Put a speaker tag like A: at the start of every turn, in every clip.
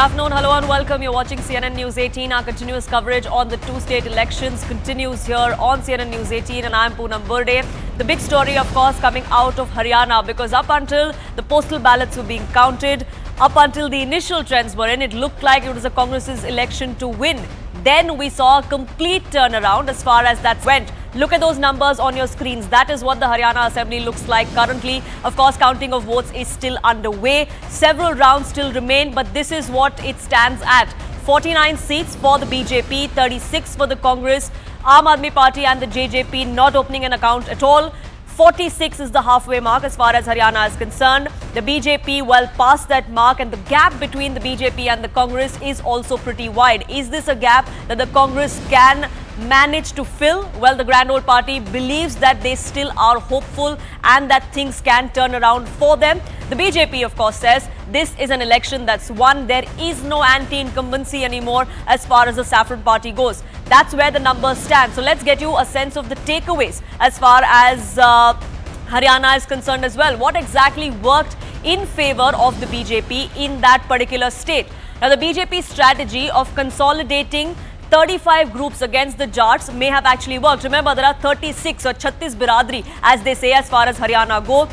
A: afternoon, hello and welcome. You're watching CNN News 18. Our continuous coverage on the two-state elections continues here on CNN News 18 and I'm Poonam Burde. The big story, of course, coming out of Haryana, because up until the postal ballots were being counted, up until the initial trends were in, it looked like it was a Congress's election to win. Then we saw a complete turnaround as far as that went. Look at those numbers on your screens. That is what the Haryana Assembly looks like currently. Of course, counting of votes is still underway. Several rounds still remain, but this is what it stands at. 49 seats for the BJP, 36 for the Congress, Aam Aadmi Party and the JJP not opening an account at all. 46 is the halfway mark as far as Haryana is concerned. The BJP well past that mark, and the gap between the BJP and the Congress is also pretty wide. Is this a gap that the Congress can manage to fill? Well, the Grand Old Party believes that they still are hopeful and that things can turn around for them. The BJP, of course, says this is an election that's won. There is no anti-incumbency anymore as far as the Saffron Party goes. That's where the numbers stand. So let's get you a sense of the takeaways as far as Haryana is concerned as well. What exactly worked in favor of the BJP in that particular state? Now, the BJP strategy of consolidating 35 groups against the Jats may have actually worked. Remember, there are 36 or 36 biradri, as they say, as far as Haryana go.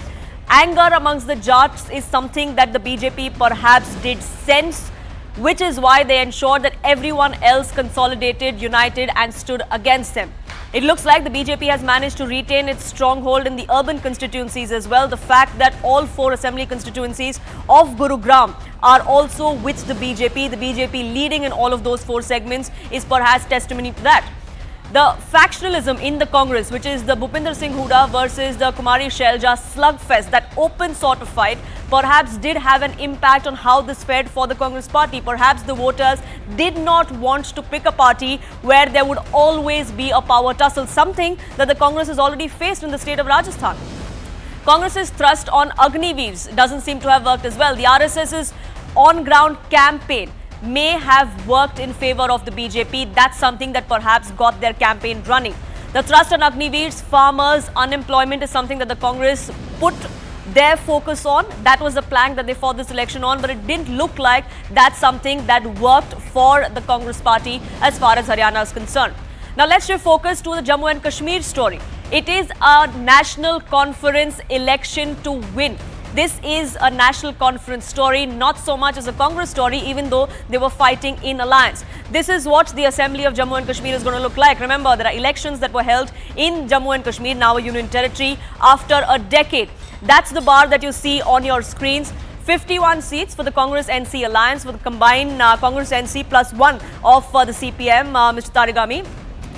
A: Anger amongst the Jats is something that the BJP perhaps did sense, which is why they ensured that everyone else consolidated, united and stood against them. It looks like the BJP has managed to retain its stronghold in the urban constituencies as well. The fact that all 4 assembly constituencies of Gurugram are also with the BJP leading in all of those 4 segments, is perhaps testimony to that. The factionalism in the Congress, which is the Bhupinder Singh Hooda versus the Kumari Selja slugfest, that open sort of fight, perhaps did have an impact on how this fared for the Congress party. Perhaps the voters did not want to pick a party where there would always be a power tussle, something that the Congress has already faced in the state of Rajasthan. Congress's thrust on Agniveers doesn't seem to have worked as well. The RSS's on-ground campaign may have worked in favor of the BJP. That's something that perhaps got their campaign running. The thrust on Agniveers, farmers, unemployment is something that the Congress put their focus on. That was the plank that they fought this election on, but it didn't look like that's something that worked for the Congress party as far as Haryana is concerned. Now let's shift focus to the Jammu and Kashmir story. It is a national conference election to win. This is a national conference story, not so much as a Congress story, even though they were fighting in alliance. This is what the Assembly of Jammu and Kashmir is going to look like. Remember, there are elections that were held in Jammu and Kashmir, now a union territory, after a decade. That's the bar that you see on your screens. 51 seats for the Congress-NC alliance, for the combined Congress-NC plus 1 of the CPM, Mr. Tarigami.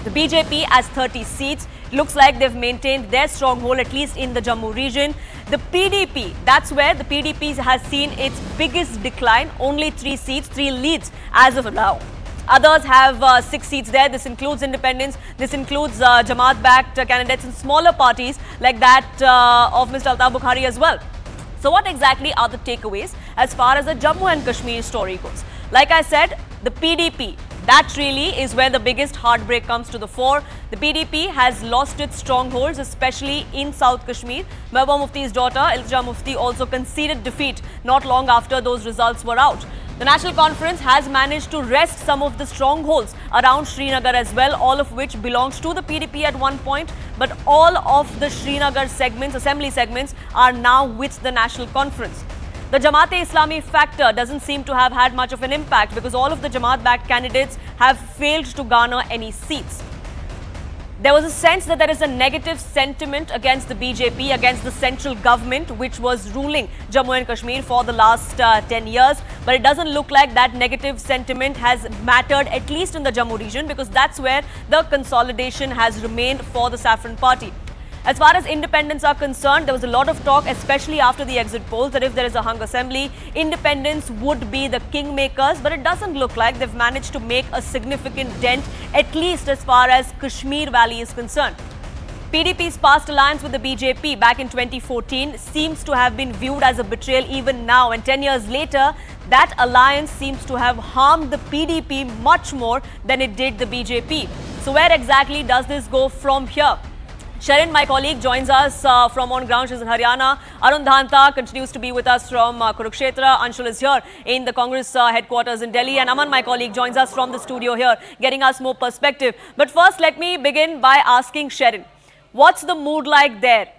A: The BJP has 30 seats. Looks like they've maintained their stronghold, at least in the Jammu region. The PDP, that's where the PDP has seen its biggest decline. Only 3 seats, 3 leads as of now. Others have 6 seats there. This includes independents. This includes Jamaat-backed candidates and smaller parties like that of Mr. Altaf Bukhari as well. So what exactly are the takeaways as far as the Jammu and Kashmir story goes? Like I said, the PDP, that really is where the biggest heartbreak comes to the fore. The PDP has lost its strongholds, especially in South Kashmir. Mehbooba Mufti's daughter, Iltija Mufti, also conceded defeat not long after those results were out. The National Conference has managed to wrest some of the strongholds around Srinagar as well, all of which belongs to the PDP at one point. But all of the Srinagar segments, assembly segments, are now with the National Conference. The Jamaat-e-Islami factor doesn't seem to have had much of an impact because all of the Jamaat-backed candidates have failed to garner any seats. There was a sense that there is a negative sentiment against the BJP, against the central government, which was ruling Jammu and Kashmir for the last 10 years. But it doesn't look like that negative sentiment has mattered, at least in the Jammu region, because that's where the consolidation has remained for the Saffron Party. As far as independents are concerned, there was a lot of talk, especially after the exit polls, that if there is a hung assembly, independents would be the kingmakers. But it doesn't look like they've managed to make a significant dent, at least as far as Kashmir Valley is concerned. PDP's past alliance with the BJP back in 2014 seems to have been viewed as a betrayal even now. And 10 years later, that alliance seems to have harmed the PDP much more than it did the BJP. So where exactly does this go from here? Sharon, my colleague, joins us from on ground. She's in Haryana. Arun Dhanta continues to be with us from Kurukshetra. Anshul is here in the Congress headquarters in Delhi. And Aman, my colleague, joins us from the studio here, getting us more perspective. But first, let me begin by asking Sharon, what's the mood like there?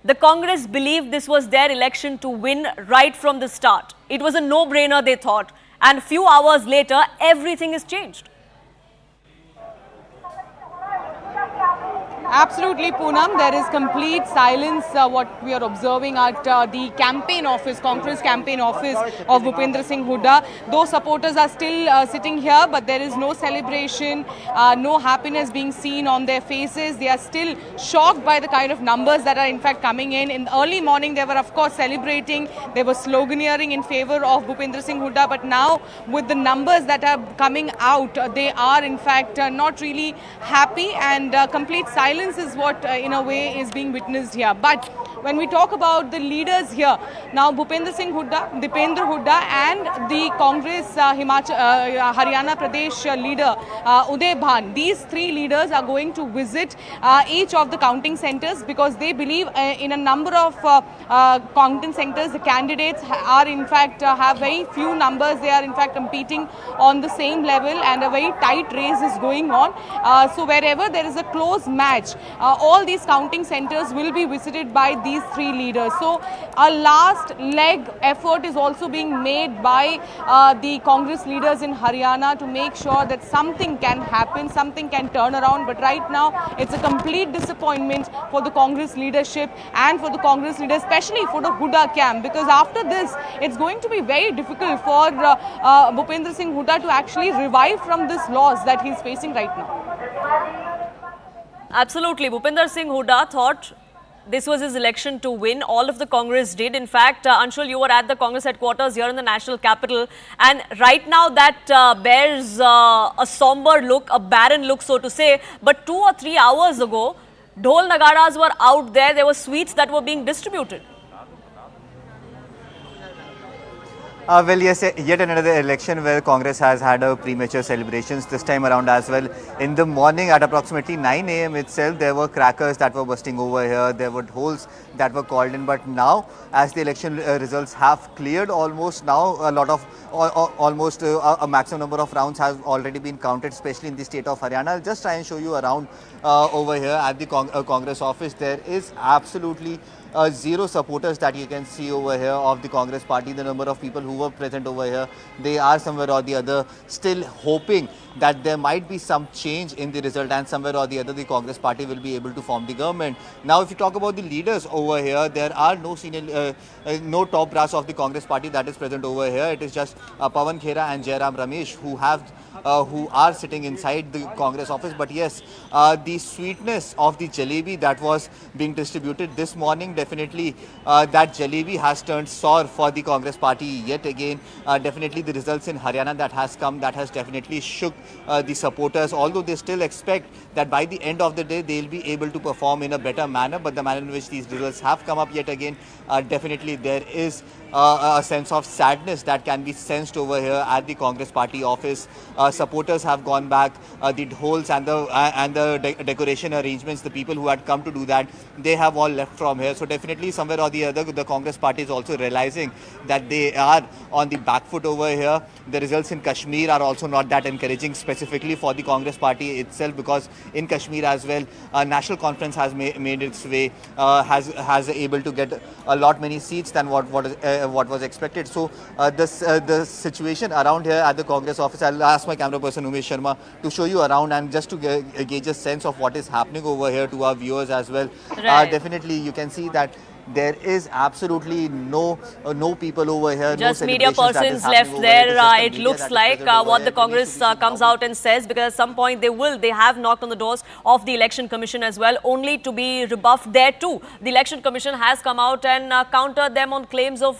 A: The Congress believed this was their election to win right from the start. It was a no-brainer, they thought. And a few hours later, everything has changed.
B: Absolutely, Poonam. There is complete silence what we are observing at the campaign office, Congress campaign office of Bhupendra Singh Hooda. Those supporters are still sitting here, but there is no celebration, no happiness being seen on their faces. They are still shocked by the kind of numbers that are in fact coming in. In the early morning, they were of course celebrating. They were sloganeering in favor of Bhupendra Singh Hooda. But now with the numbers that are coming out, they are in fact not really happy, and complete silence is what in a way is being witnessed here. But when we talk about the leaders here, now Bhupendra Singh Hooda, Dipendra Hooda and the Congress Haryana Pradesh leader Uday Bhan, these three leaders are going to visit each of the counting centers, because they believe in a number of counting centers the candidates are in fact have very few numbers. They are in fact competing on the same level, and a very tight race is going on. So wherever there is a close match, all these counting centers will be visited by these three leaders. So a last leg effort is also being made by the Congress leaders in Haryana to make sure that something can happen, something can turn around. But right now it's a complete disappointment for the Congress leadership and for the Congress leaders, especially for the Hooda camp, because after this it's going to be very difficult for Bhupendra Singh Hooda to actually revive from this loss that he's facing right now.
A: Absolutely. Bhupendra Singh Hooda thought this was his election to win. All of the Congress did. In fact, Anshul, you were at the Congress headquarters here in the national capital. And right now that bears a somber look, a barren look, so to say. But 2 or 3 hours ago, Dhol Nagaras were out there. There were sweets that were being distributed.
C: Well, yes, yet another election where Congress has had a premature celebrations this time around as well. In the morning at approximately 9 a.m. itself, there were crackers that were bursting over here. There were holes that were called in. But now, as the election results have cleared almost now, a lot of, almost a maximum number of rounds has already been counted, especially in the state of Haryana. I'll just try and show you around over here at the Congress office. There is absolutely zero supporters that you can see over here of the Congress party. The number of people who were present over here, they are somewhere or the other still hoping that there might be some change in the result, and somewhere or the other the Congress party will be able to form the government. Now, if you talk about the leaders over here, there are no senior, no top brass of the Congress party that is present over here. It is just Pawan Khera and Jairam Ramesh who are sitting inside the Congress office. But yes, the sweetness of the jalebi that was being distributed this morning, definitely that jalebi has turned sour for the Congress party yet again. Definitely the results in Haryana that has come, that has definitely shook the supporters, although they still expect that by the end of the day they'll be able to perform in a better manner. But the manner in which these results have come up yet again, definitely there is a sense of sadness that can be sensed over here at the Congress party office. Supporters have gone back. The holes and the decoration arrangements, the people who had come to do that, they have all left from here. So definitely somewhere or the other, the Congress party is also realizing that they are on the back foot over here. The results in Kashmir are also not that encouraging, specifically for the Congress party itself, because in Kashmir as well, National Conference has made its way, has able to get a lot many seats than what was expected. So the situation around here at the Congress office, I'll ask my camera person Umesh Sharma to show you around and just to gauge a sense of what is happening over here to our viewers as well.
A: Right.
C: Definitely you can see that there is absolutely no people over here.
A: Just
C: no
A: media persons left there. It looks like what the Congress comes out and says, because at some point they have knocked on the doors of the Election Commission as well, only to be rebuffed there too. The Election Commission has come out and countered them on claims of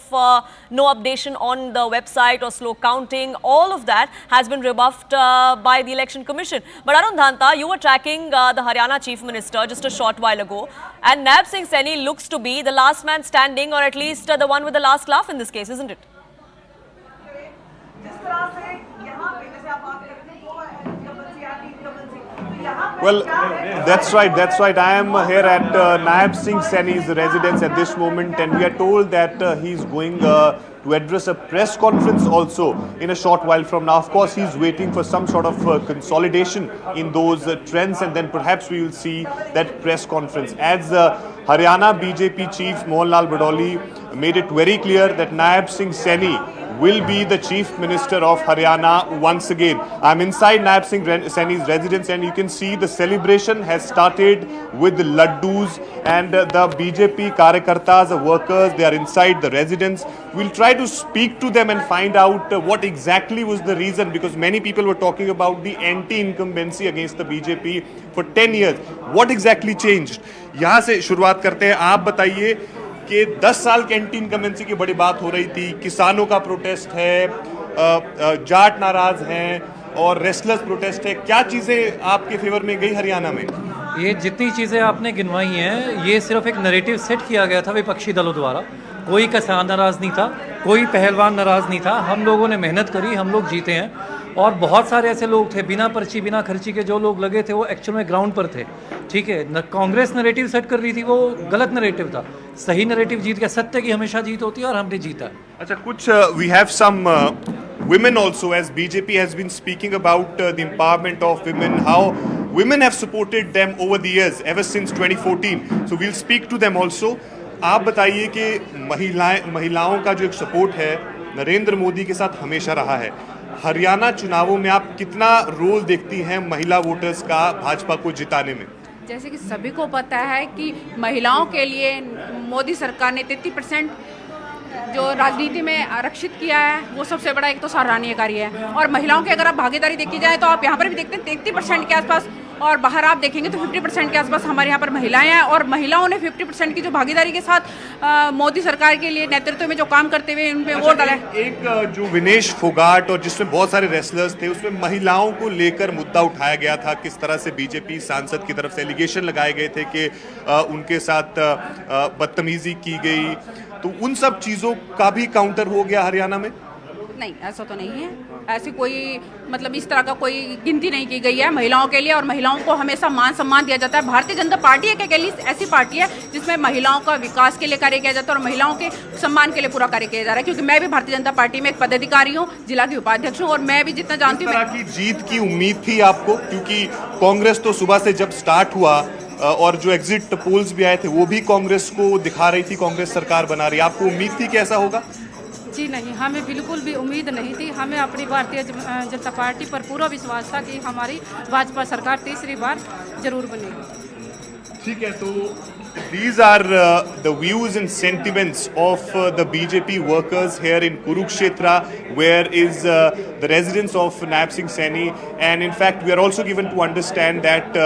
A: no updation on the website or slow counting. All of that has been rebuffed by the Election Commission. But Arun Dhanta, you were tracking the Haryana Chief Minister just a short while ago, and Naib Singh Saini looks to be the last man standing, or at least the one with the last laugh in this case, isn't it?
D: Well, that's right. That's right. I am here at Naib Singh Saini's residence at this moment, and we are told that he's going to address a press conference also in a short while from now. Of course, he's waiting for some sort of consolidation in those trends, and then perhaps we will see that press conference. As Haryana BJP chief Mohanlal Badauli made it very clear that Naib Singh Saini will be the Chief Minister of Haryana once again. I'm inside Naib Singh Saini's residence, and you can see the celebration has started with the laddus, and the BJP Karyakartas, the workers, they are inside the residence. We'll try to speak to them and find out what exactly was the reason, because many people were talking about the anti-incumbency against the BJP for 10 years. What exactly changed? यहाँ से शुरुआत करते हैं. आप बताइए कि 10 साल के एंटी इनकम्बेंसी की बड़ी बात हो रही थी, किसानों का प्रोटेस्ट है, जाट नाराज हैं और रेस्टलेस प्रोटेस्ट है. क्या चीज़ें आपके फेवर में गई हरियाणा में?
E: ये जितनी चीज़ें आपने गिनवाई हैं, ये सिर्फ एक नैरेटिव सेट किया गया था विपक्षी दलों द्वारा. कोई किसान नाराज़ नहीं था, कोई पहलवान नाराज़ नहीं था. हम लोगों ने मेहनत करी, हम लोग जीते हैं. और बहुत सारे ऐसे लोग थे बिना पर्ची बिना खर्ची के, जो लोग लगे थे वो एक्चुअल में ग्राउंड पर थे. ठीक है, कांग्रेस नैरेटिव सेट कर रही थी, वो गलत नैरेटिव था. सही नैरेटिव जीत गया. सत्य की हमेशा जीत होती है और हमने जीता.
D: अच्छा, कुछ we have some women also, as BJP has been speaking about the empowerment of women, how women have supported them over the years ever since 2014. So we'll speak to them also. आप बताइए कि महिलाओं का जो एक support है नरेंद्र मोदी के साथ हमेशा रहा है. हरियाणा चुनावों में आप कितना रोल देखती हैं महिला वोटर्स का भाजपा को जिताने में?
F: जैसे कि सभी को पता है कि महिलाओं के लिए मोदी सरकार ने 33% जो राजनीति में आरक्षित किया है, वो सबसे बड़ा एक तो सराहनीय कार्य है. और महिलाओं की अगर आप भागीदारी देखी जाए तो आप यहाँ पर भी देखते हैं 33% के आसपास, और बाहर आप देखेंगे तो 50% के आसपास हमारे यहाँ पर महिलाएं हैं. और महिलाओं ने 50% की जो भागीदारी के साथ मोदी सरकार के लिए नेतृत्व में जो काम करते हुए उन पे वोट डाला है.
D: एक जो विनेश फोगाट और जिसमें बहुत सारे रेसलर्स थे, उसमें महिलाओं को लेकर मुद्दा उठाया गया था. किस तरह से बीजेपी सांसद की तरफ से एलिगेशन लगाए गए थे कि उनके साथ बदतमीजी की गई. तो उन सब चीज़ों का भी काउंटर हो गया हरियाणा में?
F: नहीं, ऐसा तो नहीं है. ऐसी कोई मतलब इस तरह का कोई गिनती नहीं की गई है महिलाओं के लिए, और महिलाओं को हमेशा मान सम्मान दिया जाता है. भारतीय जनता पार्टी एक अकेली ऐसी पार्टी है जिसमें महिलाओं का विकास के लिए कार्य किया जाता है और महिलाओं के सम्मान के लिए पूरा कार्य किया जा रहा है. क्योंकि मैं भी भारतीय जनता पार्टी में एक पदाधिकारी हूँ, जिला की उपाध्यक्ष हूँ, और मैं भी जितना जानती हूँ.
D: इस तरह की जीत की उम्मीद थी आपको? क्योंकि कांग्रेस तो सुबह से जब स्टार्ट हुआ और जो एग्जिट पोल्स भी आए थे वो भी कांग्रेस को दिखा रही थी कांग्रेस सरकार बना रही. आपको उम्मीद थी कि ऐसा होगा?
G: जी नहीं, हमें बिल्कुल भी उम्मीद नहीं थी. हमें अपनी भारतीय जनता पार्टी पर पूरा विश्वास था कि हमारी भाजपा सरकार तीसरी बार जरूर बनेगी.
D: ठीक है, तो these are the views and sentiments of the BJP workers here in Kurukshetra, where is the residence of Naib Singh Saini, and in fact we are also given to understand that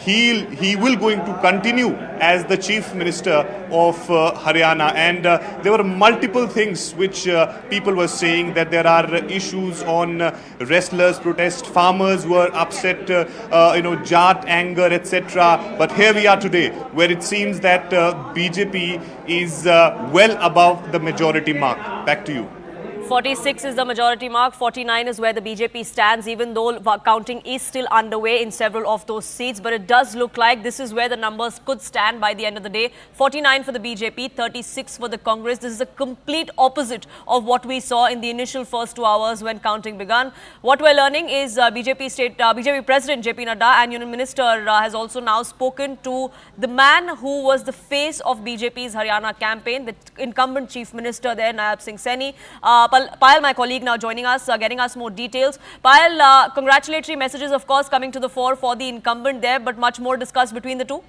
D: he will going to continue as the chief minister of Haryana. And there were multiple things which people were saying, that there are issues on wrestlers protest, farmers were upset, Jat anger, etc. But here we are today, where it seems that BJP is well above the majority mark. Back to you.
A: 46 is the majority mark, 49 is where the BJP stands, even though counting is still underway in several of those seats. But it does look like this is where the numbers could stand by the end of the day. 49 for the BJP, 36 for the Congress. This is a complete opposite of what we saw in the initial first 2 hours when counting began. What we're learning is BJP President JP Nadda and Union Minister has also now spoken to the man who was the face of BJP's Haryana campaign, the incumbent Chief Minister there, Naib Singh Saini. Payal, my colleague, now joining us, getting us more details. Payal, congratulatory messages, of course, coming to the fore for the incumbent there, but much more discussed between the two?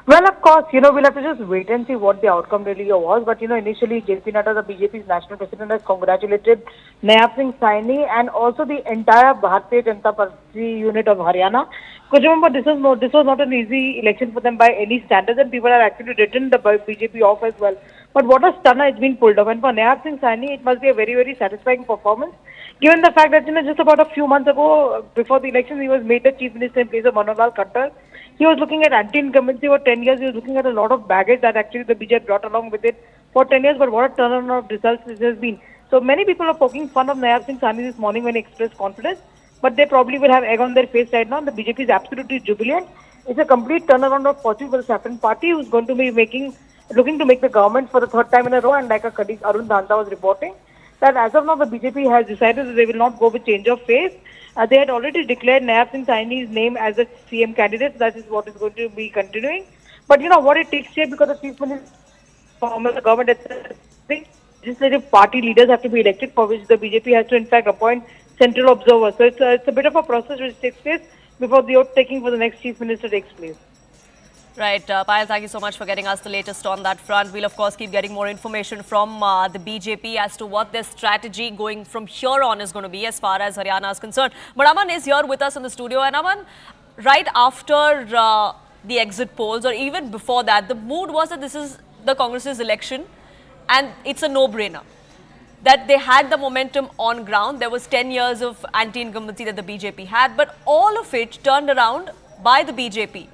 H: Well, of course, we'll have to just wait and see what the outcome really was. But, initially, JP Nadda, the BJP's national president, has congratulated Naib Singh Saini and also the entire Bharatiya Janata Party unit of Haryana. Because remember, this was not an easy election for them by any standards, and people have actually written the BJP off as well. But what a stunner, it's been pulled off. And for Naib Singh Saini, it must be a very, very satisfying performance, given the fact that, just about a few months ago, before the election, he was made the chief minister in place of Manolal Khattar. He was looking at anti-incumbency for 10 years. He was looking at a lot of baggage that actually the BJP brought along with it for 10 years. But what a turnaround of results this has been. So many people are poking fun of Naib Singh Saini this morning when he expressed confidence. but they probably will have egg on their face right now. And the BJP is absolutely jubilant. It's a complete turnaround of fortune for the Saffron Party, who's going to be looking to make the government for the third time in a row. And like our colleague Arun Danta was reporting, that as of now the BJP has decided that they will not go with change of face. They had already declared Nayab Singh Saini's name as a CM candidate. That is what is going to be continuing. But you know what, it takes shape because the chief minister form of the government, etc. Legislative party leaders have to be elected, for which the BJP has to in fact appoint central observers. So it's a bit of a process which takes place before the oath taking for the next chief minister takes place.
A: Right, Payal, thank you so much for getting us the latest on that front. We'll of course keep getting more information from the BJP as to what their strategy going from here on is going to be as far as Haryana is concerned. But Aman is here with us in the studio, and Aman, right after the exit polls or even before that, the mood was that this is the Congress's election and it's a no-brainer. That they had the momentum on ground. There was 10 years of anti-incumbency that the BJP had, but all of it turned around by the BJP.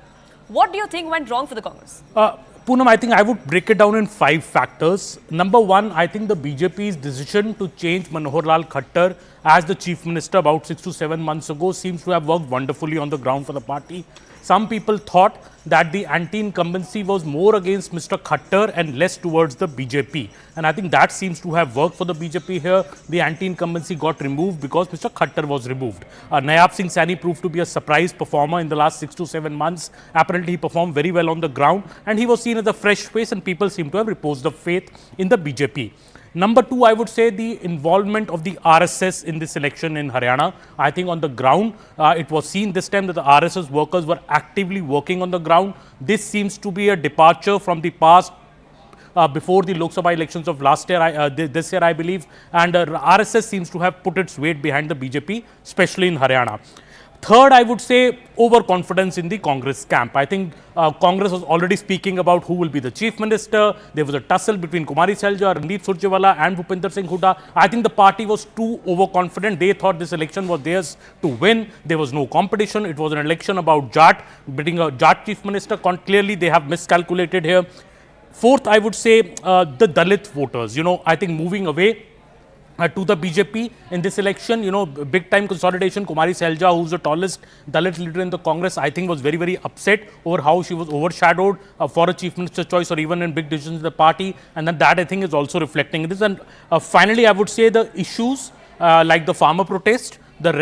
A: What do you think went wrong for the Congress?
I: Poonam, I think I would break it down in 5 factors. Number one, I think the BJP's decision to change Manohar Lal Khattar as the Chief Minister about 6 to 7 months ago seems to have worked wonderfully on the ground for the party. Some people thought that the anti-incumbency was more against Mr. Khattar and less towards the BJP. And I think that seems to have worked for the BJP here. The anti-incumbency got removed because Mr. Khattar was removed. Nayab Singh Saini proved to be a surprise performer in the last 6 to 7 months. Apparently, he performed very well on the ground and he was seen as a fresh face, and people seem to have reposed the faith in the BJP. Number two, I would say the involvement of the RSS in this election in Haryana. I think on the ground, it was seen this time that the RSS workers were actively working on the ground. This seems to be a departure from the past before the Lok Sabha elections of last year, this year I believe. And RSS seems to have put its weight behind the BJP, especially in Haryana. Third, I would say overconfidence in the Congress camp. I think Congress was already speaking about who will be the Chief Minister. There was a tussle between Kumari Selja, Surjewala and Bhupinder Singh Hooda. I think the party was too overconfident. They thought this election was theirs to win. There was no competition. It was an election about Jat, beating a Jat Chief Minister. Clearly, they have miscalculated here. Fourth, I would say the Dalit voters. I think moving away to the BJP in this election, big time consolidation. Kumari Selja, who's the tallest Dalit leader in the Congress, I think was very, very upset over how she was overshadowed for a chief minister choice or even in big decisions in the party. And then that I think is also reflecting in this. And finally, I would say the issues like the farmer protest, the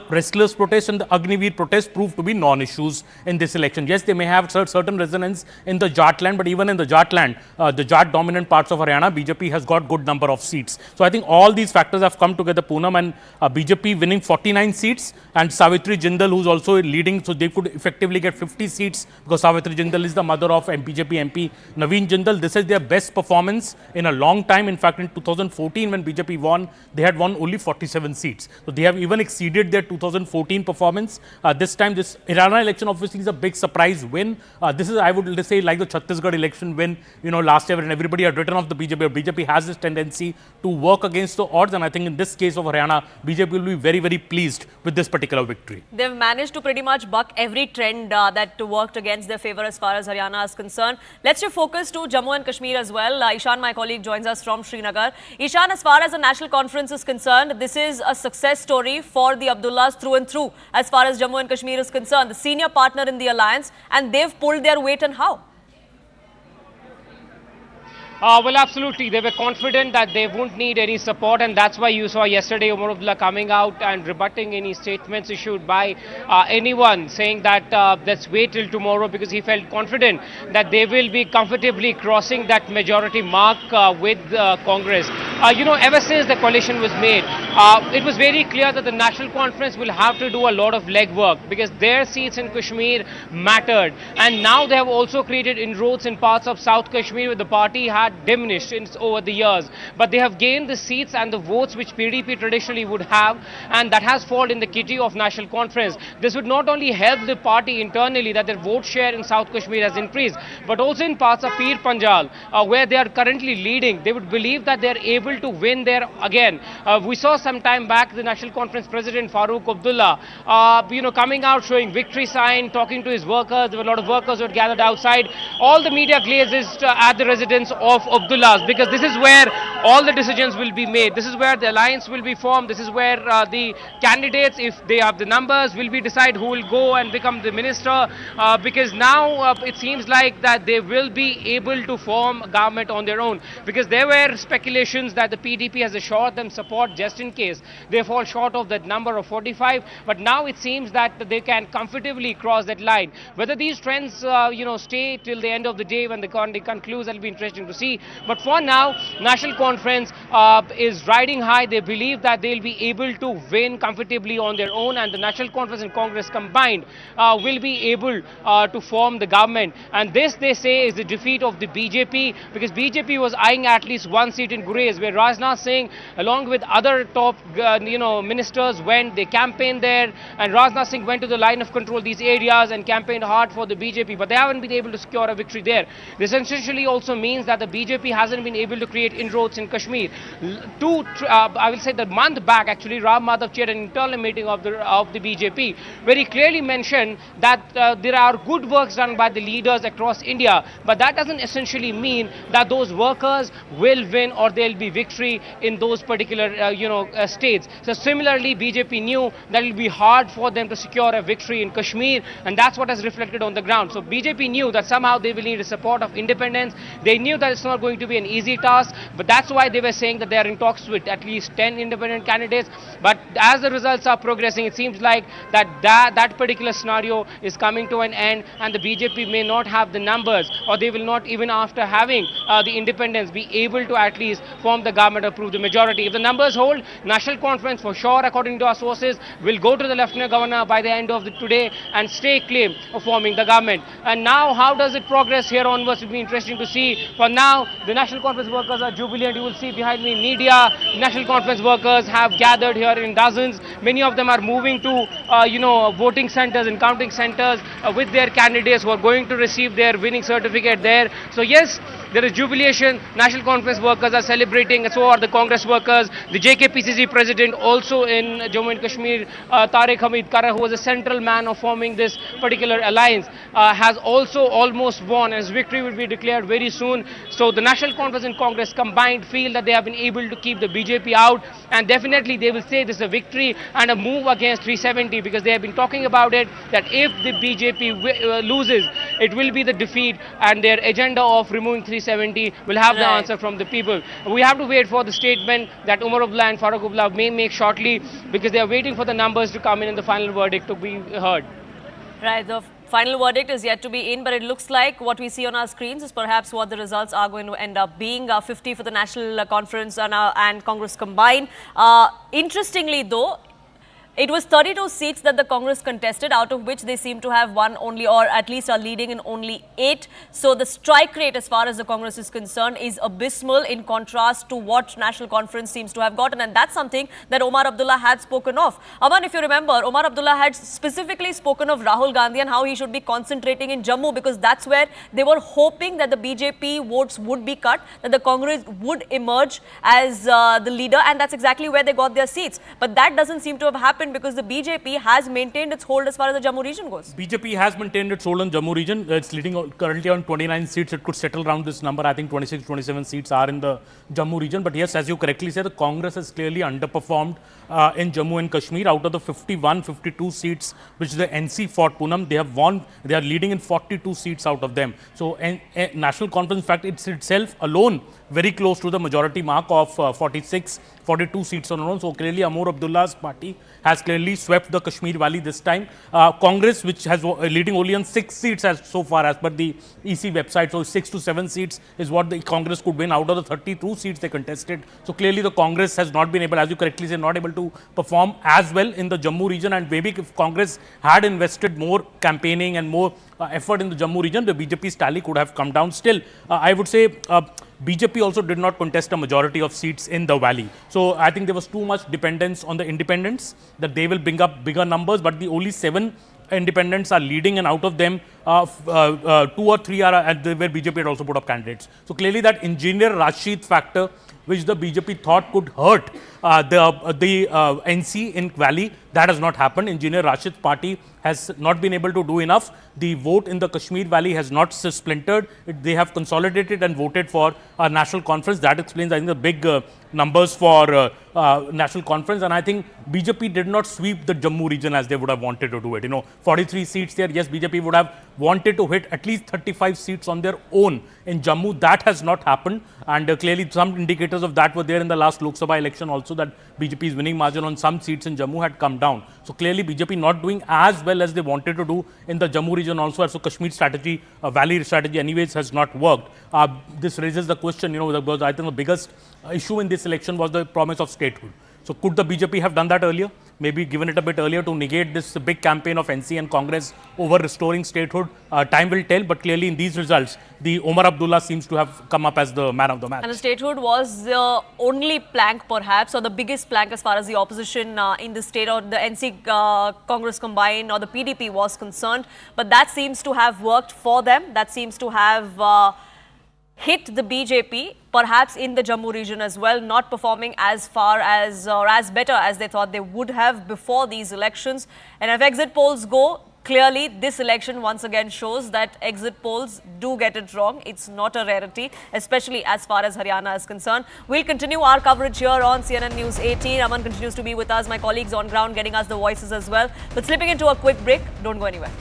I: restless protest and the Agniveer protest proved to be non-issues in this election. Yes, they may have certain resonance in the Jat land, but even in the Jat land, the Jat dominant parts of Haryana, BJP has got good number of seats. So I think all these factors have come together, Poonam, and BJP winning 49 seats and Savitri Jindal, who's also leading, so they could effectively get 50 seats because Savitri Jindal is the mother of BJP MP Naveen Jindal. This is their best performance in a long time. In fact, in 2014 when BJP won, they had won only 47 seats. So they have even exceeded their 2014 performance. This time, this Haryana election obviously is a big surprise win. This is, I would say, like the Chhattisgarh election win, last year when everybody had written off the BJP. BJP has this tendency to work against the odds, and I think in this case of Haryana, BJP will be very, very pleased with this particular victory.
A: They've managed to pretty much buck every trend that worked against their favour as far as Haryana is concerned. Let's shift focus to Jammu and Kashmir as well. Ishan, my colleague, joins us from Srinagar. Ishan, as far as the national conference is concerned, this is a success story for the Abdullahs through and through as far as Jammu and Kashmir is concerned. The senior partner in the alliance, and they've pulled their weight, and how?
J: Well, absolutely. They were confident that they won't need any support, and that's why you saw yesterday Umar Abdullah coming out and rebutting any statements issued by anyone saying that let's wait till tomorrow, because he felt confident that they will be comfortably crossing that majority mark with Congress. Ever since the coalition was made, it was very clear that the National Conference will have to do a lot of legwork because their seats in Kashmir mattered, and now they have also created inroads in parts of South Kashmir where the party had diminished over the years, but they have gained the seats and the votes which PDP traditionally would have, and that has fallen in the kitty of National Conference. This would not only help the party internally, that their vote share in South Kashmir has increased, but also in parts of Pir Panjal where they are currently leading. They would believe that they are able to win there again. We saw some time back, the National Conference President Farooq Abdullah, coming out showing victory sign, talking to his workers. There were a lot of workers who had gathered outside. All the media glazes at the residence of Abdullah's, because this is where all the decisions will be made. This is where the alliance will be formed. This is where the candidates, if they have the numbers, will be decide who will go and become the minister. Because now it seems like that they will be able to form a government on their own. Because there were speculations that the PDP has assured them support just in case they fall short of that number of 45. But now it seems that they can comfortably cross that line. Whether these trends, stay till the end of the day when the concludes, that'll be interesting to see. But for now, National Conference is riding high. They believe that they'll be able to win comfortably on their own, and the National Conference and Congress combined will be able to form the government. And this, they say, is the defeat of the BJP, because BJP was eyeing at least one seat in Gurez, where Rajnath Singh, along with other top ministers, went, they campaigned there, and Rajnath Singh went to the line of control these areas and campaigned hard for the BJP, but they haven't been able to secure a victory there. This essentially also means that the BJP hasn't been able to create inroads in Kashmir. I will say the month back, actually, Ram Madhav chaired an internal meeting of the BJP, where he clearly mentioned that there are good works done by the leaders across India, but that doesn't essentially mean that those workers will win or there'll be victory in those particular states. So similarly, BJP knew that it will be hard for them to secure a victory in Kashmir, and that's what has reflected on the ground. So BJP knew that somehow they will need the support of independents. They knew that it's not going to be an easy task, but that's why they were saying that they are in talks with at least 10 independent candidates. But as the results are progressing, it seems like that particular scenario is coming to an end, and the BJP may not have the numbers, or they will not, even after having the independents, be able to at least form the government or prove the majority. If the numbers hold, National Conference for sure, according to our sources, will go to the Lieutenant Governor by the end of today and stake claim of forming the government. And now, how does it progress here onwards? It will be interesting to see. For now, the National Conference workers are jubilant. You will see behind me media. National Conference workers have gathered here in dozens. Many of them are moving to, voting centers and counting centers with their candidates who are going to receive their winning certificate there. So yes, there is jubilation. National Conference workers are celebrating, and so are the Congress workers. The JKPCC president, also in Jammu and Kashmir, Tariq Hamid Kara, who was a central man of forming this particular alliance, has also almost won, and his victory will be declared very soon. So the National Conference and Congress combined feel that they have been able to keep the BJP out, and definitely they will say this is a victory and a move against 370, because they have been talking about it, that if the BJP loses, it will be the defeat, and their agenda of removing 370 will have the answer from the people. We have to wait for the statement that Umar Abdullah and Farooq Abdullah may make shortly, because they are waiting for the numbers to come in and the final verdict to be heard.
A: Right, the final verdict is yet to be in, but it looks like what we see on our screens is perhaps what the results are going to end up being. 50 for the National Conference and Congress combined. Interestingly though, it was 32 seats that the Congress contested, out of which they seem to have won only, or at least are leading in only 8. So the strike rate as far as the Congress is concerned is abysmal in contrast to what National Conference seems to have gotten. And that's something that Omar Abdullah had spoken of. Aman, if you remember, Omar Abdullah had specifically spoken of Rahul Gandhi and how he should be concentrating in Jammu, because that's where they were hoping that the BJP votes would be cut, that the Congress would emerge as the leader, and that's exactly where they got their seats. But that doesn't seem to have happened, because the BJP has maintained its hold as far as the Jammu region goes.
I: BJP has maintained its hold on Jammu region. It's leading currently on 29 seats. It could settle around this number. I think 26, 27 seats are in the Jammu region. But yes, as you correctly said, the Congress has clearly underperformed in Jammu and Kashmir. Out of the 51, 52 seats which the NC fought, Poonam, they have won. They are leading in 42 seats out of them. So National Conference, in fact, it's itself alone very close to the majority mark of 46, 42 seats on own. So clearly Omar Abdullah's party has clearly swept the Kashmir Valley this time. Congress, which has leading only on 6 seats as so far as per the EC website. So 6 to 7 seats is what the Congress could win out of the 32 seats they contested. So clearly the Congress has not been able, as you correctly said, not able to perform as well in the Jammu region. And maybe if Congress had invested more campaigning and more effort in the Jammu region, the BJP's tally could have come down. Still, I would say BJP also did not contest a majority of seats in the valley. So I think there was too much dependence on the independents that they will bring up bigger numbers, but the only 7 independents are leading, and out of them 2 or 3 are where BJP had also put up candidates. So clearly that engineer Rashid factor, which the BJP thought could hurt the NC in Valley, that has not happened. Engineer Rashid's party has not been able to do enough. The vote in the Kashmir Valley has not splintered. They have consolidated and voted for a national conference. That explains, I think, the big numbers for national conference. And I think BJP did not sweep the Jammu region as they would have wanted to do it. 43 seats there. Yes, BJP would have wanted to hit at least 35 seats on their own in Jammu. That has not happened. And clearly some indicators of that were there in the last Lok Sabha election also, that BJP's winning margin on some seats in Jammu had come down. So clearly BJP not doing as well as they wanted to do in the Jammu region also. So Kashmir strategy, Valley strategy anyways has not worked. This raises the question, because I think the biggest issue in this election was the promise of statehood. So could the BJP have done that earlier? Maybe given it a bit earlier to negate this big campaign of NC and Congress over restoring statehood? Time will tell, but clearly in these results, the Omar Abdullah seems to have come up as the man of the match.
A: And the statehood was the only plank perhaps, or the biggest plank as far as the opposition in the state or the NC Congress combined or the PDP was concerned. But that seems to have worked for them. That seems to have hit the BJP, perhaps in the Jammu region as well, not performing as far as or as better as they thought they would have before these elections. And if exit polls go, clearly this election once again shows that exit polls do get it wrong. It's not a rarity, especially as far as Haryana is concerned. We'll continue our coverage here on CNN News 18. Aman continues to be with us, my colleagues on ground getting us the voices as well. But slipping into a quick break, don't go anywhere.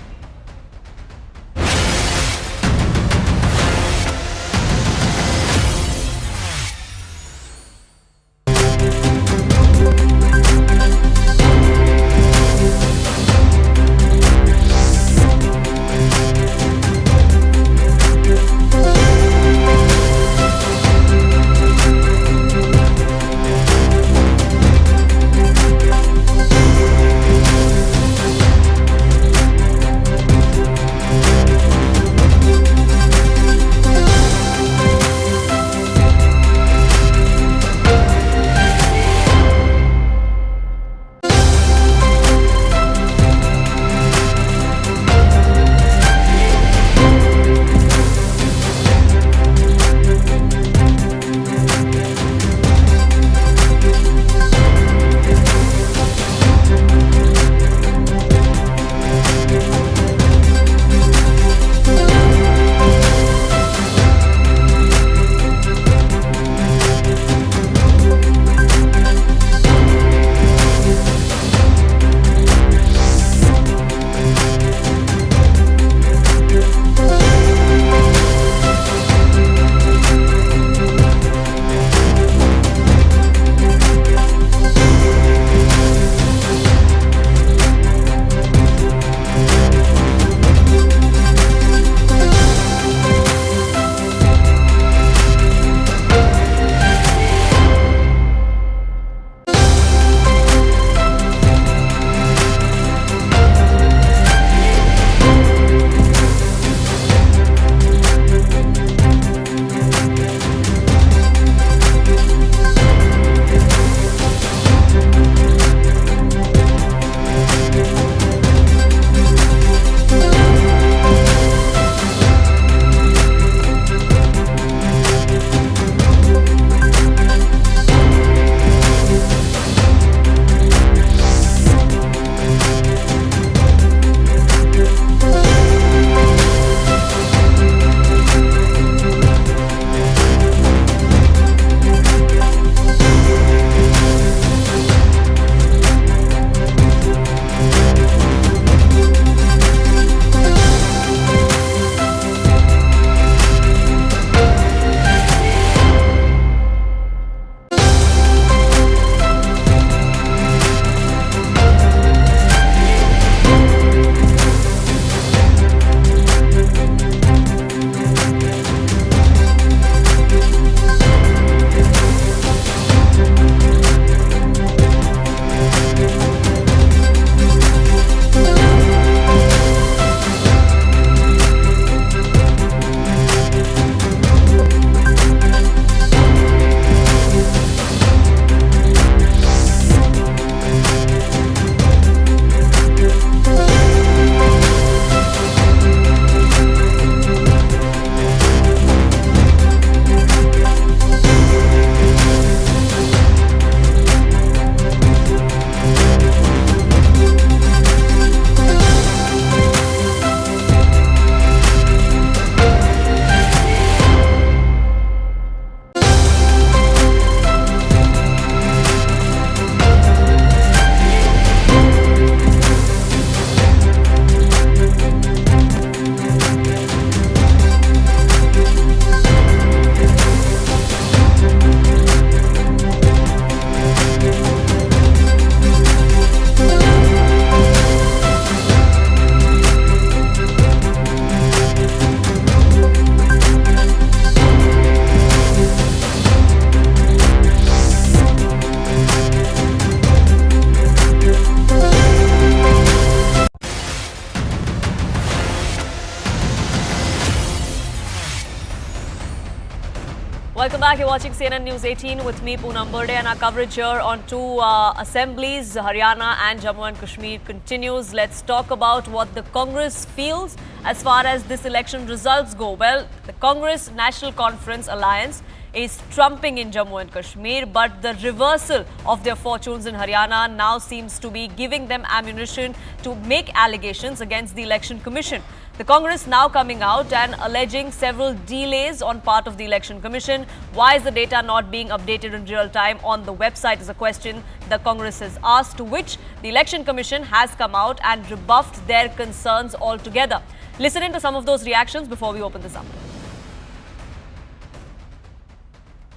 A: Welcome back. You're watching CNN News 18 with me, Poonam Burde, and our coverage here on two assemblies, Haryana and Jammu and Kashmir, continues. Let's talk about what the Congress feels as far as this election results go. Well, the Congress National Conference Alliance is trumping in Jammu and Kashmir, but the reversal of their fortunes in Haryana now seems to be giving them ammunition to make allegations against the Election Commission. The Congress now coming out and alleging several delays on part of the Election Commission. Why is the data not being updated in real time on the website is a question the Congress has asked, to which the Election Commission has come out and rebuffed their concerns altogether. Listen in to some of those reactions before we open this up.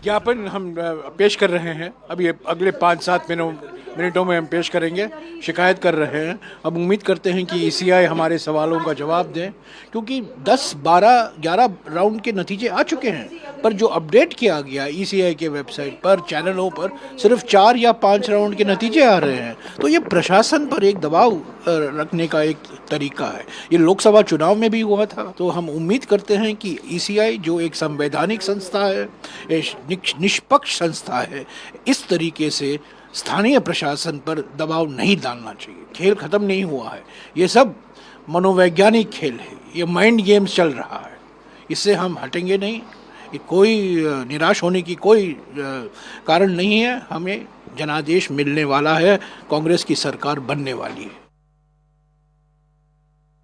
K: ज्ञापन हम पेश कर रहे हैं। अभी अगले 5-7 मिनटों में हम पेश करेंगे। शिकायत कर रहे हैं। अब उम्मीद करते हैं कि ईसीआई हमारे सवालों का जवाब दें, क्योंकि 10, 12, 11 राउंड के नतीजे आ चुके हैं, पर जो अपडेट किया गया ईसीआई के वेबसाइट पर, चैनलों पर, सिर्फ 4 या 5 राउंड के नतीजे आ रहे हैं। तो ये प्रशासन पर एक दबाव रखने का एक तरीका है। ये लोकसभा चुनाव में भी हुआ था। तो हम उम्मीद करते हैं कि ईसीआई जो एक संवैधानिक संस्था है, निष्पक्ष संस्था है, इस तरीके से स्थानीय प्रशासन पर दबाव नहीं डालना चाहिए। खेल खत्म नहीं हुआ है, ये सब मनोवैज्ञानिक खेल है, ये माइंड गेम्स चल रहा है, इससे हम हटेंगे नहीं। ये कोई निराश होने की कोई कारण नहीं है। हमें जनादेश मिलने वाला है, कांग्रेस की सरकार बनने वाली है।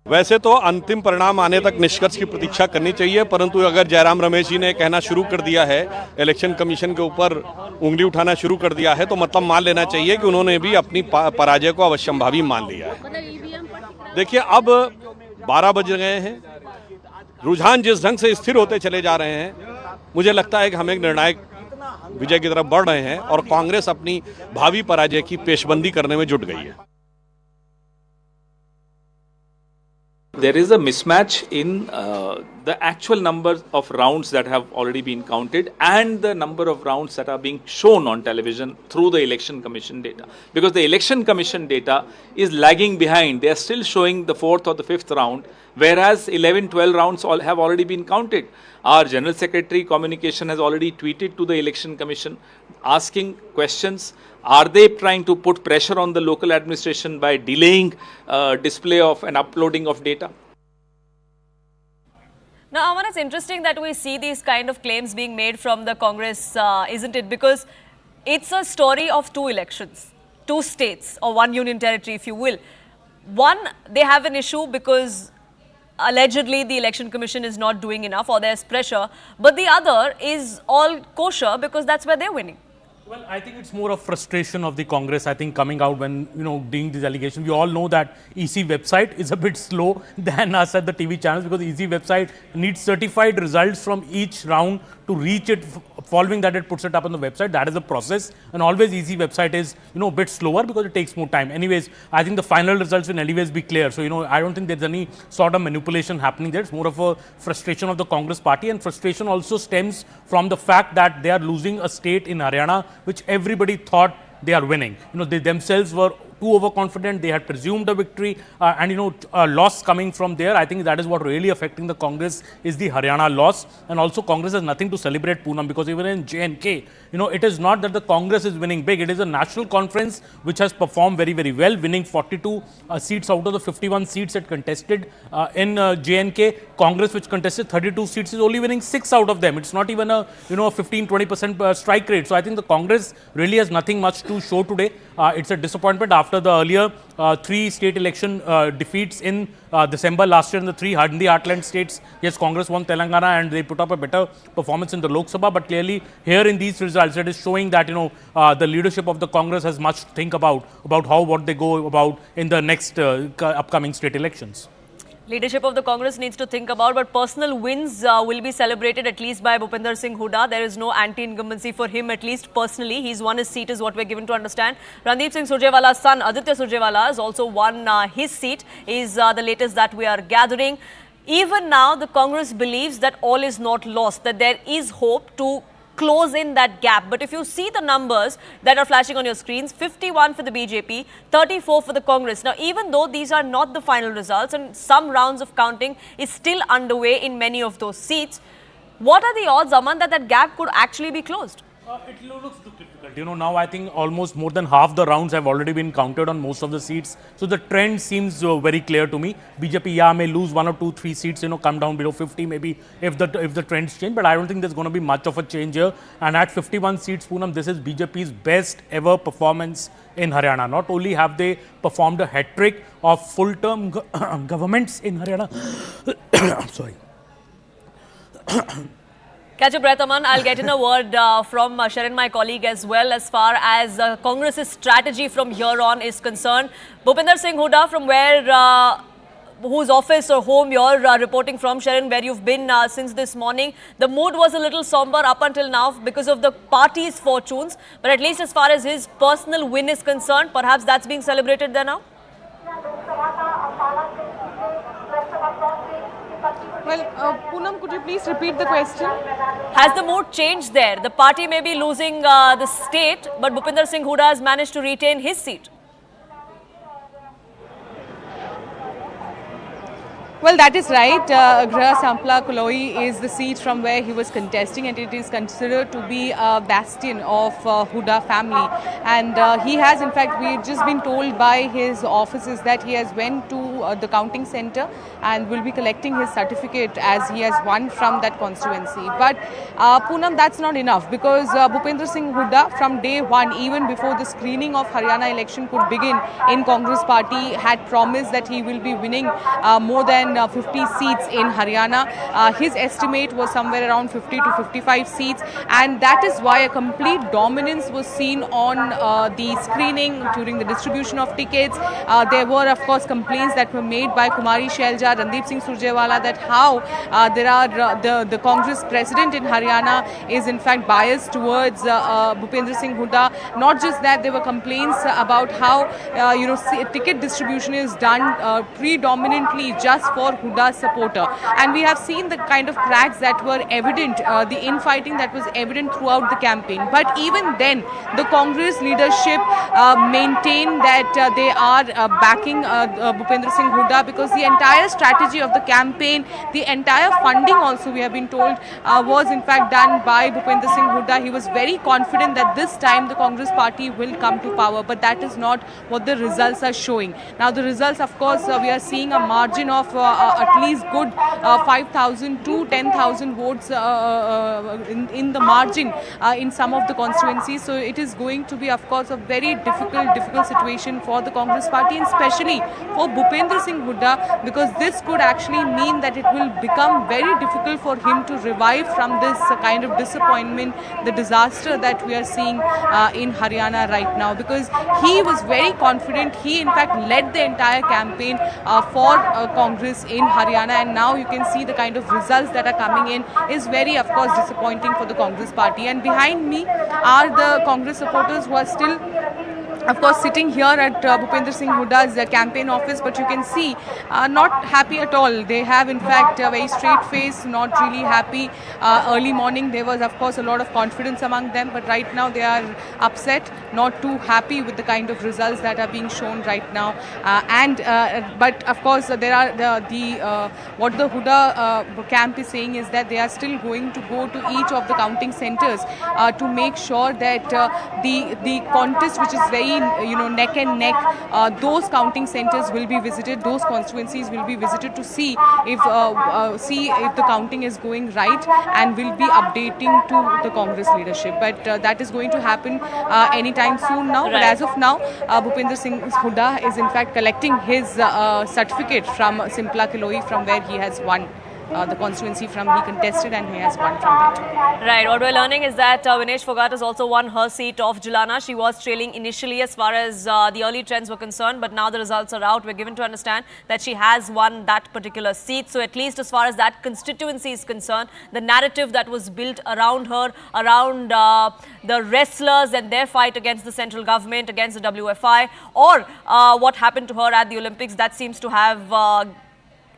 L: वैसे तो अंतिम परिणाम आने तक निष्कर्ष की प्रतीक्षा करनी चाहिए, परंतु अगर जयराम रमेश जी ने कहना शुरू कर दिया है, इलेक्शन कमीशन के ऊपर उंगली उठाना शुरू कर दिया है, तो मतलब मान लेना चाहिए कि उन्होंने भी अपनी पराजय को अवश्यंभावी मान लिया है। देखिए, अब 12 बज गए हैं, रुझान जिस ढंग से स्थिर होते चले जा रहे हैं, मुझे लगता है कि हम एक निर्णायक विजय की तरफ बढ़ रहे हैं और कांग्रेस अपनी भावी पराजय की पेशबंदी करने में जुट गई है।
M: There is a mismatch in the actual number of rounds that have already been counted and the number of rounds that are being shown on television through the Election Commission data. Because the Election Commission data is lagging behind. They are still showing the 4th or the 5th round, whereas 11, 12 rounds have already been counted. Our General Secretary Communication has already tweeted to the Election Commission asking questions. Are they trying to put pressure on the local administration by delaying display of and uploading of data?
A: Now, Aman, it's interesting that we see these kind of claims being made from the Congress, isn't it? Because it's a story of 2 elections, 2 states, or 1 union territory, if you will. One, they have an issue because allegedly the Election Commission is not doing enough or there's pressure. But the other is all kosher because that's where they're winning.
I: Well, I think it's more of frustration of the Congress, I think, coming out when, doing these allegations. We all know that EC website is a bit slow than us at the TV channels, because the EC website needs certified results from each round to reach it. Following that, it puts it up on the website. That is the process. And always EC website is, a bit slower because it takes more time. Anyways, I think the final results will anyways be clear. So, I don't think there's any sort of manipulation happening there. It's more of a frustration of the Congress party, and frustration also stems from the fact that they are losing a state in Haryana which everybody thought they are winning. They themselves were too overconfident. They had presumed a victory, and a loss coming from there. I think that is what really affecting the Congress is the Haryana loss. And also Congress has nothing to celebrate, Poonam, because even in J&K, it is not that the Congress is winning big. It is a national conference which has performed very, very well, winning 42 seats out of the 51 seats it contested. In J&K, Congress, which contested 32 seats, is only winning 6 out of them. It's not even a 15-20% strike rate. So I think the Congress really has nothing much to show today. It's a disappointment after the earlier 3 state election defeats in December last year in the 3 Hindi heartland states. Yes, Congress won Telangana and they put up a better performance in the Lok Sabha, but clearly here in these results it is showing that the leadership of the Congress has much to think about what they go about in the next upcoming state elections.
A: Leadership of the Congress needs to think about, but personal wins will be celebrated at least by Bhupinder Singh Hooda. There is no anti-incumbency for him, at least personally. He's won his seat is what we're given to understand. Randeep Singh Surjewala's son, Aditya Surjewala, has also won his seat, is the latest that we are gathering. Even now, the Congress believes that all is not lost, that there is hope to close in that gap. But if you see the numbers that are flashing on your screens, 51 for the BJP, 34 for the Congress. Now, even though these are not the final results and some rounds of counting is still underway in many of those seats, What are the odds, Aman, that that gap could actually be closed?
I: It looks difficult. Now I think almost more than half the rounds have already been counted on most of the seats. So the trend seems very clear to me. BJP, may lose 1 or 2, 3 seats, come down below 50 maybe if the trends change. But I don't think there's going to be much of a change here. And at 51 seats, Poonam, this is BJP's best ever performance in Haryana. Not only have they performed a hat-trick of full-term governments in Haryana. I'm sorry.
A: Catch your breath, Aman. I'll get in a word from Sharon, my colleague, as well, as far as Congress's strategy from here on is concerned. Bhupinder Singh Hooda, from where, whose office or home you're reporting from, Sharon, where you've been since this morning. The mood was a little somber up until now because of the party's fortunes. But at least as far as his personal win is concerned, perhaps that's being celebrated there now?
B: Well, Poonam, could you please repeat the question?
A: Has the mood changed there? The party may be losing the state, but Bhupinder Singh Hooda has managed to retain his seat.
B: Well, that is right. Graha Sampla Koloi is the seat from where he was contesting, and it is considered to be a bastion of Hooda family. And he has, in fact, we've just been told by his offices that he has went to the counting centre and will be collecting his certificate as he has won from that constituency. But Poonam, that's not enough, because Bhupinder Singh Hooda, from day one, even before the screening of Haryana election could begin in Congress party, had promised that he will be winning more than 50 seats in Haryana. His estimate was somewhere around 50 to 55 seats, and that is why a complete dominance was seen on the screening during the distribution of tickets. There were, of course, complaints that were made by Kumari Selja, Randeep Singh Surjewala, that how there are the Congress president in Haryana is in fact biased towards Bhupinder Singh Hooda. Not just that, there were complaints about how ticket distribution is done predominantly just for Hooda's supporter, and we have seen the kind of cracks that were evident, the infighting that was evident throughout the campaign. But even then, the Congress leadership maintained that they are backing Bhupinder Singh Hooda, because the entire strategy of the campaign, the entire funding also, we have been told, was in fact done by Bhupinder Singh Hooda. He was very confident that this time the Congress party will come to power, but that is not what the results are showing. Now the results, of course, we are seeing a margin of at least good 5,000 to 10,000 votes in the margin in some of the constituencies. So it is going to be, of course, a very difficult situation for the Congress party, and especially for Bhupinder Singh Hooda, because this could actually mean that it will become very difficult for him to revive from this kind of disappointment, the disaster that we are seeing in Haryana right now, because he was very confident. He in fact led the entire campaign for Congress in Haryana, and now you can see the kind of results that are coming in is very, of course, disappointing for the Congress party. And behind me are the Congress supporters who are still, of course, sitting here at Bhupinder Singh Hooda's campaign office, but you can see not happy at all. They have in fact a very straight face, not really happy. Early morning there was, of course, a lot of confidence among them, but right now they are upset, not too happy with the kind of results that are being shown right now. But of course there are what the Hooda camp is saying is that they are still going to go to each of the counting centres to make sure that the contest, which is very neck and neck, those counting centres will be visited, those constituencies will be visited to see if the counting is going right, and will be updating to the Congress leadership. But that is going to happen anytime soon now. Right. But as of now, Bhupinder Singh Hooda is in fact collecting his certificate from Simpla Kiloi, from where he has won the constituency from. He contested and he has won from that.
A: Right. What we're learning is that Vinesh Phogat has also won her seat of Julana. She was trailing initially as far as the early trends were concerned, but now the results are out. We're given to understand that she has won that particular seat. So at least as far as that constituency is concerned, the narrative that was built around her, around the wrestlers and their fight against the central government, against the WFI, or what happened to her at the Olympics, that seems to have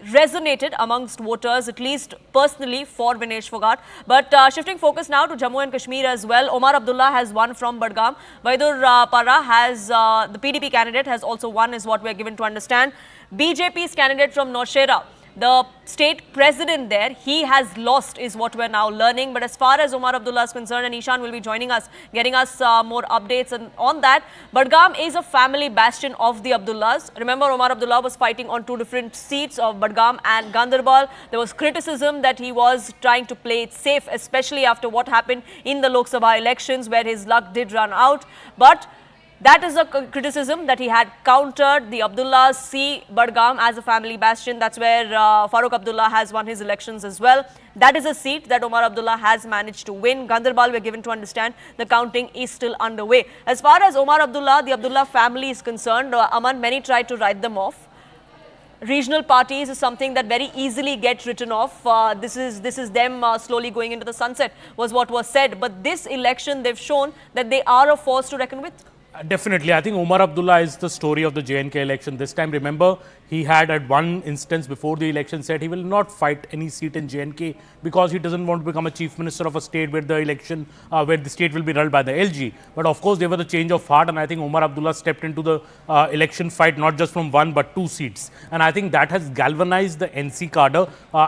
A: resonated amongst voters, at least personally, for Vinesh Phogat. But shifting focus now to Jammu and Kashmir as well, Omar Abdullah has won from Budgam. Vaidur Para has, the PDP candidate, has also won, is what we are given to understand. BJP's candidate from Naushera, the state president there, he has lost is what we're now learning. But as far as Omar Abdullah is concerned, and Ishan will be joining us, getting us more updates on that. Budgam is a family bastion of the Abdullahs. Remember, Omar Abdullah was fighting on 2 different seats of Budgam and Ganderbal. There was criticism that he was trying to play it safe, especially after what happened in the Lok Sabha elections where his luck did run out. But that is a criticism that he had countered. The Abdullahs see Budgam as a family bastion. That's where Farooq Abdullah has won his elections as well. That is a seat that Omar Abdullah has managed to win. Ganderbal, we're given to understand the counting is still underway. As far as Omar Abdullah, the Abdullah family is concerned, Aman, many tried to write them off. Regional parties is something that very easily gets written off. This is them slowly going into the sunset, was what was said. But this election, they've shown that they are a force to reckon with.
I: Definitely. I think Omar Abdullah is the story of the J&K election. This time, remember, he had at one instance before the election said he will not fight any seat in J&K because he doesn't want to become a chief minister of a state where the election, where the state will be run by the LG. But of course, there was a change of heart, and I think Omar Abdullah stepped into the election fight not just from 1 but 2 seats. And I think that has galvanized the NC cadre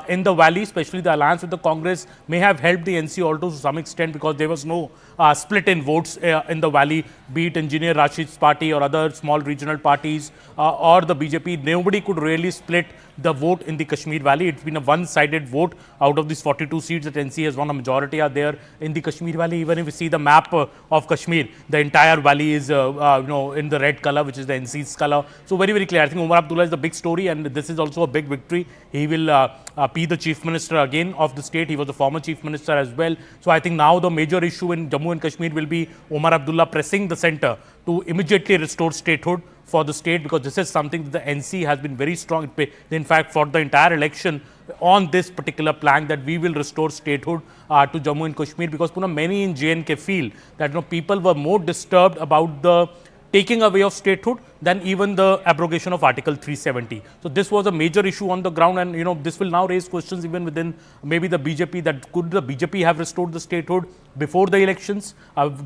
I: in the valley, especially the alliance with the Congress may have helped the NC also to some extent because there was no split in votes in the valley, be it Engineer Rashid's party or other small regional parties or the BJP. Nobody could really split the vote in the Kashmir Valley. It's been a one-sided vote. Out of these 42 seats that NC has won, a majority are there in the Kashmir Valley. Even if you see the map of Kashmir, the entire valley is in the red color, which is the NC's color. So very, very clear. I think Omar Abdullah is the big story, and this is also a big victory. He will be the chief minister again of the state. He was the former chief minister as well. So I think now the major issue in Jammu and Kashmir will be Omar Abdullah pressing the centre to immediately restore statehood for the state, because this is something that the NC has been very strong. In fact, for the entire election on this particular plank that we will restore statehood to Jammu and Kashmir, because many in J&K feel that people were more disturbed about the taking away of statehood than even the abrogation of Article 370. So this was a major issue on the ground, and this will now raise questions even within maybe the BJP, that could the BJP have restored the statehood before the elections?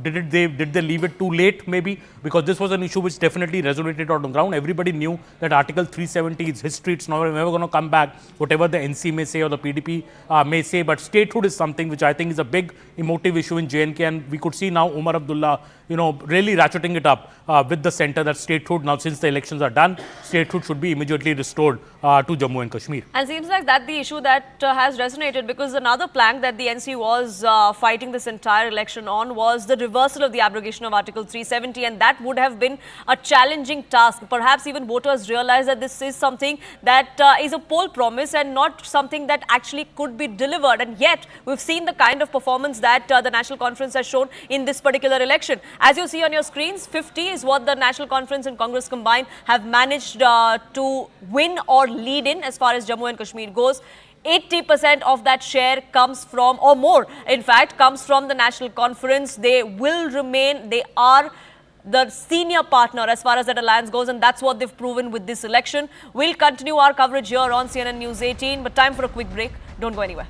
I: Did they leave it too late maybe? Because this was an issue which definitely resonated on the ground. Everybody knew that Article 370 is history. It's never going to come back, whatever the NC may say or the PDP may say. But statehood is something which I think is a big emotive issue in J&K, and we could see now Omar Abdullah, really ratcheting it up with the centre that statehood, now since the elections are done, statehood should be immediately restored to Jammu and Kashmir.
A: And seems like that the issue that has resonated, because another plank that the NC was fighting this entire election on was the reversal of the abrogation of Article 370, and that would have been a challenging task. Perhaps even voters realize that this is something that is a poll promise and not something that actually could be delivered. And yet, we've seen the kind of performance that the National Conference has shown in this particular election. As you see on your screens, 50 is what the National Conference and Congress combined have managed to win or lead in as far as Jammu and Kashmir goes. 80% of that share comes from, or more, in fact, comes from the National Conference. They will remain, they are the senior partner as far as that alliance goes, and that's what they've proven with this election. We'll continue our coverage here on CNN News 18, but time for a quick break. Don't go anywhere.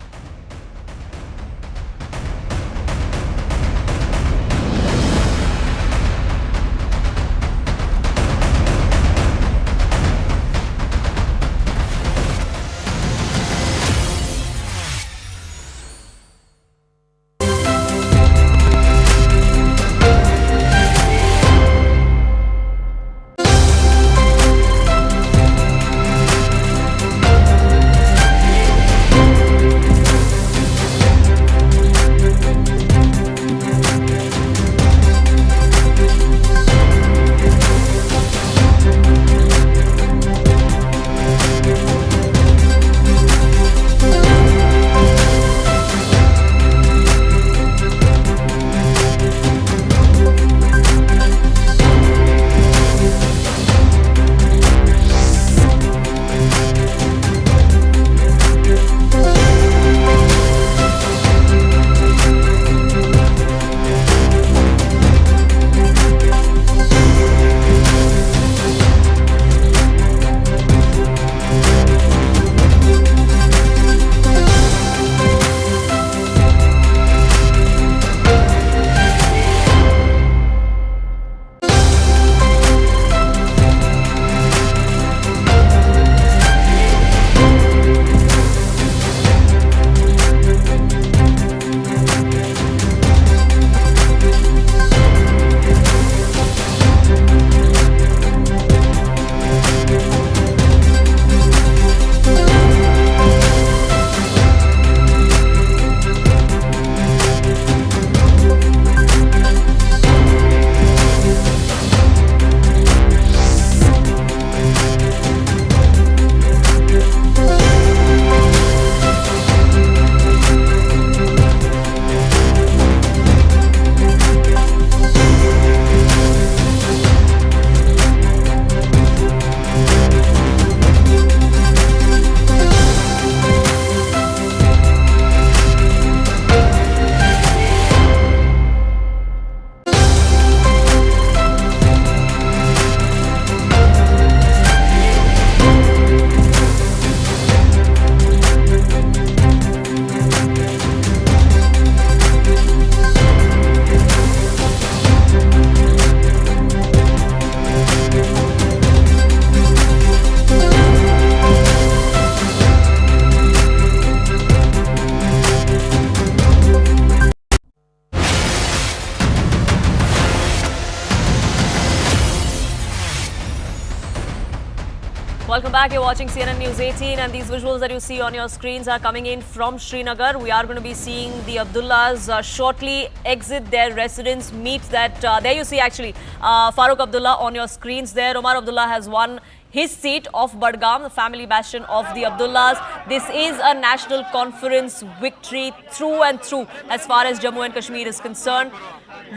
A: back. You're watching CNN News 18 and these visuals that you see on your screens are coming in from Srinagar. We are going to be seeing the Abdullahs shortly exit their residence, meet that. There you see actually Farooq Abdullah on your screens there. Omar Abdullah has won his seat of Budgam, the family bastion of the Abdullahs. This is a national conference victory through and through as far as Jammu and Kashmir is concerned.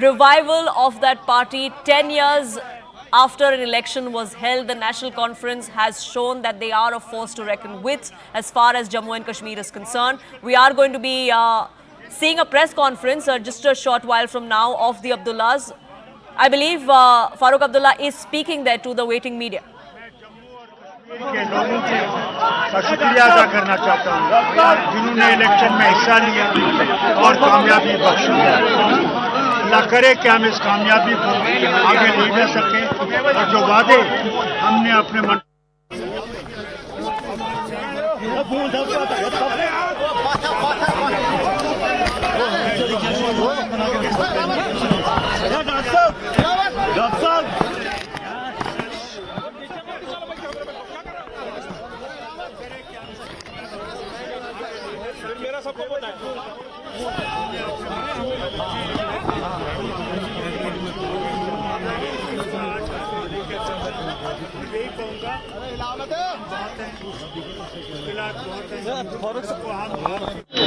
A: Revival of that party 10 years after an election was held. The national conference has shown that they are a force to reckon with as far as Jammu and Kashmir is concerned. We are going to be seeing a press conference just a short while from now of the Abdullahs. I believe Farooq Abdullah is speaking there to the waiting media.
N: के लोगों का शुक्रिया अदा करना चाहता हूँ जिन्होंने election में हिस्सा लिया और कामयाबी बख्शी है। अल्लाह करे कि हम इस कामयाबी को आगे ले जा सकें और जो वादे हमने अपने मन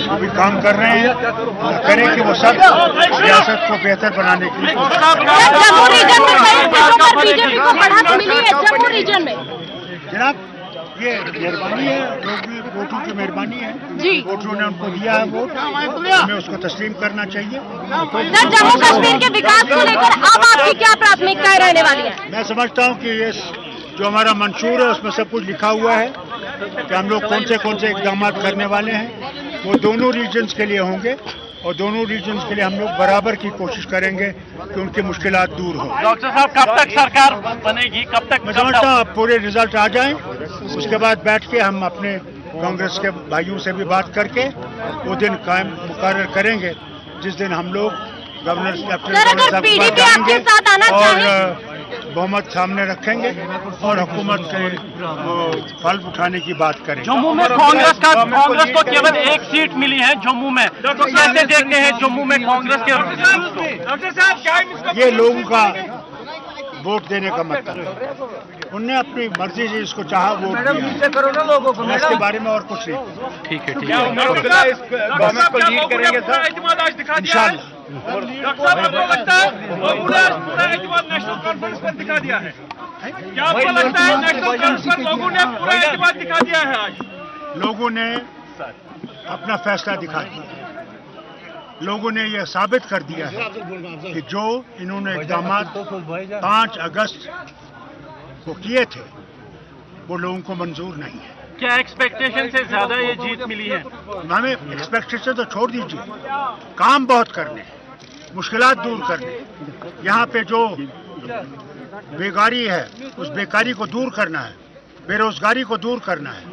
N: अभी काम कर रहे हैं करें कि वो सब सियासत को बेहतर बनाने के लिए जनाब ये मेहरबानी है वोटों की मेहरबानी है वोटरों ने उनको दिया है वोट हमें उसको तस्लीम करना चाहिए।
O: जम्मू कश्मीर के विकास को लेकर अब आपकी क्या प्राथमिकताएं रहने वाली है?
N: मैं समझता हूँ कि ये जो हमारा मंशूर है उसमें सब कुछ लिखा हुआ है कि हम लोग कौन से इकदाम करने वाले हैं। वो दोनों रीजन्स के लिए होंगे और दोनों रीजन्स के लिए हम लोग बराबर की कोशिश करेंगे कि उनकी मुश्किलात दूर हो।
P: डॉक्टर साहब कब तक सरकार बनेगी, कब तक?
N: मैं समझता हूँ पूरे रिजल्ट आ जाएं उसके बाद बैठ के हम अपने कांग्रेस के भाइयों से भी बात करके वो दिन कायम मुकर्रर करेंगे जिस दिन हम लोग गवर्नर जाएंगे और बहुमत सामने रखेंगे और हुकूमत के फल उठाने की बात करें।
P: जम्मू में कांग्रेस को केवल एक सीट मिली है जम्मू में, तो कैसे देखते हैं जम्मू में कांग्रेस के? डॉक्टर साहब ये
N: लोगों का वोट देने का मतलब उनने अपनी मर्जी से इसको चाहा वोट दिया। इसके बारे में और कुछ नहीं।
P: ठीक है
N: गवर्नमेंट को लीड करेंगे सर इंशाल्लाह।
P: डॉक्टर साहब आपको लगता है पूरा एतमाद नेशनल कॉन्फ्रेंस पर दिखा दिया है? क्या आपको लगता है नेशनल कॉन्फ्रेंस पर लोगों ने पूरा एतमाद दिखा दिया है? आज
N: लोगों ने अपना फैसला दिखा दिया। लोगों ने यह साबित कर दिया है कि जो इन्होंने इक़दाम 5 अगस्त को किए थे वो लोगों को मंजूर नहीं है।
P: क्या एक्सपेक्टेशन से ज्यादा ये जीत मिली है?
N: हमें एक्सपेक्टेशन तो छोड़ दीजिए, काम बहुत करने हैं, मुश्किलात दूर करने, यहाँ पे जो बेकारी है उस बेकारी को दूर करना है, बेरोजगारी को दूर करना है,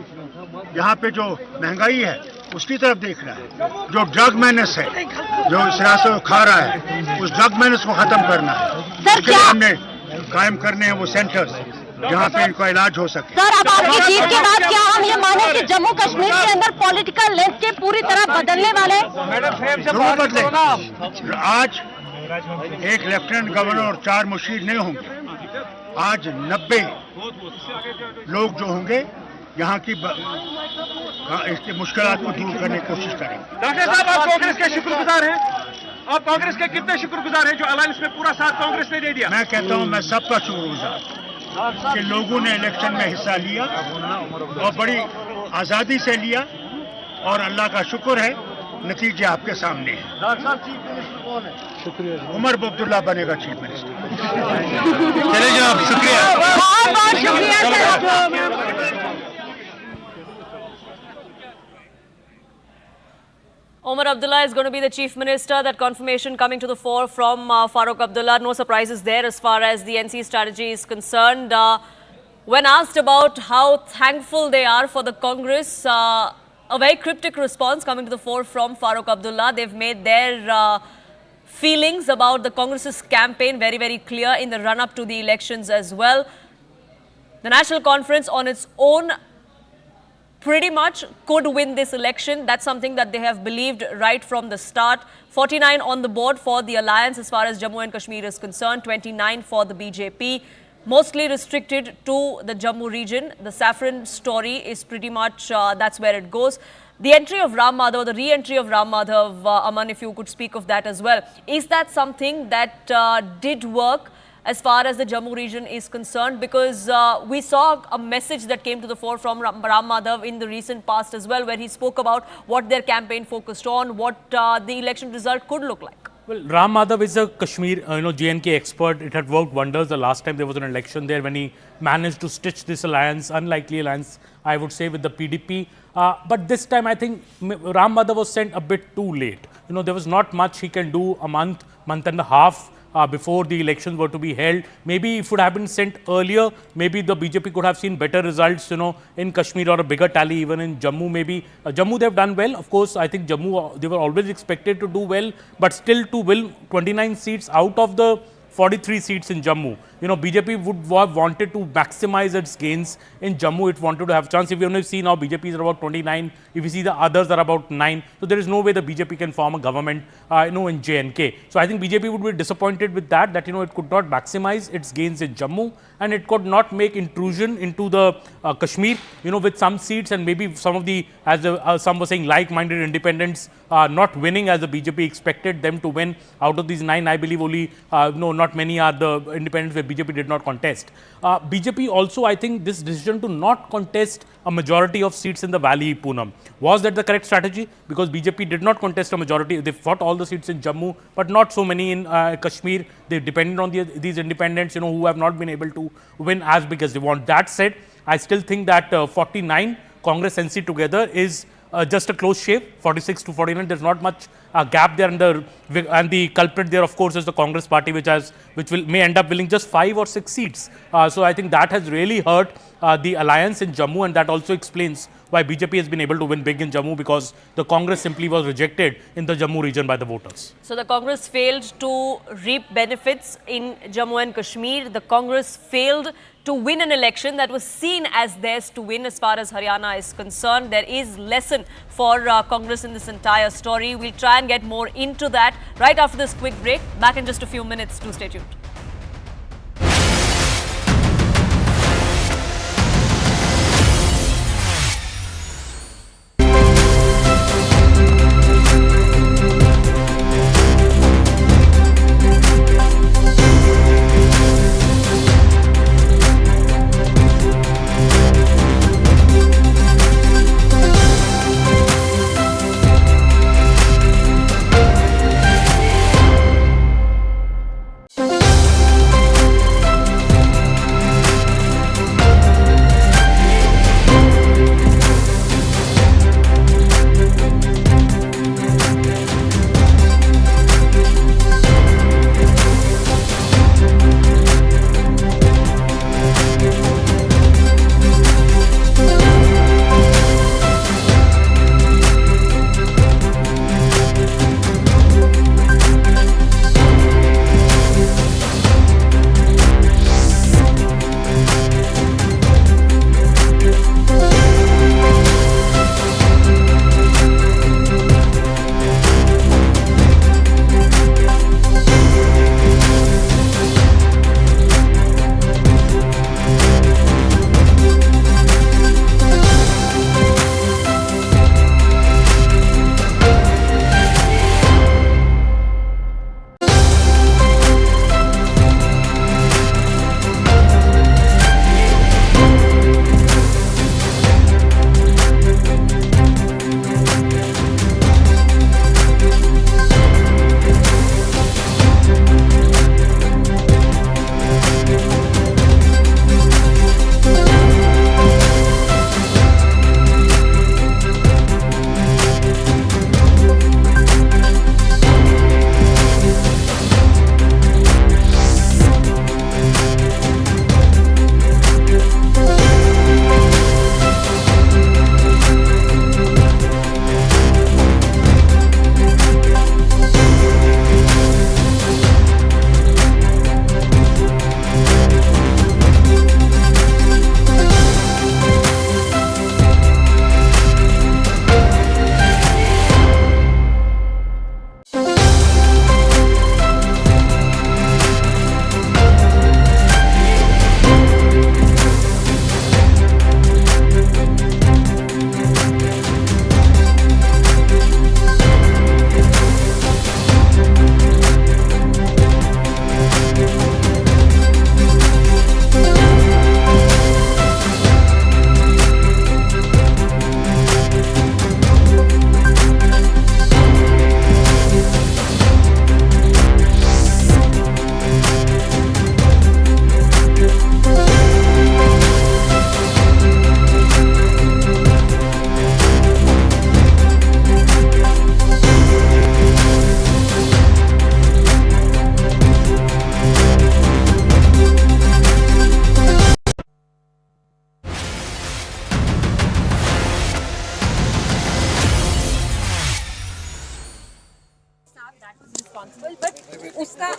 N: यहाँ पे जो महंगाई है उसकी तरफ देखना है, जो ड्रग मेनेस है जो इस रास्ते को खा रहा है उस ड्रग मेनेस को खत्म करना है। हमने कायम करने हैं वो सेंटर्स जहाँ पे इनका इलाज हो सके।
O: सर अब आपकी जीत के बाद क्या हम ये माने कि जम्मू कश्मीर के अंदर पॉलिटिकल लैंडस्केप पूरी तरह बदलने वाले?
N: जरूर बदले। आज एक लेफ्टिनेंट गवर्नर और 4 मुशीर नहीं होंगे, आज 90 लोग जो होंगे यहाँ की इसके मुश्किलात को दूर करने की कोशिश करेंगे।
P: डॉक्टर साहब आप कांग्रेस के शुक्रगुजार हैं? आप कांग्रेस के कितने शुक्रगुजार हैं जो अलायंस में पूरा साथ कांग्रेस ने दे दिया?
N: मैं कहता हूँ मैं सबका शुक्रगुजार कि लोगों ने इलेक्शन में हिस्सा लिया और बड़ी आज़ादी से लिया और अल्लाह का शुक्र है नतीजे आपके सामने हैं। उमर अब्दुल्ला बनेगा चीफ मिनिस्टर। चले जनाब, शुक्रिया।
A: Omar Abdullah is going to be the chief minister. That confirmation coming to the fore from Farooq Abdullah. No surprises there as far as the NC strategy is concerned. When asked about how thankful they are for the Congress, a very cryptic response coming to the fore from Farooq Abdullah. They've made their feelings about the Congress's campaign very, very clear in the run-up to the elections as well. The National Conference on its own pretty much could win this election. That's something that they have believed right from the start. 49 on the board for the alliance as far as Jammu and Kashmir is concerned, 29 for the BJP. Mostly restricted to the Jammu region. The saffron story is pretty much, that's where it goes. The entry of Ram Madhav, the re-entry of Ram Madhav, Aman, if you could speak of that as well. Is that something that did work as far as the Jammu region is concerned? Because we saw a message that came to the fore from Ram Madhav in the recent past as well, where he spoke about what their campaign focused on, what the election result could look like.
I: Well, Ram Madhav is a Kashmir, J&K expert. It had worked wonders the last time there was an election there when he managed to stitch this alliance, unlikely alliance, I would say, with the PDP. But this time, I think Ram Madhav was sent a bit too late. There was not much he can do a month and a half before the elections were to be held. Maybe if it had been sent earlier, maybe the BJP could have seen better results, in Kashmir, or a bigger tally even in Jammu. Maybe Jammu they've done well. Of course, I think Jammu, they were always expected to do well, but still to win 29 seats out of the 43 seats in Jammu. BJP would have wanted to maximize its gains in Jammu. It wanted to have chance. If you only see now, BJP is about 29. If you see the others are about 9. So there is no way the BJP can form a government, in J&K. So I think BJP would be disappointed with that, it could not maximize its gains in Jammu, and it could not make intrusion into the Kashmir, with some seats, and maybe some of the, as some were saying, like-minded independents not winning as the BJP expected them to win. Out of these 9, I believe only, not many are the independents where BJP did not contest. BJP also, I think this decision to not contest a majority of seats in the valley, Poonam, was that the correct strategy? Because BJP did not contest a majority. They fought all the seats in Jammu, but not so many in Kashmir. They depended on these independents, who have not been able to win as big as they want. That said, I still think that 49 Congress NC together is just a close shave, 46 to 49. There's not much gap there, and the culprit there, of course, is the Congress party, which may end up winning just 5 or 6 seats. So I think that has really hurt the alliance in Jammu, and that also explains why BJP has been able to win big in Jammu, because the Congress simply was rejected in the Jammu region by the voters.
A: So the Congress failed to reap benefits in Jammu and Kashmir. The Congress failed to win an election that was seen as theirs to win as far as Haryana is concerned. There is lesson for Congress in this entire story. We'll try and get more into that right after this quick break. Back in just a few minutes. Do stay tuned.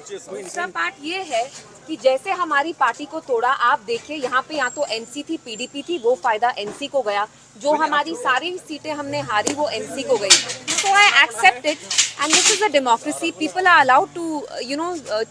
F: दूसरा part ये है कि जैसे हमारी party को तोड़ा, आप देखिए यहाँ पे या तो एनसी थी, पीडीपी थी, वो फायदा एनसी को गया। जो हमारी सारी सीटें हमने हारी वो एनसी को गई। So I accept it, and this is a democracy. People are allowed to,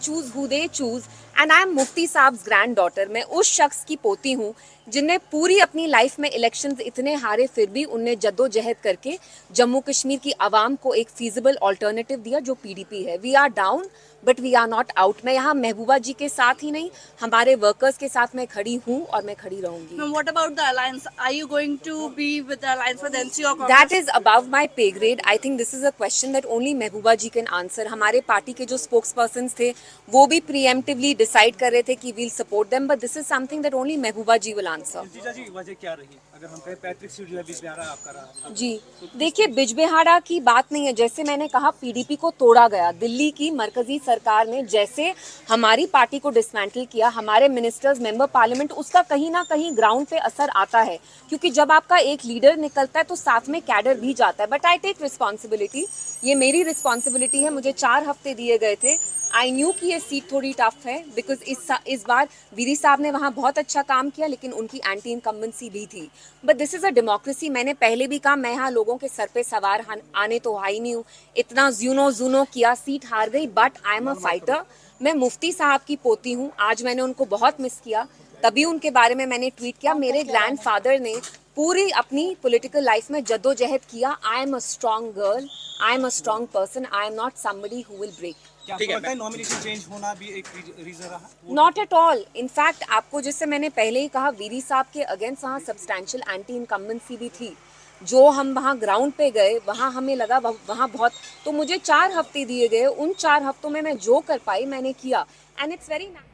F: choose who they choose. And I am मुफ्ती साहब granddaughter. मैं उस शख्स की पोती हूँ जिनने पूरी अपनी लाइफ में इलेक्शंस इतने हारे फिर भी उनने जद्दोजहद करके जम्मू कश्मीर की आवाम को एक फीजिबल ऑल्टरनेटिव दिया जो पीडीपी है। We are down but we are not out. मैं यहाँ महबूबा जी के साथ ही नहीं, हमारे वर्कर्स के साथ मैं खड़ी हूँ और मैं खड़ी रहूंगी।
O: What about the alliance? Are you going to be with the alliance with NC or Congress?
F: That is above my pay grade. I think this is a question that only Mehbooba ji can answer. हमारे party के जो spokespersons थे वो भी preemptively decide कर रहे थे कि we'll support them, but this is something that only Mehbooba ji will answer.
Q: जी वजह क्या रही अगर हम कहें पैतृक सीट जो है बिजबिहाड़ा आपका रहा?
F: जी देखिए, बिजबिहाड़ा की बात नहीं है। जैसे मैंने कहा पीडीपी को तोड़ा गया, दिल्ली की मरकजी सरकार ने जैसे हमारी पार्टी को डिसमेंटल किया, हमारे मिनिस्टर्स, मेंबर पार्लियामेंट, उसका कहीं ना कहीं ग्राउंड पे असर आता है क्योंकि जब आपका एक लीडर निकलता है तो साथ में कैडर भी जाता है। बट आई टेक रिस्पॉन्सिबिलिटी, ये मेरी रिस्पॉन्सिबिलिटी है। मुझे 4 हफ्ते दिए गए थे। आई न्यू कि ये सीट थोड़ी टफ है बिकॉज इस बार वीरी साहब ने वहाँ बहुत अच्छा काम किया लेकिन उनकी एंटी इनकम्बेंसी भी थी। But this is a democracy. मैंने पहले भी कहा मैं यहाँ लोगों के सर पे सवार आने तो हाई नहीं हूँ। इतना जूनो किया, सीट हार गई, but I am a fighter. मैं मुफ्ती साहब की पोती हूँ। आज मैंने उनको बहुत मिस किया, तभी उनके बारे में मैंने ट्वीट किया। मेरे ग्रैंडफादर ने पूरी अपनी पॉलिटिकल लाइफ में जद्दोजहद किया। I am a strong girl, I am a strong person, I am not somebody who will break.
Q: Nomination change होना भी एक रीजन रहा?
F: Not at all. इनफैक्ट आपको जिससे मैंने पहले ही कहा, वीरी साहब के अगेंस्ट वहाँ सब्सटैंशियल एंटी इनकम्बेंसी भी थी। जो हम वहाँ ग्राउंड पे गए, वहाँ हमें लगा वहाँ बहुत, तो मुझे 4 हफ्ते दिए गए। उन 4 हफ्तों में मैं जो कर पाई मैंने किया, and it's very nice.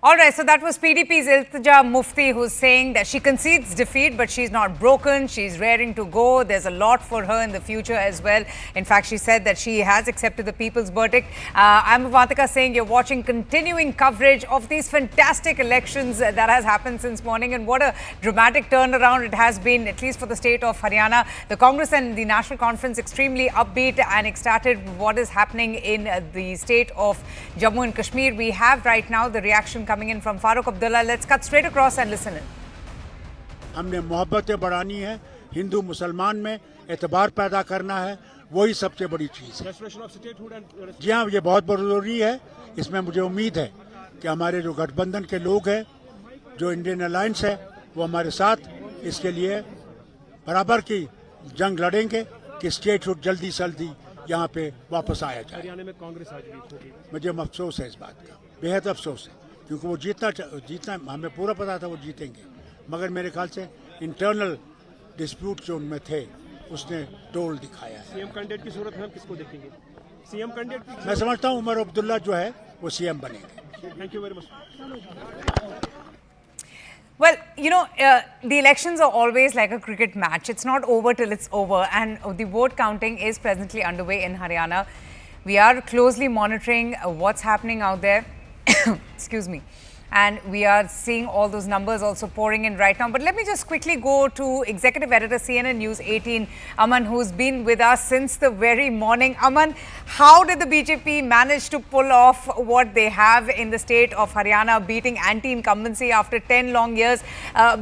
R: All right, so that was PDP's Iltija Mufti, who's saying that she concedes defeat, but she's not broken. She's raring to go. There's a lot for her in the future as well. In fact, she said that she has accepted the people's verdict. I'm Avantika saying you're watching continuing coverage of these fantastic elections that has happened since morning, and what a dramatic turnaround it has been, at least for the state of Haryana. The Congress and the National Conference extremely upbeat and ecstatic with what is happening in the state of Jammu and Kashmir. We have right now the reaction coming in from Abdullah. Let's cut straight across and listen in.
N: हमने मोहब्बतें बढ़ानी है, हिंदू मुसलमान में एतबार पैदा करना है, वही सबसे बड़ी चीज़ है। जी हाँ, ये बहुत ज़रूरी है। इसमें मुझे उम्मीद है कि हमारे जो गठबंधन के लोग हैं, जो इंडियन अलायंस है, वो हमारे साथ इसके लिए बराबर की जंग लड़ेंगे कि स्टेटहुड जल्दी से जल्दी यहाँ पे वापस आया जाए। हरियाणा में कांग्रेस आज वीक होगी। मुझे अफसोस है इस बात का, बेहद अफसोस है, क्योंकि वो जीतना हमें पूरा पता था वो जीतेंगे, मगर मेरे ख्याल से इंटरनल डिस्प्यूट जो उनमें थे उसने टोल दिखाया है। सीएम कैंडिडेट की सूरत में हम किसको देखेंगे? सीएम कैंडिडेट मैं समझता हूँ उमर अब्दुल्ला जो है वो सीएम बनेंगे। Thank you very much.
R: Well, the elections are always like a cricket match. It's not over till it's over, and the vote counting is presently underway in Haryana. We are closely monitoring what's happening out there. Excuse me. And we are seeing all those numbers also pouring in right now. But let me just quickly go to Executive Editor, CNN News 18, Aman, who's been with us since the very morning. Aman, how did the BJP manage to pull off what they have in the state of Haryana, beating anti-incumbency after 10 long years?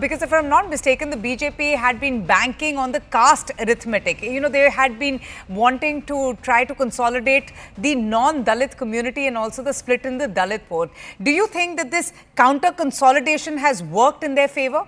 R: Because if I'm not mistaken, the BJP had been banking on the caste arithmetic. They had been wanting to try to consolidate the non-Dalit community and also the split in the Dalit vote. Do you think that this counter consolidation has worked in their favor?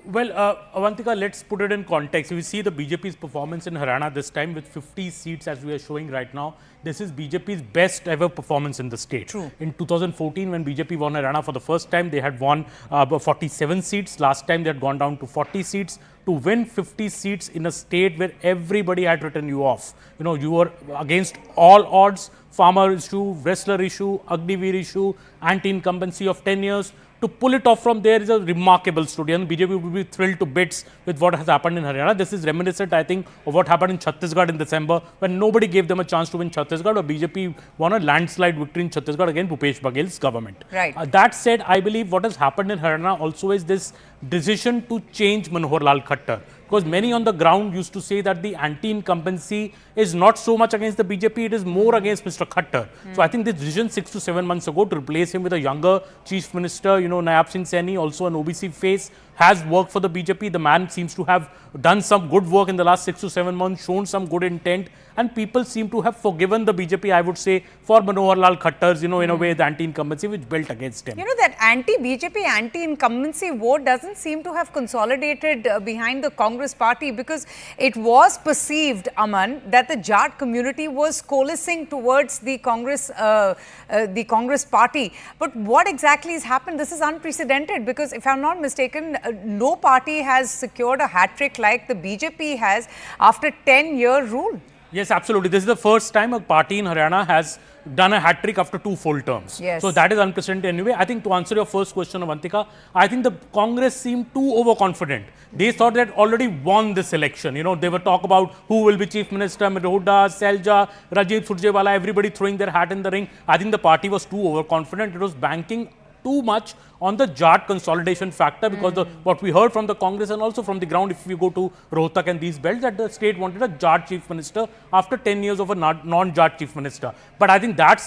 I: Well, Avantika, let's put it in context. If you see the BJP's performance in Haryana this time with 50 seats as we are showing right now, this is BJP's best ever performance in the state.
R: True.
I: In 2014, when BJP won Haryana for the first time, they had won 47 seats. Last time, they had gone down to 40 seats. To win 50 seats in a state where everybody had written you off. You were against all odds, farmer issue, wrestler issue, Agniveer issue, anti-incumbency of 10 years. To pull it off from there is a remarkable story, and BJP would be thrilled to bits with what has happened in Haryana. This is reminiscent, I think, of what happened in Chhattisgarh in December, when nobody gave them a chance to win Chhattisgarh, or BJP won a landslide victory in Chhattisgarh against Bhupesh Baghel's government.
R: Right.
I: That said, I believe what has happened in Haryana also is this decision to change Manohar Lal Khattar. because many on the ground used to say that the anti-incumbency is not so much against the BJP, it is more against Mr. Khattar. So I think this decision 6 to 7 months ago to replace him with a younger Chief Minister, Nayab Singh Saini, also an OBC face, has worked for the BJP. The man seems to have done some good work in the last 6 to 7 months, shown some good intent, and people seem to have forgiven the BJP, I would say, for Manohar Lal Khattar's, in a way, the anti-incumbency which built against him.
R: That anti-BJP, anti-incumbency vote doesn't seem to have consolidated behind the Congress party, because it was perceived, Aman, that the Jat community was coalescing towards the Congress party. But what exactly has happened? This is unprecedented, because if I'm not mistaken, no party has secured a hat-trick like the BJP has after 10-year rule.
I: Yes, absolutely. This is the first time a party in Haryana has done a hat-trick after 2 full terms.
R: Yes.
I: So that is unprecedented anyway. I think to answer your first question, Avantika, I think the Congress seemed too overconfident. They thought they had already won this election. They were talk about who will be Chief Minister, Huda, Selja, Rajiv, Surjewala, everybody throwing their hat in the ring. I think the party was too overconfident. It was banking too much on the Jat consolidation factor, because what we heard from the Congress and also from the ground, if we go to Rohtak and these belts, that the state wanted a Jat Chief Minister after 10 years of a non-Jat Chief Minister. But I think that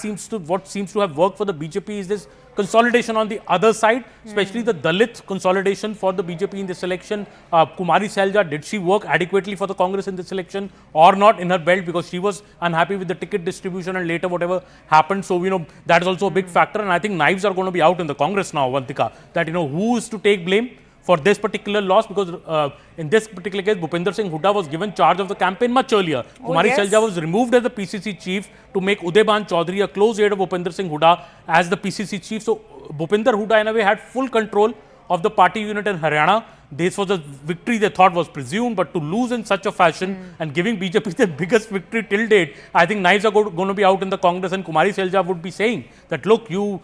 I: what seems to have worked for the BJP is this consolidation on the other side, especially the Dalit consolidation for the BJP in this election. Kumari Selja, did she work adequately for the Congress in this election or not in her belt, because she was unhappy with the ticket distribution and later whatever happened. So, that is also a big factor, and I think knives are going to be out in the Congress now, Avantika, that, who is to take blame for this particular loss, because in this particular case, Bhupinder Singh Hooda was given charge of the campaign much earlier. Kumari Selja was removed as the PCC chief to make Udayban Chaudhary, a close aide of Bhupinder Singh Hooda, as the PCC chief. So Bhupinder Hooda in a way had full control of the party unit in Haryana. This was a victory they thought was presumed, but to lose in such a fashion and giving BJP the biggest victory till date, I think knives are going to be out in the Congress, and Kumari Selja would be saying that, look, you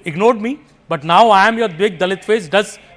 I: ignored me, but now I am your big Dalit face.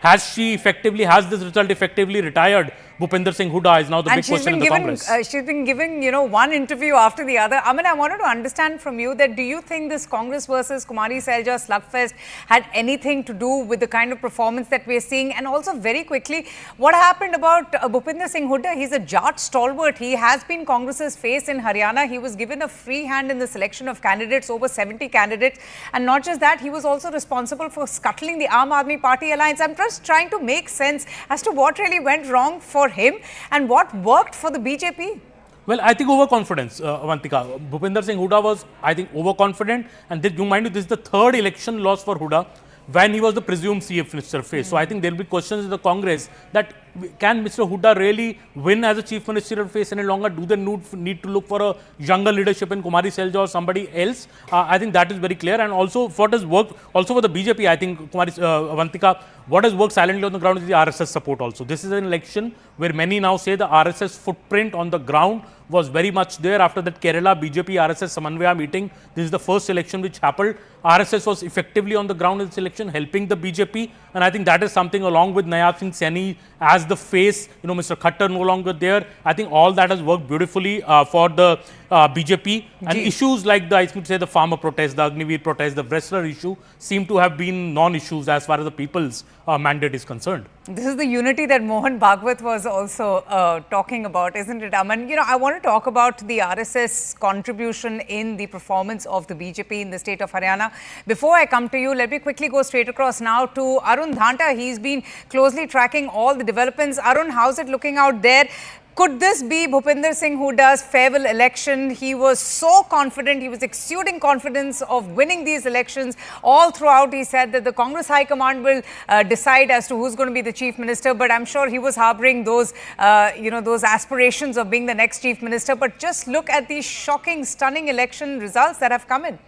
I: Has this result effectively retired Bhupinder Singh Hooda is now the big question in the Congress.
R: She's been giving, one interview after the other. Aman, I wanted to understand from you that do you think this Congress versus Kumari Selja slugfest had anything to do with the kind of performance that we're seeing? And also very quickly, what happened about Bhupinder Singh Hooda? He's a Jat stalwart. He has been Congress's face in Haryana. He was given a free hand in the selection of candidates, over 70 candidates. And not just that, he was also responsible for scuttling the Aam Aadmi Party alliance. I'm just trying to make sense as to what really went wrong for him and what worked for the BJP.
I: Well, I think overconfidence, Avantika. Bhupinder Singh Hooda was, I think, overconfident, and this is the third election loss for Hooda when he was the presumed CF minister face. So I think there will be questions in the Congress that can Mr. Hooda really win as a chief ministerial face any longer? Do they need to look for a younger leadership in Kumari Selja or somebody else? I think that is very clear. And also, what has worked also for the BJP, I think, Avantika, what has worked silently on the ground is the RSS support also. This is an election where many now say the RSS footprint on the ground was very much there after that Kerala BJP RSS Samanvaya meeting. This is the first election which happened. RSS was effectively on the ground in this election, helping the BJP, and I think that is something along with Nayab Singh Saini as the face, Mr. Khattar no longer there. I think all that has worked beautifully for the BJP, and issues like I would say the farmer protest, the Agniveer protest, the wrestler issue seem to have been non-issues as far as the people's mandate is concerned.
R: This is the unity that Mohan Bhagwat was also talking about, isn't it, Aman? I want to talk about the RSS contribution in the performance of the BJP in the state of Haryana. Before I come to you, let me quickly go straight across now to Arun Dhanta. He's been closely tracking all the developments. Arun, how's it looking out there? Could this be Bhupinder Singh Hooda's farewell election? He was so confident, he was exuding confidence of winning these elections. All throughout, he said that the Congress High Command will decide as to who's going to be the Chief Minister. But I'm sure he was harboring those, those aspirations of being the next Chief Minister. But just look at these shocking, stunning election results that have come in.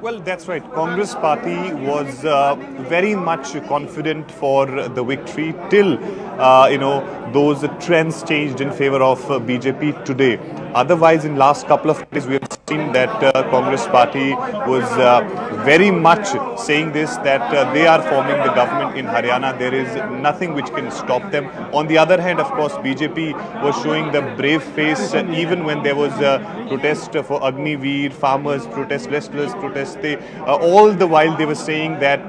D: Well, that's right. Congress party was very much confident for the victory till, those trends changed in favor of BJP today. Otherwise, in last couple of days, we have Seen that Congress party was very much saying this, that they are forming the government in Haryana. There is nothing which can stop them. On the other hand, of course, BJP was showing the brave face even when there was a protest for Agniveer, farmers protest, wrestlers protest. All the while they were saying that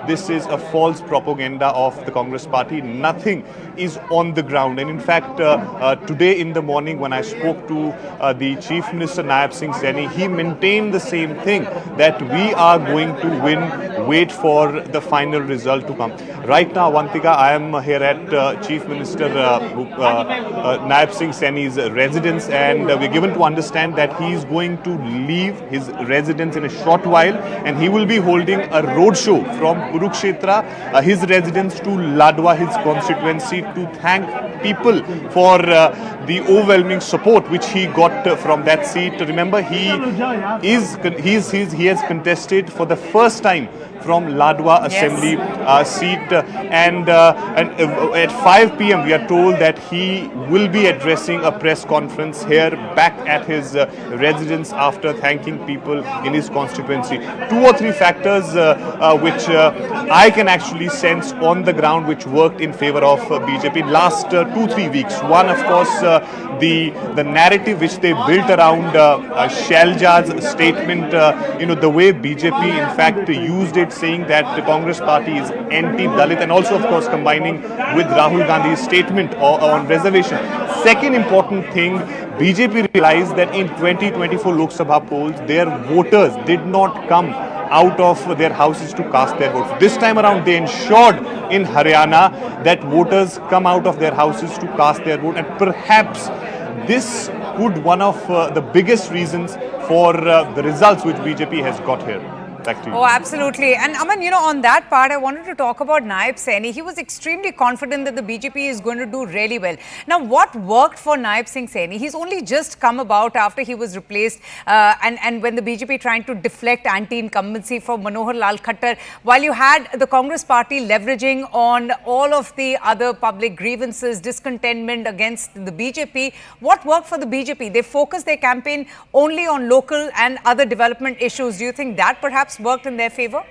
D: this is a false propaganda of the Congress party. Nothing is on the ground. And in fact, today in the morning when I spoke to the Chief Minister Naib Singh Saini, he maintained the same thing, that we are going to win, wait for the final result to come. Right now, Avantika, I am here at Chief Minister Naib Singh Saini's residence, and we're given to understand that he is going to leave his residence in a short while, and he will be holding a roadshow from Kurukshetra, his residence, to Ladwa, his constituency, to thank people for the overwhelming support which he got from that seat. Remember, he has contested for the first time from Ladwa Assembly seat, and at 5 p.m. we are told that he will be addressing a press conference here back at his residence after thanking people in his constituency. 2 or 3 factors which I can actually sense on the ground which worked in favor of BJP last 2-3 weeks. One, of course, the narrative which they built around Selja's statement, the way BJP in fact used it, saying that the Congress party is anti-Dalit, and also of course combining with Rahul Gandhi's statement on reservation. Second important thing, BJP realized that in 2024 Lok Sabha polls, their voters did not come out of their houses to cast their votes. This time around, they ensured in Haryana that voters come out of their houses to cast their vote, and perhaps this could one of the biggest reasons for the results which BJP has got here. Back to you.
R: Oh, absolutely. And Aman, on that part, I wanted to talk about Naib Saini. He was extremely confident that the BJP is going to do really well. Now, what worked for Naib Singh Saini? He's only just come about after he was replaced and when the BJP trying to deflect anti-incumbency for Manohar Lal Khattar, while you had the Congress party leveraging on all of the other public grievances, discontentment against the BJP, what worked for the BJP? They focused their campaign only on local and other development issues. Do you think that perhaps worked in their favor?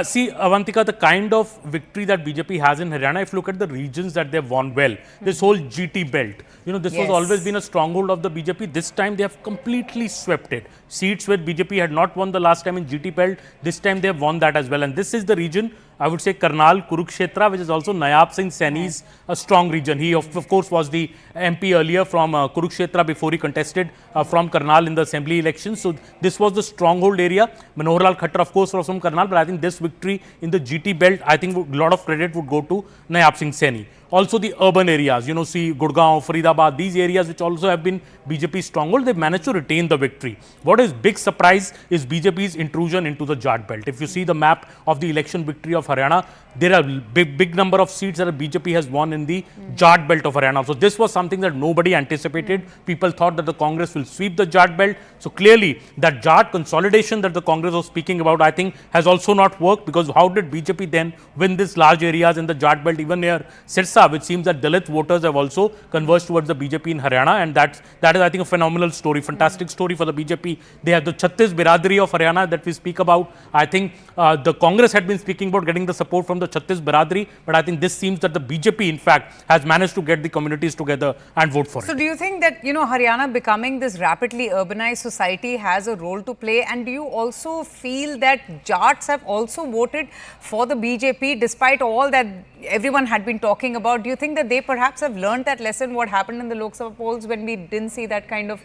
I: See, Avantika, the kind of victory that BJP has in Haryana, if you look at the regions that they've won well, this whole GT belt, this was always been a stronghold of the BJP. This time they have completely swept it. Seats where BJP had not won the last time in GT belt, this time they have won that as well. And this is the region, I would say, Karnal, Kurukshetra, which is also Naib Singh Saini's a strong region. He, of course, was the MP earlier from Kurukshetra before he contested from Karnal in the assembly elections. So this was the stronghold area. Manohar Lal Khattar, of course, was from Karnal, but I think this victory in the GT belt, I think a lot of credit would go to Naib Singh Saini. Also the urban areas, see Gurgaon, Faridabad, these areas which also have been BJP stronghold, they've managed to retain the victory. What is big surprise is BJP's intrusion into the Jat belt. If you see the map of the election victory of Haryana, there are big number of seats that BJP has won in the Jat belt of Haryana. So this was something that nobody anticipated. People thought that the Congress will sweep the Jat belt. So clearly that Jat consolidation that the Congress was speaking about, I think has also not worked, because how did BJP then win these large areas in the Jat belt, even near Sirsa, which seems that Dalit voters have also converged towards the BJP in Haryana, and that is, I think, a phenomenal story, fantastic story for the BJP. They have the Chhattis Biradari of Haryana that we speak about. I think the Congress had been speaking about getting the support from the Chhattis Biradari, but I think this seems that the BJP, in fact, has managed to get the communities together and vote for it.
R: So do you think that, Haryana becoming this rapidly urbanized society has a role to play? And do you also feel that Jats have also voted for the BJP despite all that everyone had been talking about? Do you think that they perhaps have learned that lesson, what happened in the Lok Sabha polls when we didn't see that kind of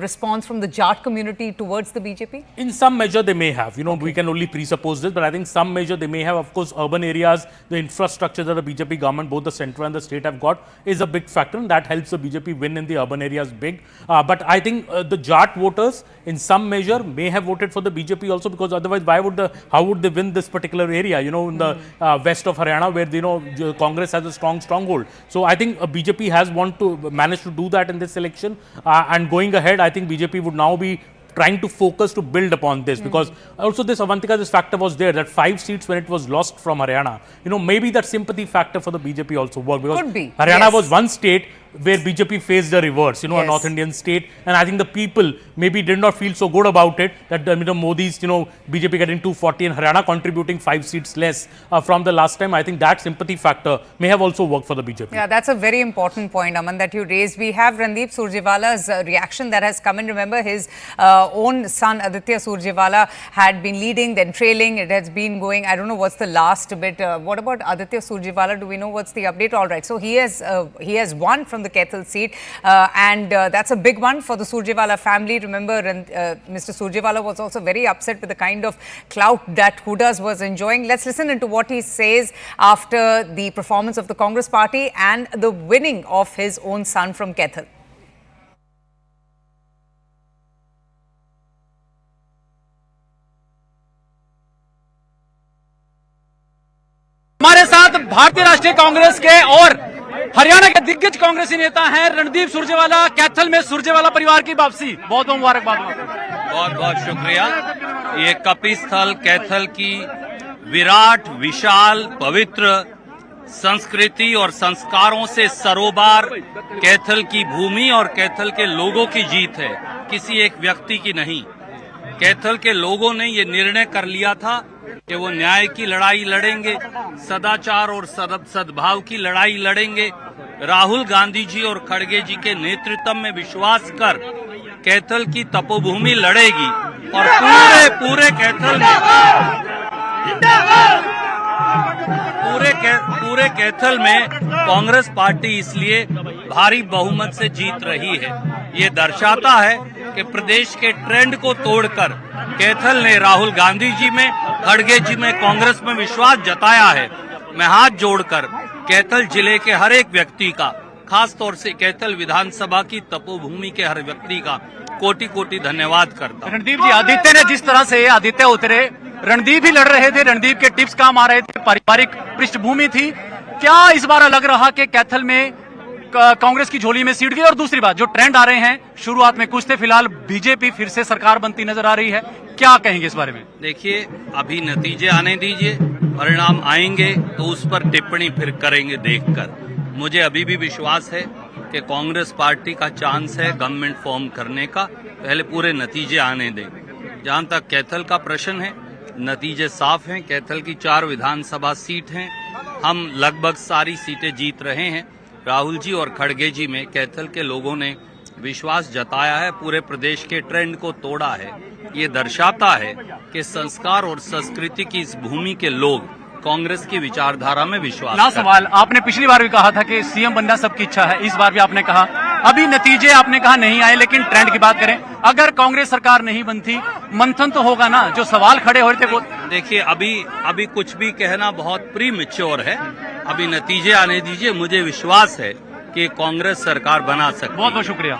R: response from the Jat community towards the BJP?
I: In some measure they may have, we can only presuppose this, but I think some measure they may have. Of course, urban areas, the infrastructure that the BJP government, both the central and the state have got, is a big factor, and that helps the BJP win in the urban areas big. But I think the Jat voters in some measure may have voted for the BJP also, because otherwise how would they win this particular area, in the west of Haryana, where Congress has a strong stronghold. So I think BJP has managed to do that in this election. And going ahead, I think BJP would now be trying to focus to build upon this, because also this Avantika, this factor was there, that 5 seats when it was lost from Haryana, maybe that sympathy factor for the BJP also worked, because Haryana was one state where BJP faced the reverse, you know,
R: Yes.
I: a North Indian state, and I think the people maybe did not feel so good about it, that Modi's, you know, BJP getting 240 and Haryana contributing 5 seats less from the last time. I think that sympathy factor may have also worked for the BJP.
R: Yeah, that's a very important point, Aman, that you raised. We have Randeep Surjewala's reaction that has come in. Remember, his own son, Aditya Surjewala, had been leading, then trailing. It has been going, I don't know what's the last bit. What about Aditya Surjewala? Do we know what's the update? All right. So he has won from the Kethal seat, and that's a big one for the Surjewala family. Remember, Mr. Surjewala was also very upset with the kind of clout that Hudas was enjoying. Let's listen into what he says after the performance of the Congress party and the winning of his own son from Kethal.
S: हमारे साथ भारतीय राष्ट्रीय कांग्रेस के और हरियाणा के दिग्गज कांग्रेसी नेता हैं रणदीप सुरजेवाला। कैथल में सुरजेवाला परिवार की वापसी, बहुत बहुत मुबारकबाद।
T: बहुत बहुत शुक्रिया। ये कपिस्थल कैथल की विराट, विशाल, पवित्र संस्कृति और संस्कारों से सरोबार कैथल की भूमि और कैथल के लोगों की जीत है, किसी एक व्यक्ति की नहीं। कैथल के लोगों ने ये निर्णय कर लिया था कि वो न्याय की लड़ाई लड़ेंगे, सदाचार और सद्भाव की लड़ाई लड़ेंगे। राहुल गांधी जी और खड़गे जी के नेतृत्व में विश्वास कर कैथल की तपोभूमि लड़ेगी और पूरे कैथल में पूरे कैथल में कांग्रेस पार्टी इसलिए भारी बहुमत से जीत रही है। ये दर्शाता है कि प्रदेश के ट्रेंड को तोड़कर कैथल ने राहुल गांधी जी में, खड़गे जी में, कांग्रेस में विश्वास जताया है। मैं हाथ जोड़कर कैथल जिले के हर एक व्यक्ति का, खास तौर से कैथल विधानसभा की तपोभूमि के हर व्यक्ति का कोटि कोटि धन्यवाद करता हूं।
S: रणदीप जी, आदित्य ने जिस तरह से आदित्य उतरे, रणदीप ही लड़ रहे थे, रणदीप के टिप्स काम आ रहे थे, पारिवारिक पृष्ठभूमि थी। क्या इस बार अलग रहा कि कैथल में कांग्रेस की झोली में सीट गई? और दूसरी बात, जो ट्रेंड आ रहे हैं शुरुआत में कुछ थे, फिलहाल बीजेपी फिर से सरकार बनती नजर आ रही है, क्या कहेंगे इस बारे में?
T: देखिए, अभी नतीजे आने दीजिए, परिणाम आएंगे तो उस पर टिप्पणी फिर करेंगे देखकर। मुझे अभी भी विश्वास है कि कांग्रेस पार्टी का चांस है गवर्नमेंट फॉर्म करने का, पहले पूरे नतीजे आने दें। जहां तक कैथल का प्रश्न है, नतीजे साफ हैं। कैथल की 4 विधानसभा सीट हैं, हम लगभग सारी सीटें जीत रहे हैं। राहुल जी और खड़गे जी में कैथल के लोगों ने विश्वास जताया है, पूरे प्रदेश के ट्रेंड को तोड़ा है। ये दर्शाता है कि संस्कार और संस्कृति की इस भूमि के लोग कांग्रेस की विचारधारा में विश्वास
S: लास्ट सवाल, आपने पिछली बार भी कहा था कि सीएम बनना सबकी इच्छा है, इस बार भी आपने कहा, अभी नतीजे आपने कहा नहीं आए, लेकिन ट्रेंड की बात करें, अगर कांग्रेस सरकार नहीं बनती, मंथन तो होगा ना? जो सवाल खड़े हो रहे थे वो
T: देखिए, अभी कुछ भी कहना बहुत प्रीमैच्योर है। अभी नतीजे आने दीजिए, मुझे विश्वास है कि कांग्रेस सरकार बना सकती।
S: बहुत बहुत शुक्रिया।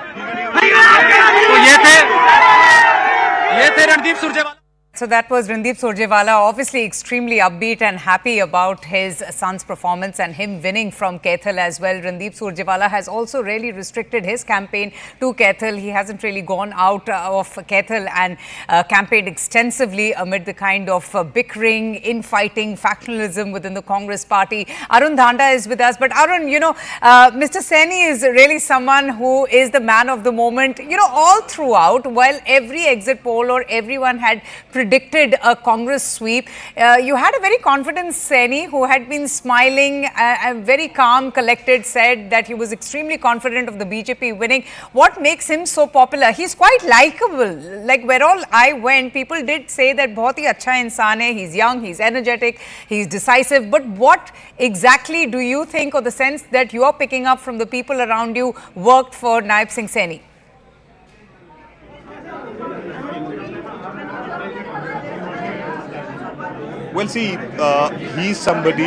S: तो ये थे Randeep Surjewala.
R: So that was Randeep Surjewala, obviously extremely upbeat and happy about his son's performance and him winning from Kethal as well. Randeep Surjewala has also really restricted his campaign to Kethal. He hasn't really gone out of Kethal and campaigned extensively amid the kind of bickering, infighting, factionalism within the Congress party. Arun Dhanda is with us. But Arun, you know, Mr. Saini is really someone who is the man of the moment. You know, all throughout, while every exit poll or everyone had predicted a Congress sweep, you had a very confident Saini who had been smiling and very calm, collected, said that he was extremely confident of the BJP winning. What makes him so popular? He's quite likable. Like where all I went, people did say that बहुत ही अच्छा इंसान है, he's young, he's energetic, he's decisive. But what exactly do you think, or the sense that you are picking up from the people around you, worked for Naib Singh Saini?
D: Well, see, he's somebody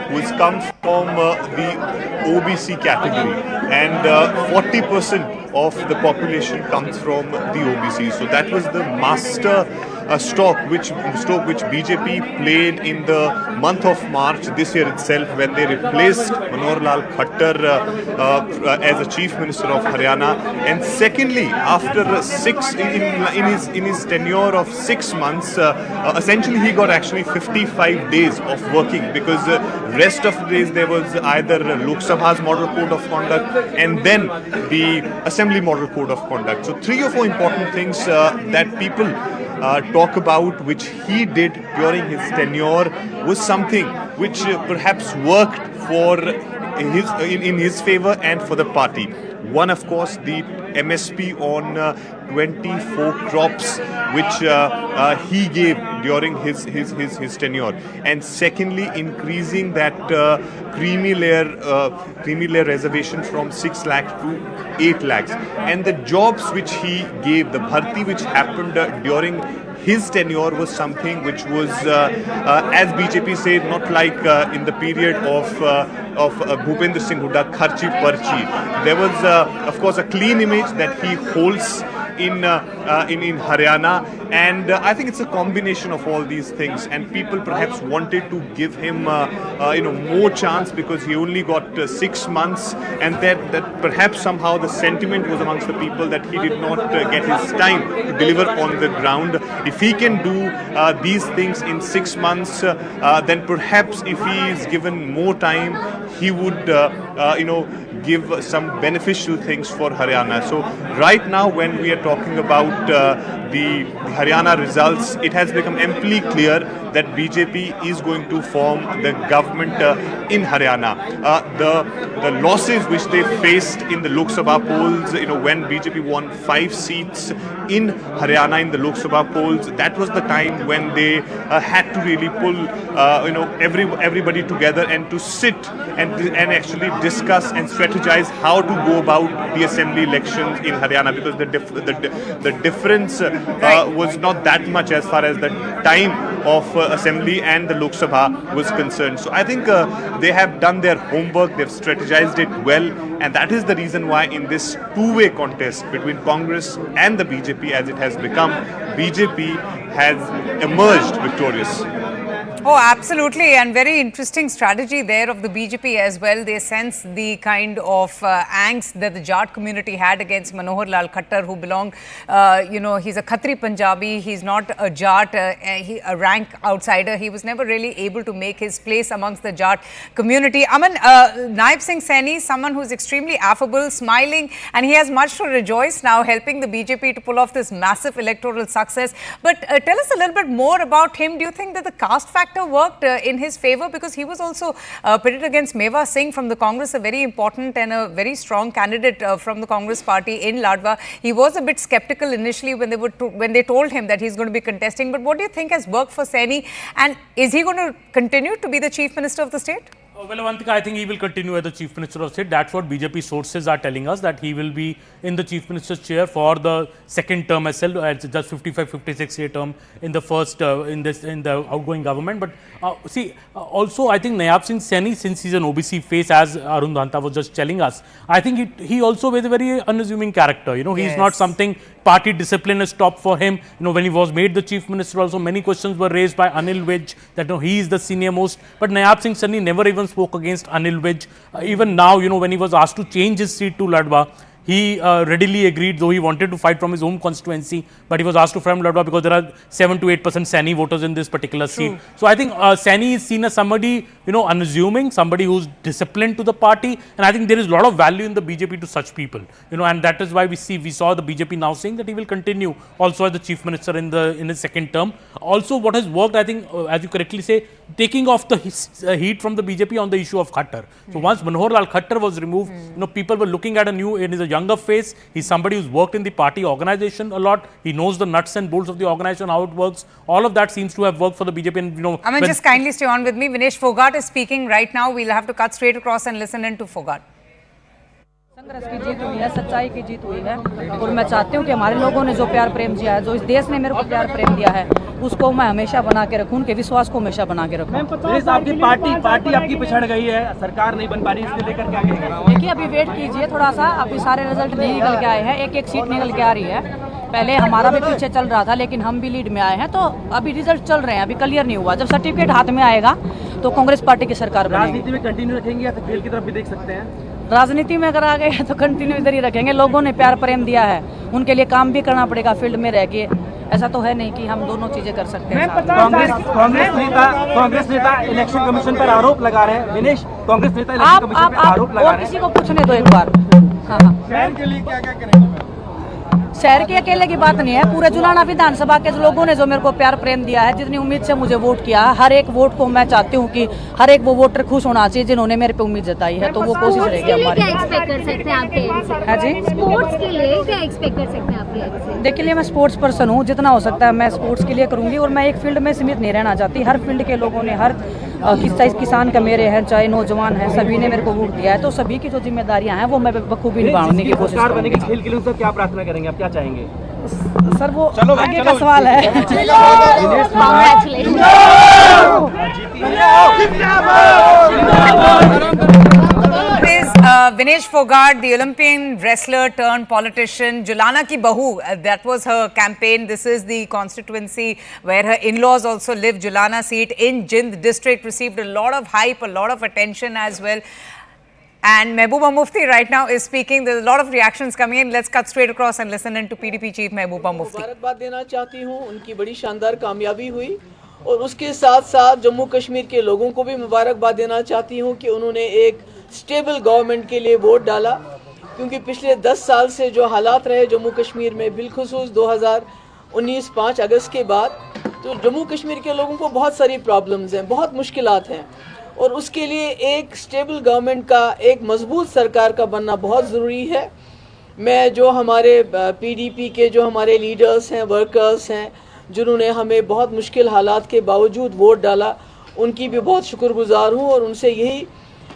D: who's come from the OBC category, and 40% of the population comes from the OBC. So that was the master stroke which BJP played in the month of March this year itself, when they replaced Manohar Lal Khattar as the Chief Minister of Haryana. And secondly, after in his tenure of 6 months, essentially he got actually 55 days of working, because rest of the days there was either Lok Sabha's Model Code of Conduct and then the Assembly Model Code of Conduct. So 3 or 4 important things that people talk about which he did during his tenure was something which perhaps worked for in his favor and for the party. One, of course, the MSP on 24 crops, which he gave during his tenure, and secondly, increasing that creamy layer reservation from 6 lakh to 8 lakhs, and the jobs which he gave, the bharti which happened during his tenure was something which was, as BJP said, not like in the period of Bhupendra Singh Hooda, Kharchi Parchi. There was, of course, a clean image that he holds in Haryana, and I think it's a combination of all these things, and people perhaps wanted to give him more chance because he only got 6 months, and that perhaps somehow the sentiment was amongst the people that he did not get his time to deliver on the ground. If he can do these things in 6 months, then perhaps if he is given more time, he would give some beneficial things for Haryana. So right now, when we are talking about the Haryana results, it has become amply clear that BJP is going to form the government in Haryana. The losses which they faced in the Lok Sabha polls, when BJP won 5 seats in Haryana in the Lok Sabha polls, that was the time when they had to really pull everybody together and to sit and actually discuss and strategize how to go about the assembly elections in Haryana, because the difference was not that much as far as the time of assembly and the Lok Sabha was concerned. So I think they have done their homework, they've strategized it well, and that is the reason why in this two-way contest between Congress and the BJP, as it has become, BJP has emerged victorious.
R: Oh, absolutely, and very interesting strategy there of the BJP as well. They sense the kind of angst that the Jat community had against Manohar Lal Khattar, who belonged, he's a Khatri Punjabi, he's not a Jat, a rank outsider. He was never really able to make his place amongst the Jat community. Aman, Naib Singh Saini, someone who's extremely affable, smiling, and he has much to rejoice now, helping the BJP to pull off this massive electoral success. But tell us a little bit more about him. Do you think that the caste factor worked in his favor, because he was also pitted against Meva Singh from the Congress, a very important and a very strong candidate from the Congress party in Ladwa. He was a bit skeptical initially when they told him that he's going to be contesting. But what do you think has worked for Saini, and is he going to continue to be the Chief Minister of the state?
I: Well, Avantika, I think he will continue as the Chief Minister of State. That's what BJP sources are telling us, that he will be in the Chief Minister's chair for the second term as well, as just 55-56 year term in the first in the outgoing government. But also I think Naib Singh Saini, since he's an OBC face, as Arun Dhanta was just telling us, I think he also is a very unassuming character. He's not something party discipline has stopped for him. When he was made the Chief Minister, also many questions were raised by Anil Vij that he is the senior most. But Naib Singh Saini never even spoke against Anil Vij. Even now, when he was asked to change his seat to Ladwa, he readily agreed, though he wanted to fight from his own constituency, but he was asked to from Ladwa because there are 7 to 8% Saini voters in this particular seat. So I think Saini is seen as somebody, unassuming, somebody who's disciplined to the party, and I think there is a lot of value in the BJP to such people, and that is why we saw the BJP now saying that he will continue also as the Chief Minister in his second term. Also, what has worked, I think, as you correctly say, taking off the heat from the BJP on the issue of Khattar. So once Manohar Lal Khattar was removed, people were looking at a younger face. He's somebody who's worked in the party organization a lot. He knows the nuts and bolts of the organization, how it works. All of that seems to have worked for the BJP. And,
R: I mean, just kindly stay on with me. Vinesh Phogat is speaking right now. We'll have to cut straight across and listen in to Phogat.
U: Congress की जीत हुई है, सच्चाई की जीत हुई है और मैं चाहती हूँ कि हमारे लोगों ने जो प्यार प्रेम दिया है, जो इस देश ने मेरे को प्यार प्रेम दिया है, उसको मैं हमेशा बना के रखूँ, उनके विश्वास को हमेशा बना के रखूँ।
Q: आपकी पार्टी आपकी पिछड़ गई है, सरकार नहीं बन पा रही, इसको लेकर क्या कहेंगे?
U: देखिए अभी वेट कीजिए थोड़ा सा, अभी सारे रिजल्ट नहीं निकल के आए हैं, एक एक सीट निकल के आ रही है। पहले हमारा भी पीछे चल रहा था लेकिन हम भी लीड में आए हैं, तो अभी रिजल्ट चल रहे हैं, अभी क्लियर नहीं हुआ। जब सर्टिफिकेट हाथ में आएगा तो कांग्रेस पार्टी की सरकार बनेगी।
Q: राजनीति में कंटिन्यू रखेंगे या फिर खेल की तरफ भी देख सकते हैं?
U: राजनीति में अगर आ गए तो कंटिन्यू इधर ही रखेंगे। लोगों ने प्यार प्रेम दिया है, उनके लिए काम भी करना पड़ेगा फील्ड में रह के। ऐसा तो है नहीं कि हम दोनों चीजें कर सकते हैं।
Q: कांग्रेस नेता इलेक्शन कमीशन पर आरोप लगा रहे हैं। विनेश, कांग्रेस नेता इलेक्शन कमीशन पर आरोप लगा रहे हैं।
U: किसी को पूछने दो एक बार। हाँ,
Q: शहर के लिए क्या क्या करेंगे?
U: शहर के अकेले की बात नहीं है, पूरे जुलाना विधानसभा के लोगों ने जो मेरे को प्यार प्रेम दिया है, जितनी उम्मीद से मुझे वोट किया, हर एक वोट को मैं चाहती हूँ कि हर एक वो वोटर खुश होना चाहिए जिन्होंने मेरे पे उम्मीद जताई है, तो वो कोशिश रहेगी हमारी।
O: क्या एक्सपेक्ट कर सकते हैं आपके? हाँ जी, स्पोर्ट्स के लिए क्या एक्सपेक्ट कर सकते हैं आपके?
U: देखिए लिए मैं स्पोर्ट्स पर्सन हूँ, जितना हो सकता है मैं स्पोर्ट्स के लिए करूँगी और मैं एक फील्ड में सीमित नहीं रहना चाहती। हर फील्ड के लोगों ने, हर किसान का मेरे हैं, चाहे नौजवान हैं, सभी ने मेरे को वोट दिया है, तो सभी की जो जिम्मेदारियाँ हैं वो मैं बखूबी निभाने की कोशिश करूँगी।
Q: खेल के लिए सर क्या प्रार्थना करेंगे, आप क्या चाहेंगे?
U: सर वो आगे का सवाल है।
R: Vinesh Phogat, the Olympian wrestler turned politician, Julana ki bahu, that was her campaign. This is the constituency where her in-laws also live. Julana seat in Jind district received a lot of hype, a lot of attention as well. And Mehbooba Mufti right now is speaking. There's a lot of reactions coming in. Let's cut straight across and listen in to PDP chief Mehbooba Mufti.
V: मुबारकबाद देना चाहती हूँ, उनकी बड़ी शानदार कामयाबी हुई और उसके साथ साथ जम्मू कश्मीर के लोगों को भी मुबारकबाद देना चाहती हूँ कि उन्होंने एक स्टेबल गवर्नमेंट के लिए वोट डाला, क्योंकि पिछले 10 साल से जो हालात रहे जम्मू कश्मीर में, बिलखुसूस 2019 5 अगस्त के बाद, तो जम्मू कश्मीर के लोगों को बहुत सारी प्रॉब्लम्स हैं, बहुत मुश्किलात हैं और उसके लिए एक स्टेबल गवर्नमेंट का, एक मजबूत सरकार का बनना बहुत ज़रूरी है। मैं जो हमारे पीडीपी के जो हमारे लीडर्स हैं, वर्कर्स हैं, जिन्होंने हमें बहुत मुश्किल हालात के बावजूद वोट डाला, उनकी भी बहुत शुक्रगुजार हूँ और उनसे यही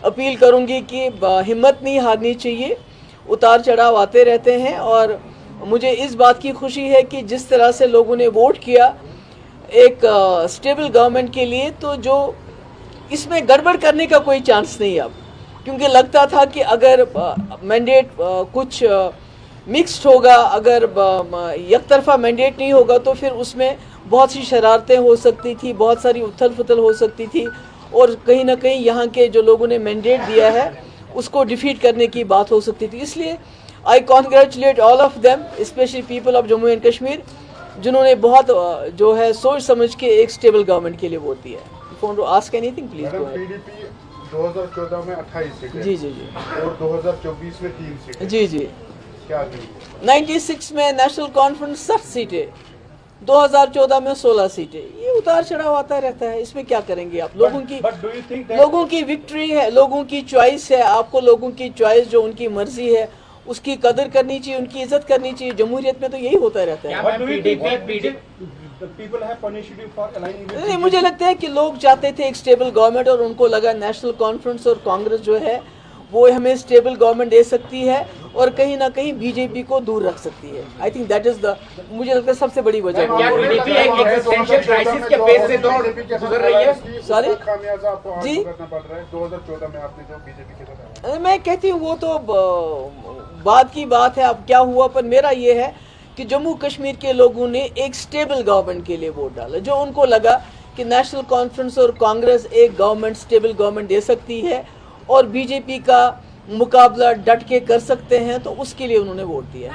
V: अपील करूँगी कि हिम्मत नहीं हारनी चाहिए। उतार चढ़ाव आते रहते हैं और मुझे इस बात की खुशी है कि जिस तरह से लोगों ने वोट किया एक स्टेबल गवर्नमेंट के लिए, तो जो इसमें गड़बड़ करने का कोई चांस नहीं अब, क्योंकि लगता था कि अगर मैंडेट कुछ मिक्स्ड होगा, अगर एक मैंडेट नहीं होगा तो फिर उसमें बहुत सी शरारतें हो सकती थी, बहुत सारी उथल पुथल हो सकती थी और कहीं ना कहीं यहाँ के जो लोगों ने मैंडेट दिया है उसको डिफीट करने की बात हो सकती थी। इसलिए I congratulate all of them, specially people of Jammu and Kashmir, जिन्होंने बहुत जो है सोच समझ के एक स्टेबल गवर्नमेंट के लिए वोट दिया है। Want to ask anything, please go ahead.
W: PDP 2014 में 28 सीटें,
V: जी
W: और 2024 में 3 सीटें,
V: जी
W: क्या
V: 96 में नेशनल कॉन्फ्रेंस 60 सीटें, 2014 में 16 सीटें। ये उतार चढ़ाव आता रहता है, इसमें क्या करेंगे आप? लोगों की विक्ट्री है, लोगों की चॉइस है, आपको लोगों की चॉइस जो उनकी मर्जी है उसकी कदर करनी चाहिए, उनकी इज्जत करनी चाहिए। जमहूरियत में तो यही होता रहता है। नहीं, मुझे लगता है कि लोग चाहते थे एक स्टेबल गवर्नमेंट और उनको लगा नेशनल कॉन्फ्रेंस और कांग्रेस जो है वो हमें स्टेबल गवर्नमेंट दे सकती है और कहीं ना कहीं बीजेपी को दूर रख सकती है। I think that is the, मुझे लगता है सबसे बड़ी वजह। सॉरी जी,
W: 2014 में आपने जो बीजेपी के साथ,
V: मैं कहती हूँ वो तो बाद की बात है, अब क्या हुआ, पर मेरा ये है कि जम्मू कश्मीर के लोगों ने एक स्टेबल गवर्नमेंट के लिए वोट डाला, जो उनको लगा कि नेशनल कॉन्फ्रेंस और कांग्रेस एक गवर्नमेंट, स्टेबल गवर्नमेंट दे सकती है और बीजेपी का मुकाबला डट के कर सकते हैं, तो उसके लिए उन्होंने वोट दिया।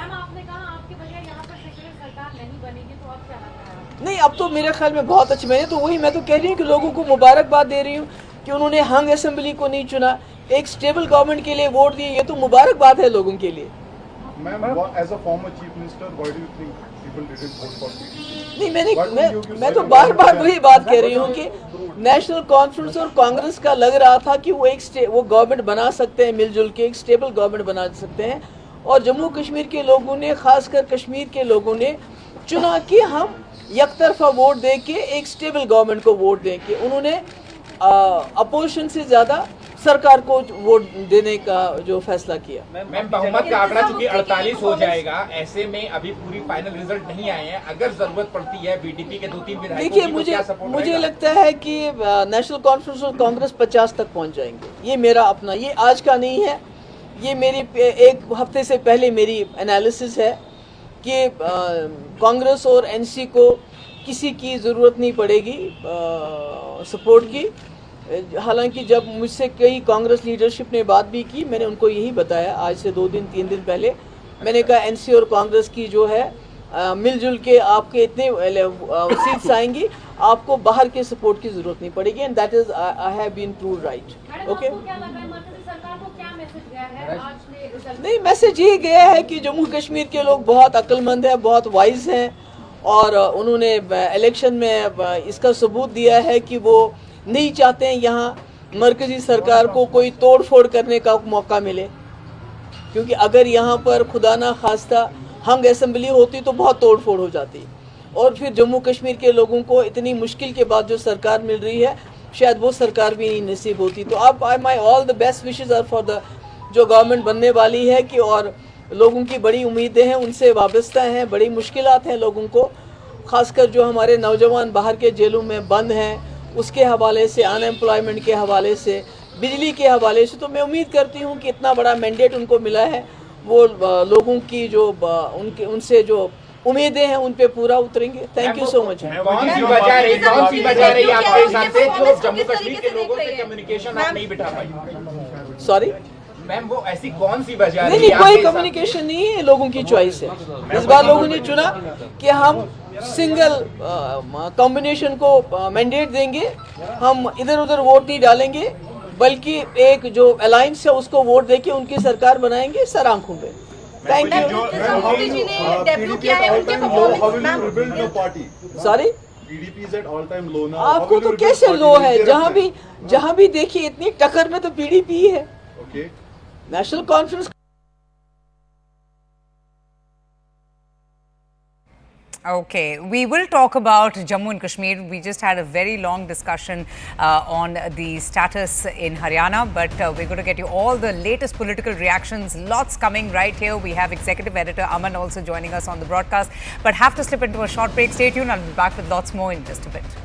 V: नहीं, अब तो मेरे ख्याल में बहुत अच्छे, मैं तो कह रही हूँ कि लोगों को मुबारकबाद दे रही हूँ कि उन्होंने हंग असेंबली को नहीं चुना, एक स्टेबल गवर्नमेंट के लिए वोट दिए, ये तो मुबारकबाद है लोगों के लिए।
W: As a former chief minister, why do you think people didn't vote for PDP?
V: नहीं, मैं तो बार वही बात कह रही हूँ कि नेशनल कॉन्फ्रेंस और कांग्रेस का लग रहा था कि वो गवर्नमेंट बना सकते हैं, मिलजुल के एक स्टेबल गवर्नमेंट बना सकते हैं, और जम्मू कश्मीर के लोगों ने, खासकर कश्मीर के लोगों ने चुना कि हम एक तरफा वोट दे के एक स्टेबल गवर्नमेंट को वोट दें कि उन्होंने अपोजिशन से ज़्यादा सरकार को वोट देने का जो फैसला किया।
C: मैम बहुमत का आंकड़ा चूंकि 48 हो जाएगा, ऐसे में अभी पूरी फाइनल रिजल्ट नहीं आए हैं, अगर जरूरत पड़ती है बीजेपी के 2-3 विधायकों
V: देखिए,
C: की, तो क्या सपोर्ट
V: मुझे लगता है कि नेशनल कॉन्फ्रेंस और कांग्रेस 50 तक पहुंच जाएंगे। ये मेरा अपना, ये आज का नहीं है, ये मेरी एक हफ्ते से पहले मेरी एनालिसिस है कि कांग्रेस और एनसी को किसी की ज़रूरत नहीं पड़ेगी सपोर्ट की। हालांकि जब मुझसे कई कांग्रेस लीडरशिप ने बात भी की, मैंने उनको यही बताया आज से 2-3 दिन पहले, मैंने कहा एनसी और कांग्रेस की जो है मिलजुल के आपके इतने सीट्स आएंगी, आपको बाहर के सपोर्ट की ज़रूरत नहीं पड़ेगी, and that is I have been proved right. Okay, नहीं, मैसेज ये गया है कि जम्मू कश्मीर के लोग बहुत अक्लमंद हैं, बहुत वाइज हैं, और उन्होंने इलेक्शन में इसका सबूत दिया है कि वो नहीं चाहते हैं यहाँ मरकजी सरकार को कोई तोड़ फोड़ करने का मौका मिले, क्योंकि अगर यहाँ पर खुदा ना खास्ता हंग असेंबली होती तो बहुत तोड़ फोड़ हो जाती, और फिर जम्मू कश्मीर के लोगों को इतनी मुश्किल के बाद जो सरकार मिल रही है, शायद वो सरकार भी नहीं नसीब होती। तो अब my all the best wishes are for the जो गवर्नमेंट बनने वाली है कि, और लोगों की बड़ी उम्मीदें हैं, उनसे वाबस्ता हैं, बड़ी मुश्किलात हैं लोगों को, खासकर जो हमारे नौजवान बाहर के जेलों में बंद हैं उसके हवाले से, अनएम्प्लॉयमेंट के हवाले से, बिजली के हवाले से। तो मैं उम्मीद करती हूँ कि इतना बड़ा मैंडेट उनको मिला है, वो लोगों की जो उनसे जो उम्मीदें हैं उन पे पूरा उतरेंगे। Thank you so much.
C: कौन सी वजह रही आपके हिसाब से जो जम्मू कश्मीर के लोगों से कम्युनिकेशन आप नहीं बिठा पाई?
V: सॉरी
C: मैम, वो ऐसी कौन सी वजह रही?
V: नहीं, कोई कम्युनिकेशन नहीं है, लोगों की चॉइस है। इस बार लोगों ने चुना कि हम सिंगल कॉम्बिनेशन को मैंडेट देंगे, हम इधर उधर वोट नहीं डालेंगे, बल्कि एक जो अलायंस है उसको वोट देके उनकी सरकार बनाएंगे सर आंखों पे। Thank you. सॉरी, आपको तो कैसे लो है? जहाँ भी देखिए इतनी टक्कर में तो पीडीपी है। National conference.
R: Okay, we will talk about Jammu and Kashmir. We just had a very long discussion on the status in Haryana, but we're going to get you all the latest political reactions. Lots coming right here. We have Executive Editor Aman also joining us on the broadcast, but have to slip into a short break. Stay tuned. I'll be back with lots more in just a bit.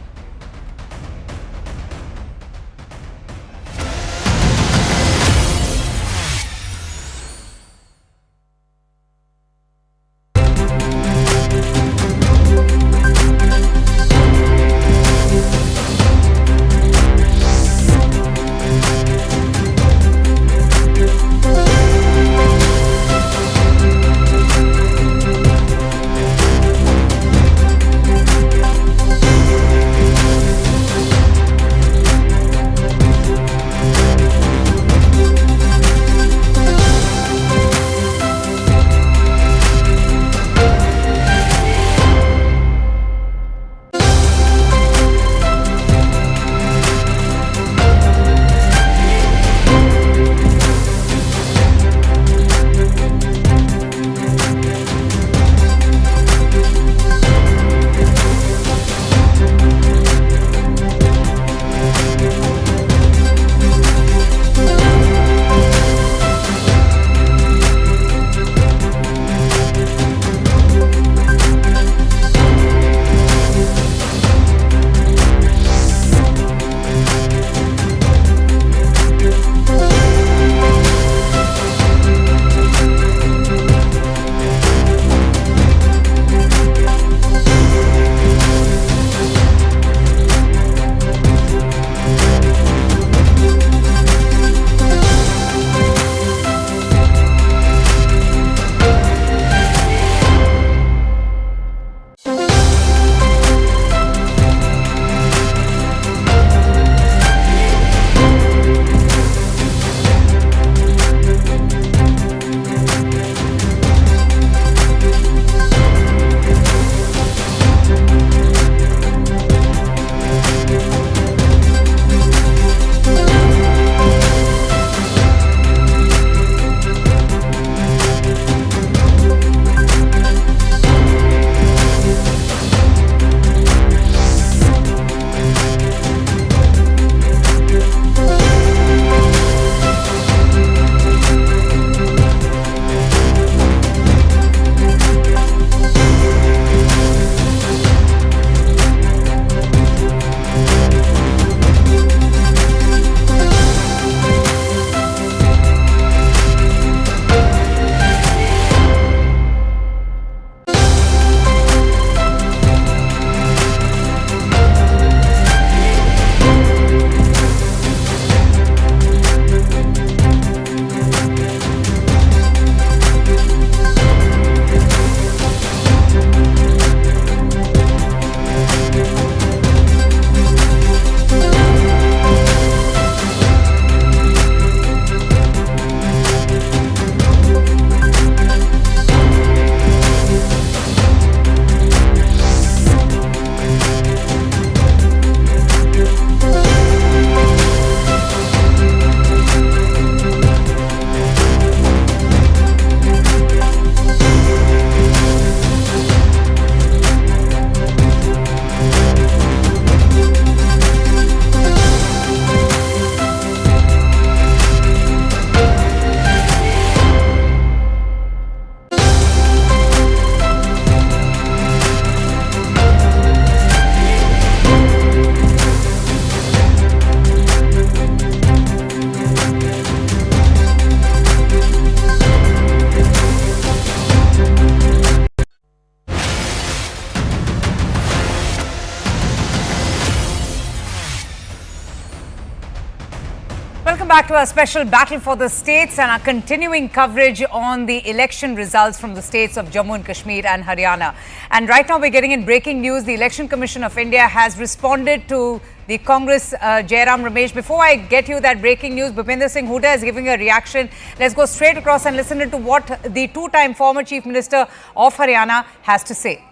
R: welcome back to our special battle for the states and our continuing coverage on the election results from the states of Jammu and Kashmir and Haryana. And right now we're getting in breaking news. The Election Commission of India has responded to the Congress Jairam Ramesh. Before I get you that breaking news, Bhupinder Singh Hooda is giving a reaction. Let's go straight across and listen to what the two-time former Chief Minister of Haryana has to say.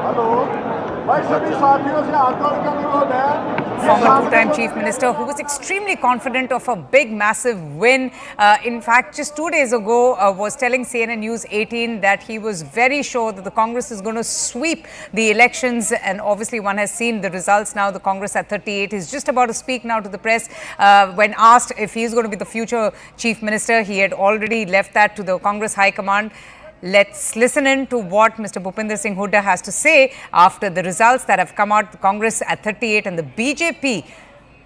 W: Hello भाई सभी साथियों से हाथ जोड़ के अनुरोध है.
R: Former two-time Chief Minister who was extremely confident of a big, massive win. In fact, just 2 days ago was telling CNN News 18 that he was very sure that the Congress is going to sweep the elections. And obviously one has seen the results now. The Congress at 38 is just about to speak now to the press. When asked if he is going to be the future Chief Minister, he had already left that to the Congress High Command. Let's listen in to what Mr. Bhupinder Singh Hooda has to say after the results that have come out. The Congress at 38 and the BJP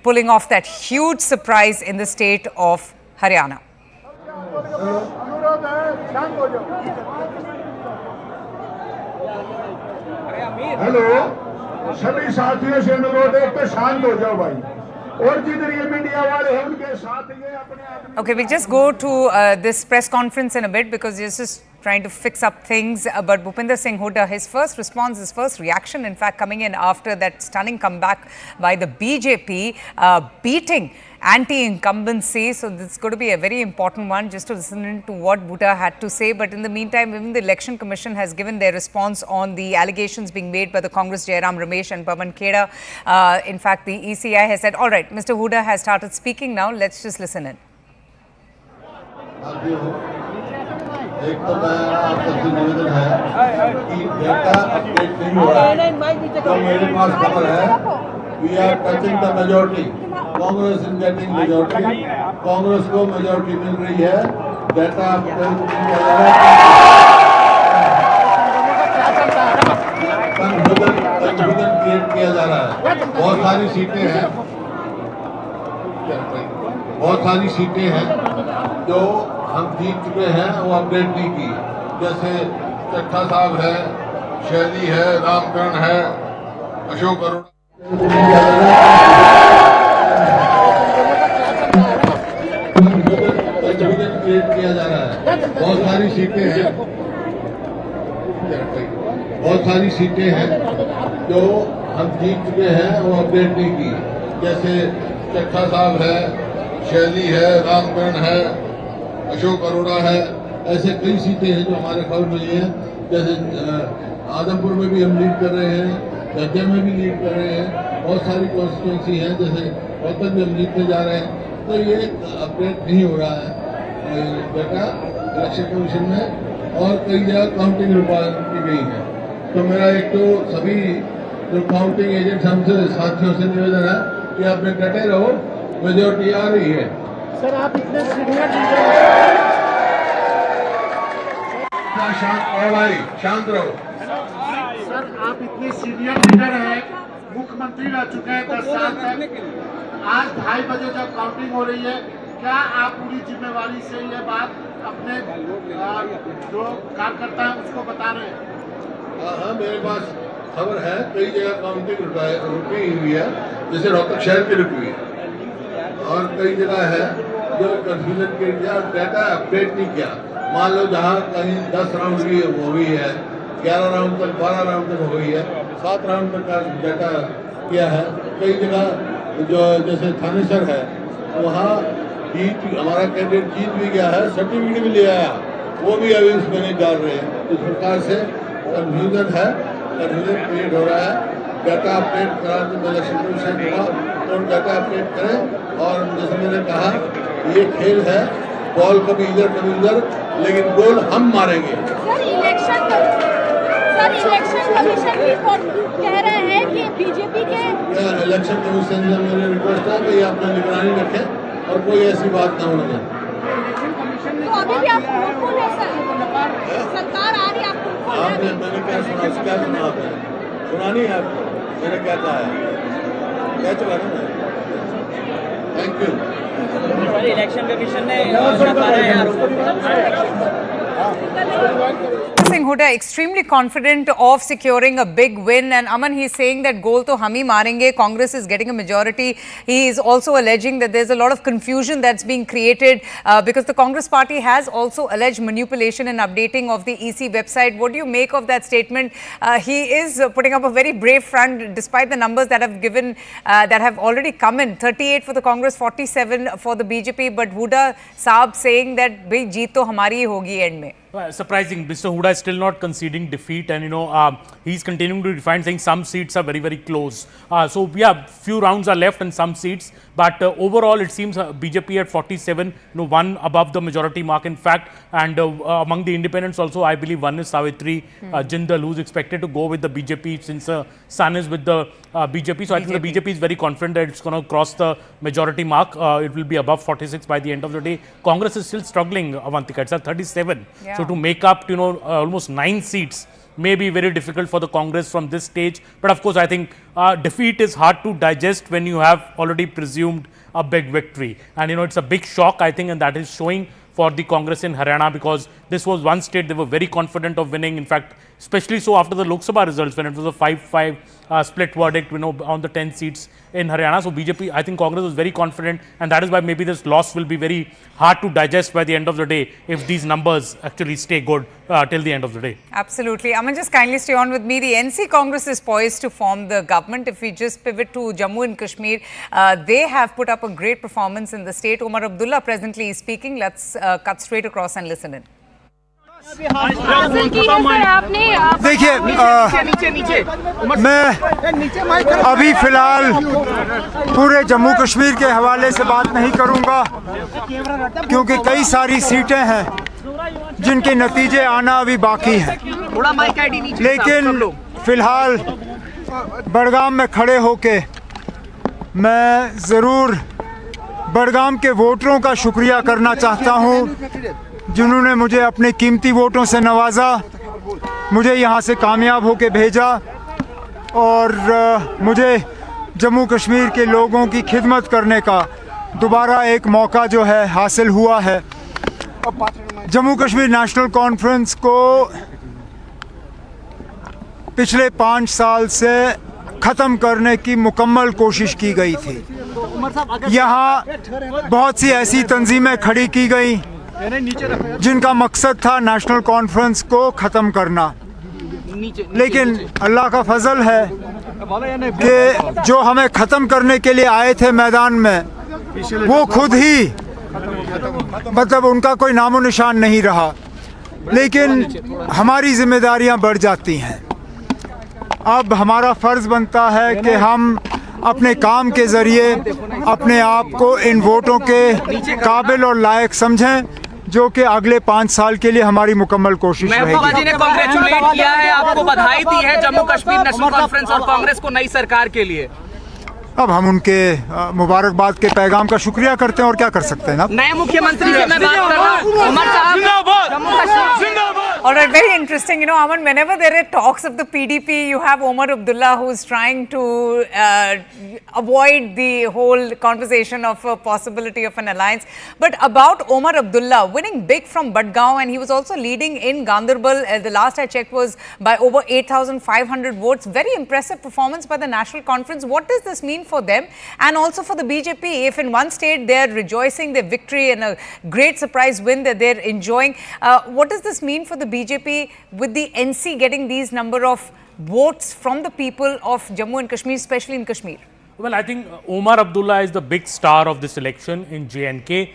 R: pulling off that huge surprise in the state of Haryana.
W: Hello सभी साथियों से अनुरोध है कि शांत हो जाओ भाई. और जिधर ये मीडिया वाले हैं उनके साथ ये अपने.
R: Okay, we'll just go to this press conference in a bit because this is trying to fix up things. But Bhupinder Singh Hooda, his first response, his first reaction, in fact, coming in after that stunning comeback by the BJP, beating anti-incumbency. So this is going to be a very important one, just to listen to what Bhuta had to say. But in the meantime, even the Election Commission has given their response on the allegations being made by the Congress Jairam Ramesh and Pawan Kheda. In fact, the ECI has said, all right, Mr. Hooda has started speaking now. Let's just listen in.
W: एक तो मैं आपसे निवेदन है कि data update नहीं हो रहा है. तो मेरे पास खबर है we are touching the majority. Congress is getting majority. Congress को मेजॉरिटी मिल रही है. डेटा अपडेट कंफ्यूजन क्रिएट किया जा रहा है. बहुत सारी सीटें हैं जो हम जीत चुके हैं वो अपडेट नहीं की. जैसे चट्ठा साहब है, शैली है, रामकरण है, अशोक अरोड़ा. क्रिएट किया जा रहा है. बहुत सारी सीटें हैं जो हम जीत चुके हैं वो अपडेट नहीं की. जैसे चट्ठा साहब है, शैली है, रामकरण है, अशोक अरोड़ा है. ऐसे कई सीटें हैं जो हमारे खबर मिली हैं. जैसे आदमपुर में भी हम लीड कर रहे हैं, गद्दे में भी लीड कर रहे हैं. बहुत सारी कॉन्स्टिट्यूंसी हैं, जैसे रोहतक में हम लीड में जा रहे हैं. तो ये अपडेट नहीं हो रहा है डेटा इलेक्शन कमीशन में, और कई जगह काउंटिंग की गई है. तो मेरा एक तो सभी जो काउंटिंग एजेंट हमसे साथियों से निवेदन है कि आप डटे रहो, मेजोरिटी आ रही है.
N: सर आप इतने सीनियर
W: शांत रहो.
N: सर आप इतने सीनियर लीडर हैं, मुख्यमंत्री रह चुके हैं 10 साल तक. आज 2:30 बजे जब काउंटिंग हो रही है, क्या आप पूरी जिम्मेवारी से ये बात अपने जो कार्यकर्ता है उसको बता रहे हैं?
W: हाँ, मेरे पास खबर है कई जगह काउंटिंग रुकी हुई है. जैसे रोहतक शहर की रुकी हुई है और कई जगह है जो कंफ्यूजन के लिए डाटा अपडेट नहीं किया. मान लो जहाँ कहीं 10 राउंड की हुई है, 11 राउंड तक, 12 राउंड तक हुई है, 7 राउंड तक का डाटा किया है. कई जगह जो जैसे थानेसर है वहाँ जीत, हमारा कैंडिडेट जीत भी गया है, सर्टिफिकेट भी ले आया, वो भी अभी उसमें नहीं डाल रहे हैं. इस प्रकार से कंफ्यूजन है, कंफ्यूजन क्रिएट हो रहा है. डाटा अपडेट करा तो इलेक्शन कमीशन हुआ तो डाटा अपडेट करें. और जैसे मैंने कहा ये खेल है, बॉल कभी इधर कभी उधर, लेकिन गोल हम मारेंगे.
O: सर इलेक्शन कमीशन भी कह रहे हैं कि बीजेपी के
W: इलेक्शन कमीशन से मेरी रिक्वेस्ट है कि अपना निगरानी रखें और कोई ऐसी बात ना होने दें.
O: तो अभी भी आप होपफुल है सर? सरकार आ रही है आपको?
W: आपने मैंने क्या सुना आपने? सुना नहीं है आपको? मैंने क्या कहा है? क्या चुका ना. Thank you.
Q: इलेक्शन कमीशन ने
R: Singh Hooda extremely confident of securing a big win, and Aman, he's saying that goal to hum hi marenge. Congress is getting a majority. He is also alleging that there's a lot of confusion that's being created because the Congress party has also alleged manipulation and updating of the EC website. What do you make of that statement? He is putting up a very brave front despite the numbers that have given that have already come in. 38 for the Congress, 47 for the BJP, but Hooda Saab saying that bhai jeet to hamari hi hogi end mein.
I: Surprising, Mr. Hooda is still not conceding defeat, and he's continuing to define, saying some seats are very, very close. So yeah, few rounds are left and some seats, but overall it seems BJP at 47, one above the majority mark in fact, and among the independents also I believe one is Savitri Jindal, who's expected to go with the BJP since son is with the BJP. So I think the BJP is very confident that it's going to cross the majority mark. It will be above 46 by the end of the day. Congress is still struggling, Avantika. It's at 37.
R: Yeah.
I: So to make up, almost 9 seats may be very difficult for the Congress from this stage. But of course, I think defeat is hard to digest when you have already presumed a big victory. And it's a big shock, I think, and that is showing for the Congress in Haryana, because this was one state they were very confident of winning. In fact, especially so after the Lok Sabha results, when it was a 5-5 split verdict, on the 10 seats in Haryana. So BJP, I think Congress was very confident, and that is why maybe this loss will be very hard to digest by the end of the day if these numbers actually stay good till the end of the day.
R: Absolutely. Aman, just kindly stay on with me. The NC Congress is poised to form the government. If we just pivot to Jammu and Kashmir, they have put up a great performance in the state. Omar Abdullah presently is speaking. Let's cut straight across and listen in.
E: देखिए मैं अभी फिलहाल पूरे जम्मू कश्मीर के हवाले से बात नहीं करूंगा, क्योंकि कई सारी सीटें हैं जिनके नतीजे आना अभी बाकी हैं। लेकिन फिलहाल बड़गाम में खड़े होके मैं ज़रूर बड़गाम के वोटरों का शुक्रिया करना चाहता हूं, जिन्होंने मुझे अपने कीमती वोटों से नवाजा, मुझे यहाँ से कामयाब होके भेजा और मुझे जम्मू कश्मीर के लोगों की खिदमत करने का दोबारा एक मौका जो है हासिल हुआ है। जम्मू कश्मीर नेशनल कॉन्फ्रेंस को पिछले 5 साल से ख़त्म करने की मुकम्मल कोशिश की गई थी। यहाँ बहुत सी ऐसी तंजीमें खड़ी की गई जिनका मकसद था नेशनल कॉन्फ्रेंस को ख़त्म करना, लेकिन अल्लाह का फजल है कि जो हमें ख़त्म करने के लिए आए थे मैदान में, वो खुद ही मतलब उनका कोई नामो निशान नहीं रहा। लेकिन हमारी जिम्मेदारियां बढ़ जाती हैं। अब हमारा फ़र्ज़ बनता है कि हम अपने काम के ज़रिए अपने आप को इन वोटों के काबिल और लायक समझें, जो कि अगले 5 साल के लिए हमारी मुकम्मल कोशिश रहेगी।
Q: महबूबा जी ने कांग्रेचुलेट किया है, आपको बधाई दी है जम्मू कश्मीर नेशनल कॉन्फ्रेंस और कांग्रेस को नई सरकार के लिए।
E: अब हम उनके मुबारकबाद के पैगाम का शुक्रिया करते हैं और क्या कर सकते हैं।
Q: नए मुख्यमंत्री से मैं बात कर रहा हूं, उमर साहब Jammu Kashmir.
R: All right, very interesting. Aman, whenever there are talks of the PDP, you have Omar Abdullah who's trying to avoid the whole conversation of a possibility of an alliance. But about Omar Abdullah winning big from Budgaon, and he was also leading in Gandarbal. The last I checked was by over 8,500 votes. Very impressive performance by the National Conference. What does this mean for them and also for the BJP? If in one state they're rejoicing their victory and a great surprise win that they're enjoying, what does this mean for the BJP with the NC getting these number of votes from the people of Jammu and Kashmir, especially in Kashmir?
I: Well, I think Omar Abdullah is the big star of this election in J&K.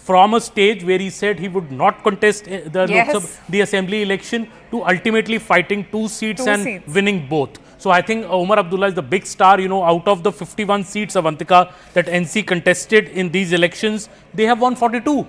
I: From a stage where he said he would not contest the assembly election to ultimately fighting 2 seats and winning both. So I think Omar Abdullah is the big star. Out of the 51 seats, Avantika, that NC contested in these elections, they have won 42.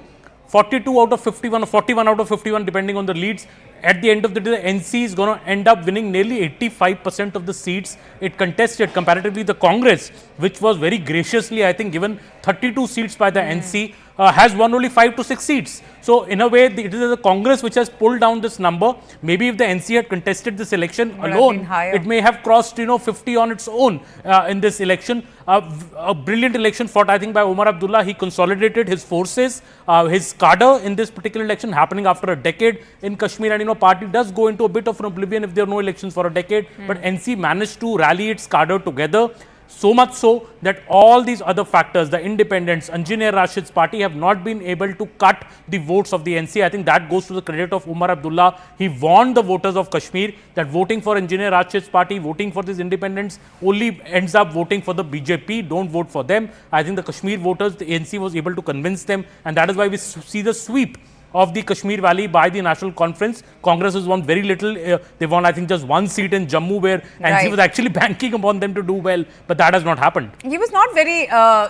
I: 42 out of 51 or 41 out of 51 depending on the leads. At the end of the day, the NC is going to end up winning nearly 85% of the seats it contested. Comparatively, the Congress, which was very graciously, I think, given 32 seats by the NC, has won only 5 to 6 seats. So in a way, it is the Congress which has pulled down this number. Maybe if the NC had contested this election alone, it may have crossed 50 on its own in this election. A brilliant election fought, I think, by Omar Abdullah. He consolidated his forces, his cadre in this particular election happening after a decade in Kashmir. And party does go into a bit of an oblivion if there are no elections for a decade. But NC managed to rally its cadre together. So much so that all these other factors, the independents, Engineer Rashid's party, have not been able to cut the votes of the NC. I think that goes to the credit of Omar Abdullah. He warned the voters of Kashmir that voting for Engineer Rashid's party, voting for these independents, only ends up voting for the BJP. Don't vote for them. I think the Kashmir voters, the NC was able to convince them, and that is why we see the sweep of the Kashmir Valley by the National Conference. Congress has won very little. They won, I think, just one seat in Jammu, where NC was actually banking upon them to do well, but that has not happened.
R: He was not very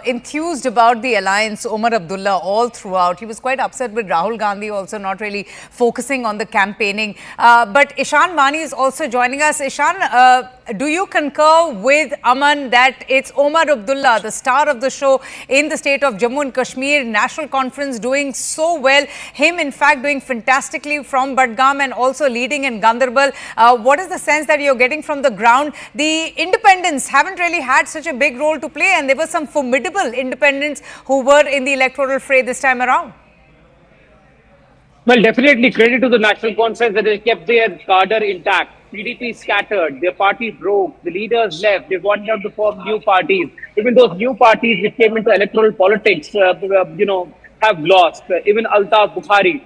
R: enthused about the alliance, Omar Abdullah, all throughout. He was quite upset with Rahul Gandhi also not really focusing on the campaigning. But Ishan Mani is also joining us. Ishan, do you concur with Aman that it's Omar Abdullah, the star of the show in the state of Jammu and Kashmir, National Conference doing so well, him in fact doing fantastically from Budgam and also leading in Ganderbal? What is the sense that you're getting from the ground? The independents haven't really had such a big role to play, and there were some formidable independents who were in the electoral fray this time around.
Q: Well, definitely credit to the National Conference that they kept their cadre intact. PDP scattered, their party broke, the leaders left, they wanted out to form new parties. Even those new parties which came into electoral politics, have lost. Even Altaf Bukhari,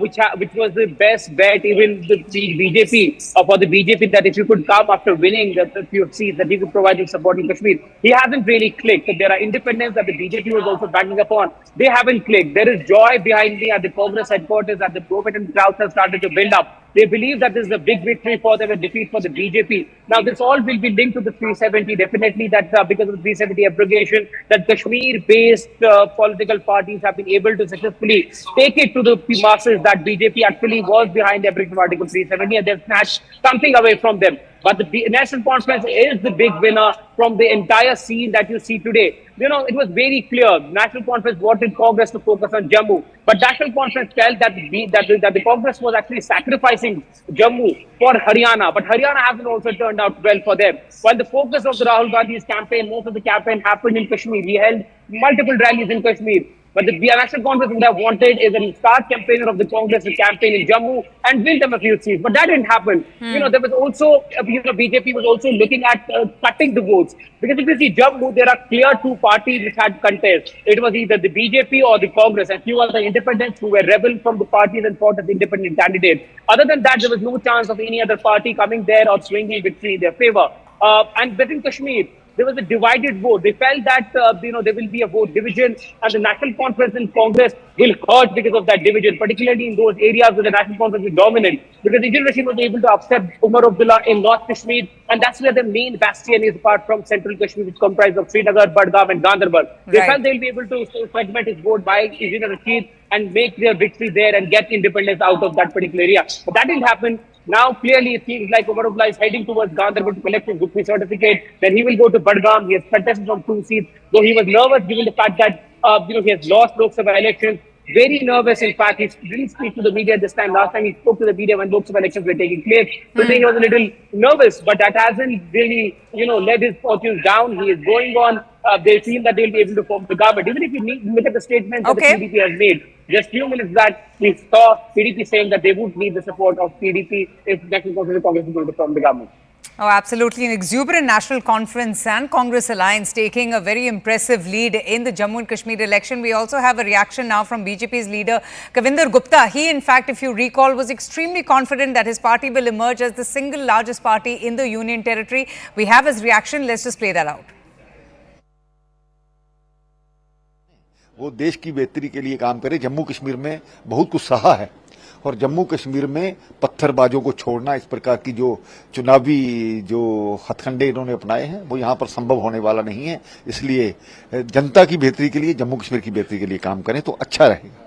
Q: which was the best bet, even the BJP, for the BJP, that if you could come after winning the few seats, that he could provide you support in Kashmir. He hasn't really clicked. There are independents that the BJP was also backing upon. They haven't clicked. There is joy behind me at the Congress headquarters, at the prophet and crowds have started to build up. They believe that this is a big victory for them, a defeat for the BJP. Now, this all will be linked to the 370. Definitely that because of the 370 abrogation, that Kashmir-based political parties have been able to successfully take it to the masses that BJP actually was behind the abrogation of Article 370, and they've snatched something away from them. But the National Conference is the big winner from the entire scene that you see today. It was very clear. National Conference wanted Congress to focus on Jammu, but National Conference felt that the Congress was actually sacrificing Jammu for Haryana. But Haryana hasn't also turned out well for them. While the focus of the Rahul Gandhi's campaign, most of the campaign happened in Kashmir. He held multiple rallies in Kashmir. But the National Conference would have wanted is a star campaigner of the Congress to campaign in Jammu and win them a few seats. But that didn't happen. There was also, BJP was also looking at cutting the votes. Because if you see Jammu, there are clear two parties which had contest. It was either the BJP or the Congress, and few other independents who were rebel from the parties and fought as independent candidates. Other than that, there was no chance of any other party coming there or swinging victory in their favor. And within Kashmir, there was a divided vote. They felt that there will be a vote division, and the National Conference and Congress will hurt because of that division, particularly in those areas where the National Conference is dominant. Because the Indian regime was able to upset Umar Abdullah in North Kashmir, and that's where the main bastion is, apart from Central Kashmir, which comprises of Srinagar, Budgam, and Ganderbal. They felt they'll be able to fragment his vote by Engineer Rashid and make their victory there and get independence out of that particular area. But that didn't happen. Now, clearly, it seems like Omar Abdullah is heading towards Ganderbal to collect his victory certificate. Then he will go to Budgam. He has contested from 2 seats, though he was nervous given the fact that he has lost Lok Sabha elections. Very nervous, in fact. He didn't speak to the media this time. Last time he spoke to the media when Lok Sabha elections were taking place. So he was a little nervous, but that hasn't really, led his fortunes down. He is going on. They feel that they'll be able to form the government. Even if you look at the statement that the PDP has made, just few minutes back, we saw PDP saying that they would need the support of PDP if National Congress is going to form the government.
R: Oh, absolutely. An exuberant National Conference and Congress alliance taking a very impressive lead in the Jammu and Kashmir election. We also have a reaction now from BJP's leader, Kavinder Gupta. He, in fact, if you recall, was extremely confident that his party will emerge as the single largest party in the Union Territory. We have his reaction. Let's just play that out.
G: वो देश की बेहतरी के लिए काम करे। जम्मू कश्मीर में बहुत कुछ सहा है और जम्मू कश्मीर में पत्थरबाजों को छोड़ना, इस प्रकार की जो चुनावी जो हथकंडे इन्होंने अपनाए हैं वो यहाँ पर संभव होने वाला नहीं है। इसलिए जनता की बेहतरी के लिए, जम्मू कश्मीर की बेहतरी के लिए काम करें तो अच्छा रहेगा।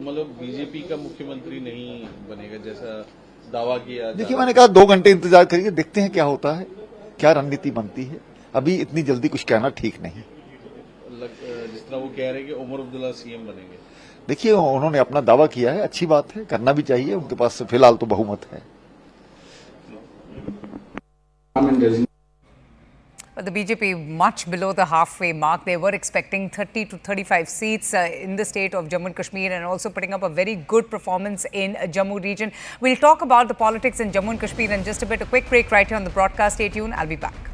L: मतलब बीजेपी का मुख्यमंत्री नहीं बनेगा जैसा दावा किया।
G: देखिए, मैंने कहा 2 घंटे इंतजार करिए, देखते हैं क्या होता है, क्या रणनीति बनती है। अभी इतनी जल्दी कुछ कहना ठीक नहीं।
L: जिस तरह
H: फैसला, वो कह रहे हैं कि उमर अब्दुल्ला सीएम बनेंगे।
G: देखिए, उन्होंने अपना दावा किया है, अच्छी बात है, करना भी चाहिए, उनके पास फिलहाल तो बहुमत है।
R: But the BJP much below the halfway mark. They were expecting 30 to 35 seats in the state of Jammu and Kashmir, and also putting up a very good performance in Jammu region. We'll talk about the politics in Jammu and Kashmir in just a bit. A quick break right here on the broadcast. Stay tuned. I'll be back.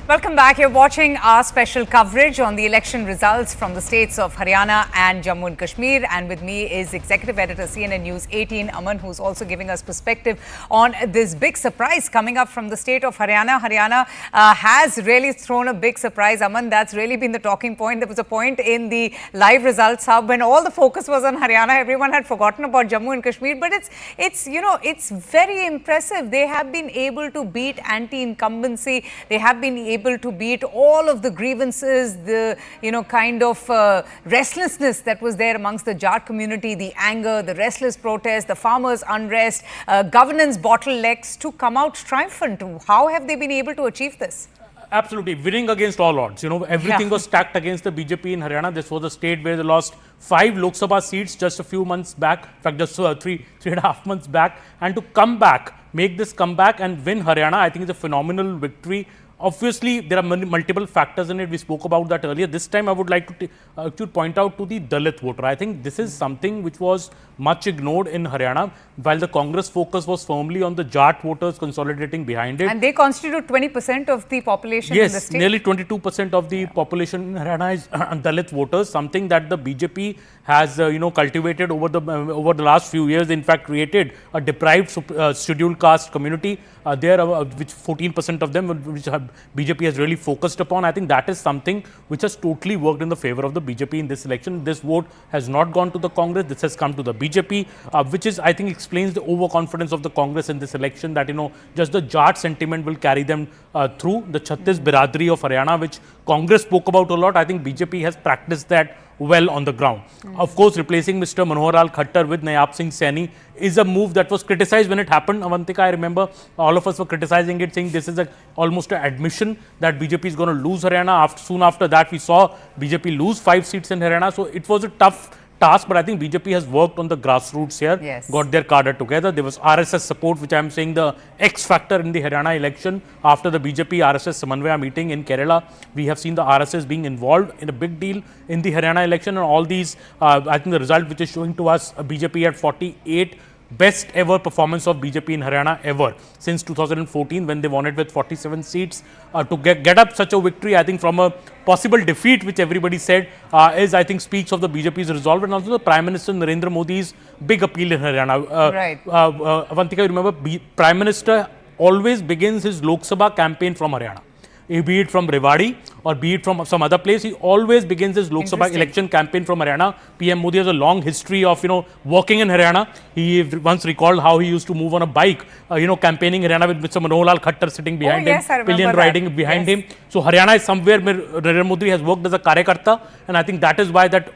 R: Welcome back. You're watching our special coverage on the election results from the states of Haryana and Jammu and Kashmir. And with me is Executive Editor CNN News 18, Aman, who's also giving us perspective on this big surprise coming up from the state of Haryana. Haryana has really thrown a big surprise, Aman. That's really been the talking point. There was a point in the live results hub when all the focus was on Haryana. Everyone had forgotten about Jammu and Kashmir. But it's very impressive. They have been able to beat anti-incumbency. They have been able to beat all of the grievances, the kind of restlessness that was there amongst the Jat community, the anger, the restless protest, the farmers' unrest, governance bottlenecks, to come out triumphant. How have they been able to achieve this?
I: Absolutely, winning against all odds. You know, everything was stacked against the BJP in Haryana. This was a state where they lost 5 Lok Sabha seats just a few months back. In fact, just 3.5 months back. And to come back, make this comeback and win Haryana, I think is a phenomenal victory. Obviously, there are multiple factors in it. We spoke about that earlier. This time, I would like to point out to the Dalit voter. I think this is something which was much ignored in Haryana, while the Congress focus was firmly on the Jat voters consolidating behind it.
R: And they constitute 20% of the population in the state.
I: Yes, nearly 22% of the population in Haryana is Dalit voters, something that the BJP has cultivated over the last few years. In fact, created a deprived scheduled caste community there, which 14% of them, which BJP has really focused upon. I think that is something which has totally worked in the favor of the BJP in this election. This vote has not gone to the Congress. This has come to the BJP, which is, I think, explains the overconfidence of the Congress in this election, that, just the Jat sentiment will carry them through. The Chhattis Biradari of Haryana, which Congress spoke about a lot, I think BJP has practiced that well on the ground. Of course, replacing Mr. Manohar Lal Khattar with Nayaab Singh Saini is a move that was criticized when it happened. Avantika, I remember all of us were criticizing it, saying this is almost an admission that BJP is going to lose Haryana. Soon after that, we saw BJP lose 5 seats in Haryana. So it was a tough task, but I think BJP has worked on the grassroots here, got their cadre together. There was RSS support, which I am saying the X factor in the Haryana election. After the BJP RSS Samanvaya meeting in Kerala, we have seen the RSS being involved in a big deal in the Haryana election, and all these, I think the result which is showing to us, BJP at 48, best ever performance of BJP in Haryana ever since 2014, when they won it with 47 seats. To get up such a victory, I think, from a possible defeat, which everybody said, I think speaks of the BJP's resolve, and also the Prime Minister Narendra Modi's big appeal in Haryana.
R: Right.
I: Avantika, you remember, Prime Minister always begins his Lok Sabha campaign from Haryana. Be it from Rewari or be it from some other place, he always begins his Lok Sabha election campaign from Haryana. PM Modi has a long history of, working in Haryana. He once recalled how he used to move on a bike, campaigning Haryana with Mr. Manohar Lal Khattar sitting behind him, pillion riding behind him. So Haryana is somewhere where Narendra Modi has worked as a Karyakarta, and I think that is why that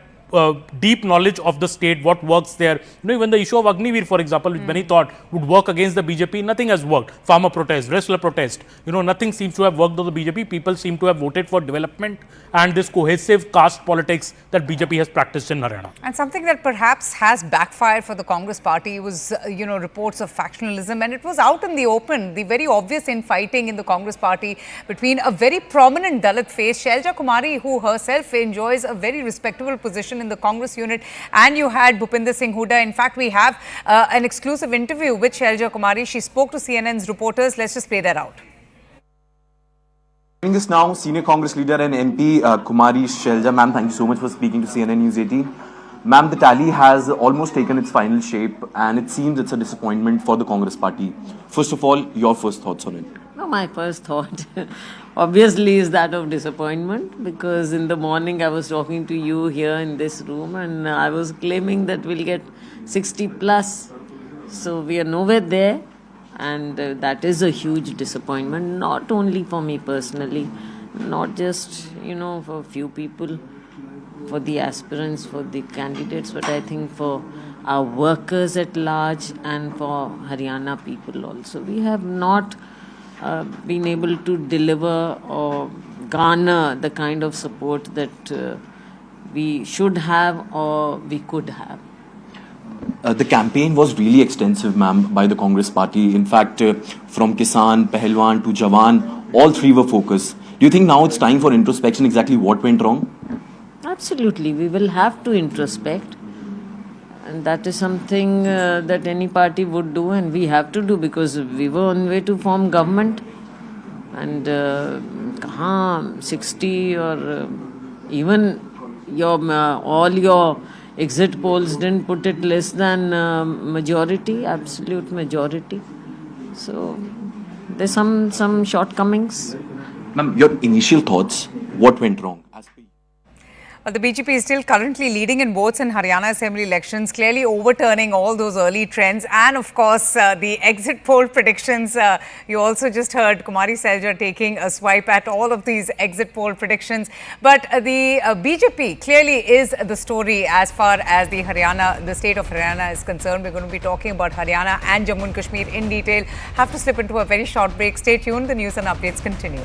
I: deep knowledge of the state, what works there. Even the issue of Agniveer, for example, which many thought would work against the BJP, nothing has worked. Farmer protest, wrestler protest, nothing seems to have worked on the BJP. People seem to have voted for development and this cohesive caste politics that BJP has practiced in Haryana.
R: And something that perhaps has backfired for the Congress party was, reports of factionalism, and it was out in the open, the very obvious infighting in the Congress party between a very prominent Dalit face, Selja Kumari, who herself enjoys a very respectable position in the Congress unit, and you had Bhupinder Singh Hooda. In fact, we have an exclusive interview with Selja Kumari. She spoke to CNN's reporters. Let's just play that out.
J: Joining us now, senior Congress leader and MP Kumari Selja. Ma'am, thank you so much for speaking to CNN News 18. Ma'am, the tally has almost taken its final shape, and it seems it's a disappointment for the Congress party. First of all, your first thoughts on it?
K: No, my first thought obviously is that of disappointment, because in the morning I was talking to you here in this room and I was claiming that we'll get 60 plus. So we are nowhere there, and that is a huge disappointment, not only for me personally, not just, for a few people, for the aspirants, for the candidates, but I think for our workers at large and for Haryana people also. We have not been able to deliver or garner the kind of support that we should have or we could have.
J: The campaign was really extensive, ma'am, by the Congress party. In fact, from Kisan, Pahalwan to Jawan, all three were focused. Do you think now it's time for introspection, exactly what went wrong?
K: Absolutely. We will have to introspect. And that is something that any party would do, and we have to do, because we were on way to form government. And 60 or even all your exit polls didn't put it less than majority, absolute majority. So there's some shortcomings.
J: Ma'am, your initial thoughts, what went wrong?
R: The BJP is still currently leading in votes in Haryana Assembly elections, clearly overturning all those early trends. And of course, the exit poll predictions, you also just heard Kumari Selja taking a swipe at all of these exit poll predictions. But the BJP clearly is the story as far as the state of Haryana is concerned. We're going to be talking about Haryana and Jammu and Kashmir in detail. Have to slip into a very short break. Stay tuned. The news and updates continue.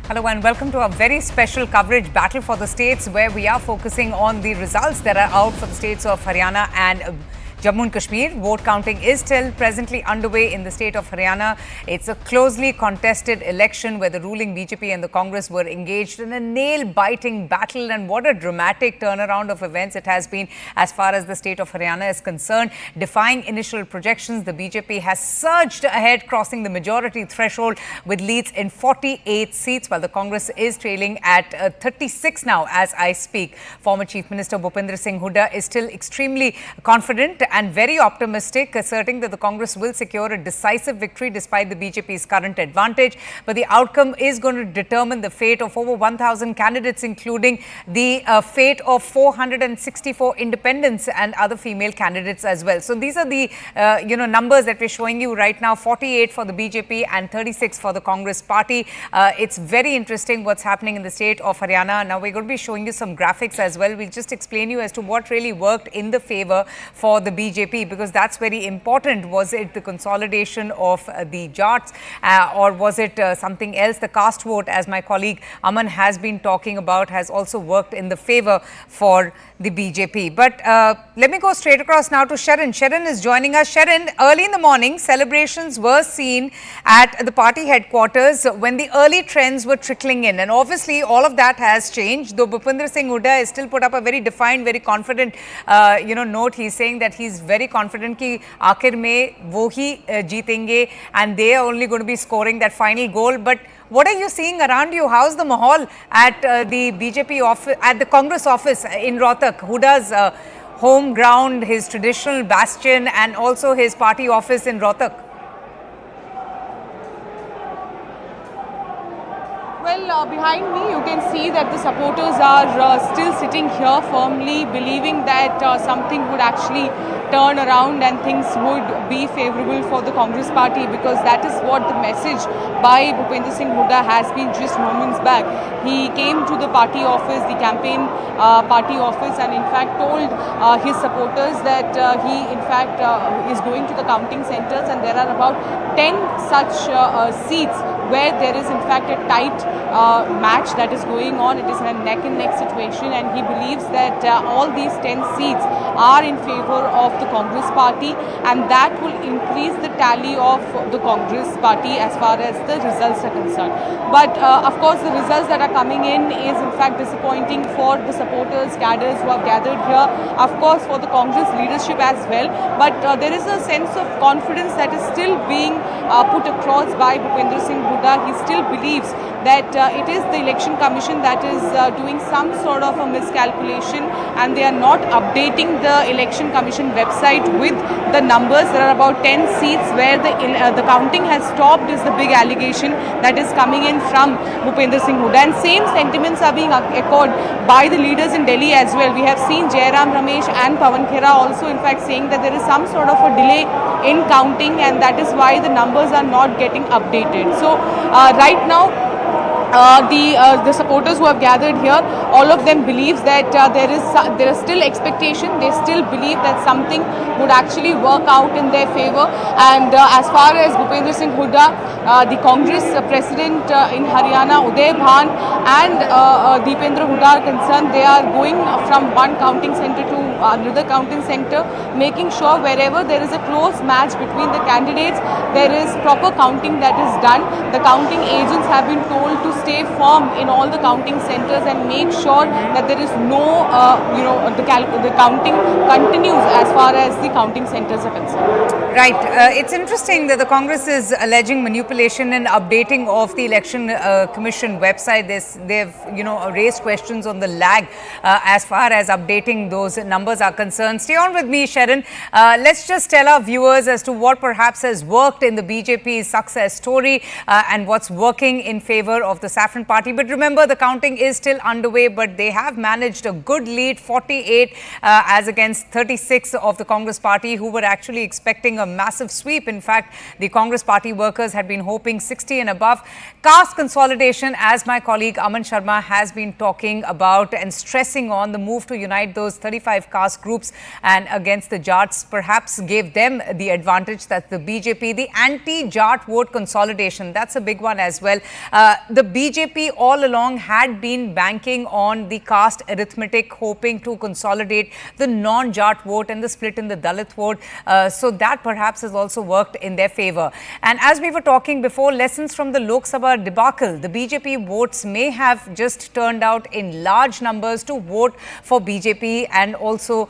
R: Hello and welcome to our very special coverage, Battle for the States, where we are focusing on the results that are out for the states of Haryana and Jammu and Kashmir. Vote counting is still presently underway in the state of Haryana. It's a closely contested election where the ruling BJP and the Congress were engaged in a nail-biting battle, and what a dramatic turnaround of events it has been as far as the state of Haryana is concerned. Defying initial projections, the BJP has surged ahead, crossing the majority threshold with leads in 48 seats, while the Congress is trailing at 36 now as I speak. Former Chief Minister Bhupendra Singh Hooda is still extremely confident and very optimistic, asserting that the Congress will secure a decisive victory despite the BJP's current advantage. But the outcome is going to determine the fate of over 1,000 candidates, including the fate of 464 independents and other female candidates as well. So these are the numbers that we're showing you right now: 48 for the BJP and 36 for the Congress party. It's very interesting what's happening in the state of Haryana. Now we're going to be showing you some graphics as well. We'll just explain you as to what really worked in the favor for the BJP, because that's very important. Was it the consolidation of the Jats or was it something else? The caste vote, as my colleague Aman has been talking about, has also worked in the favor for the BJP. But let me go straight across now to Sharon. Sharon is joining us. Sharon, early in the morning, celebrations were seen at the party headquarters when the early trends were trickling in. And obviously, all of that has changed, though Bhupendra Singh Hooda has still put up a very defined, very confident note. He's saying that he's very confident कि आखिर में वो ही जीतेंगे and they are only going to be scoring that final goal. But what are you seeing around you? How's the mahal at the BJP office, at the Congress office in Rohtak? Hooda's home ground, his traditional bastion, and also his party office in Rohtak?
F: Well, behind me you can see that the supporters are still sitting here firmly, believing that something would actually turn around and things would be favourable for the Congress party, because that is what the message by Bhupendra Singh Hooda has been just moments back. He came to the party office, the campaign party office, and in fact told his supporters that he in fact is going to the counting centres, and there are about 10 such seats where there is in fact a tight match that is going on. It is a neck and neck situation, and he believes that all these 10 seats are in favour of the Congress party, and that will increase the tally of the Congress party as far as the results are concerned. But of course the results that are coming in is in fact disappointing for the supporters, cadres who have gathered here, of course for the Congress leadership as well. But there is a sense of confidence that is still being put across by Bhupendra Singh Hooda. He still believes that it is the Election Commission that is doing some sort of a miscalculation, and they are not updating the Election Commission website with the numbers. There are about 10 seats where the counting has stopped, is the big allegation that is coming in from Bhupendra Singh Hooda. And same sentiments are being echoed by the leaders in Delhi as well. We have seen Jairam Ramesh and Pawan Khera also in fact saying that there is some sort of a delay in counting, and that is why the numbers are not getting updated. So right now the supporters who have gathered here, all of them believes that there is still expectation. They still believe that something would actually work out in their favour. And as far as Bhupendra Singh Hooda, the Congress president in Haryana, Uday Bhan, and Deependra Hooda are concerned, they are going from one counting centre to another counting centre, making sure wherever there is a close match between the candidates, there is proper counting that is done. The counting agents have been told to stay firm in all the counting centres and make sure that there is no, the counting continues as far as the counting centres are concerned.
R: Right. It's interesting that the Congress is alleging manipulation and updating of the Election Commission website. They've raised questions on the lag as far as updating those numbers are concerned. Stay on with me, Sharon. Let's just tell our viewers as to what perhaps has worked in the BJP's success story and what's working in favour of the Saffron Party. But remember, the counting is still underway, but they have managed a good lead, 48 as against 36 of the Congress Party, who were actually expecting a massive sweep. In fact, the Congress Party workers had been hoping 60 and above. Caste consolidation, as my colleague Aman Sharma has been talking about and stressing on, the move to unite those 35 caste groups and against the Jats perhaps gave them the advantage. That the BJP, the anti-Jat vote consolidation, that's a big one as well. The BJP all along had been banking on the caste arithmetic, hoping to consolidate the non-Jat vote and the split in the Dalit vote. So that perhaps has also worked in their favor. And as we were talking before, lessons from the Lok Sabha debacle, the BJP votes may have just turned out in large numbers to vote for BJP and also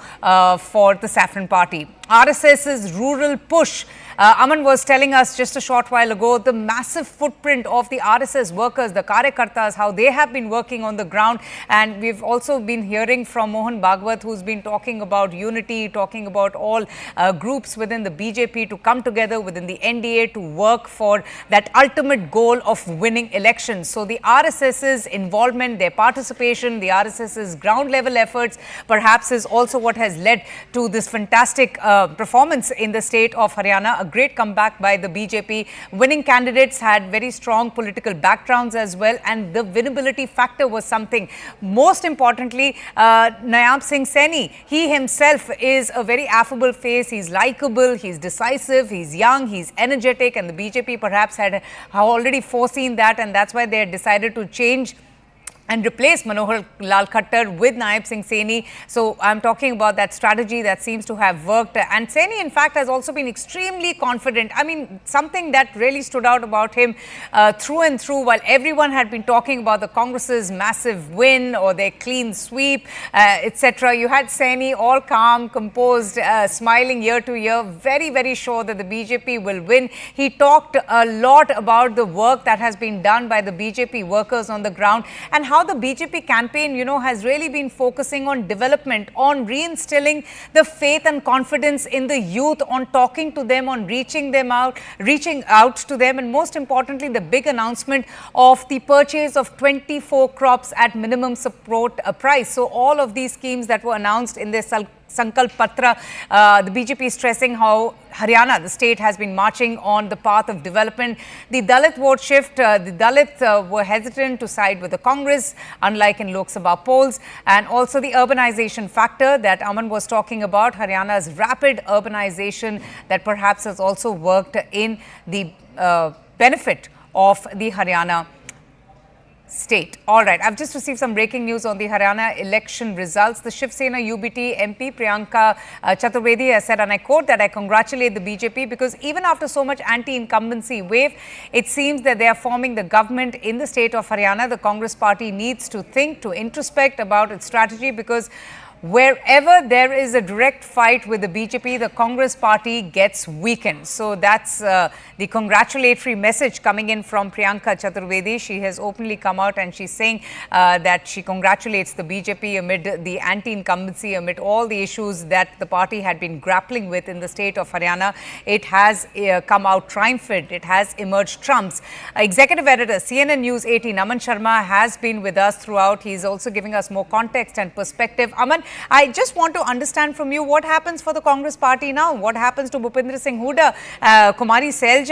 R: for the Saffron Party. RSS's rural push. Aman was telling us just a short while ago the massive footprint of the RSS workers, the Karyakartas, how they have been working on the ground. And we've also been hearing from Mohan Bhagwat, who's been talking about unity, talking about all groups within the BJP to come together within the NDA to work for that ultimate goal of winning elections. So the RSS's involvement, their participation, the RSS's ground level efforts perhaps is also what has led to this fantastic performance in the state of Haryana. A great comeback by the BJP. Winning candidates had very strong political backgrounds as well, and the winnability factor was something. Most importantly, Nayab Singh Saini, he himself is a very affable face. He's likable, he's decisive, he's young, he's energetic, and the BJP perhaps had already foreseen that, and that's why they had decided to change and replace Manohar Lal Khattar with Nayab Singh Saini. So I'm talking about that strategy that seems to have worked. And Saini, in fact, has also been extremely confident. I mean, something that really stood out about him through and through, while everyone had been talking about the Congress's massive win or their clean sweep, etc. You had Saini all calm, composed, smiling year to year, very, very sure that the BJP will win. He talked a lot about the work that has been done by the BJP workers on the ground and how the BJP campaign, has really been focusing on development, on reinstilling the faith and confidence in the youth, on talking to them, on reaching out to them, and most importantly, the big announcement of the purchase of 24 crops at minimum support price. So all of these schemes that were announced in this Sankalp Patra, the BJP is stressing how Haryana, the state, has been marching on the path of development. The Dalit vote shift, the Dalits were hesitant to side with the Congress, unlike in Lok Sabha polls, and also the urbanization factor that Aman was talking about, Haryana's rapid urbanization that perhaps has also worked in the benefit of the Haryana state. All right, I've just received some breaking news on the Haryana election results. The Shiv Sena UBT MP Priyanka Chaturvedi has said, and I quote, that I congratulate the BJP because even after so much anti-incumbency wave, it seems that they are forming the government in the state of Haryana. The Congress party needs to think, to introspect about its strategy, because wherever there is a direct fight with the BJP, the Congress party gets weakened. So that's the congratulatory message coming in from Priyanka Chaturvedi. She has openly come out and she's saying that she congratulates the BJP amid the anti-incumbency, amid all the issues that the party had been grappling with in the state of Haryana. It has come out triumphant. It has emerged trumps. Executive Editor, CNN News 18, Aman Sharma, has been with us throughout. He's also giving us more context and perspective. Aman, I just want to understand from you what happens for the Congress party now. What happens to Bhupinder Singh Hooda, Kumari Selja?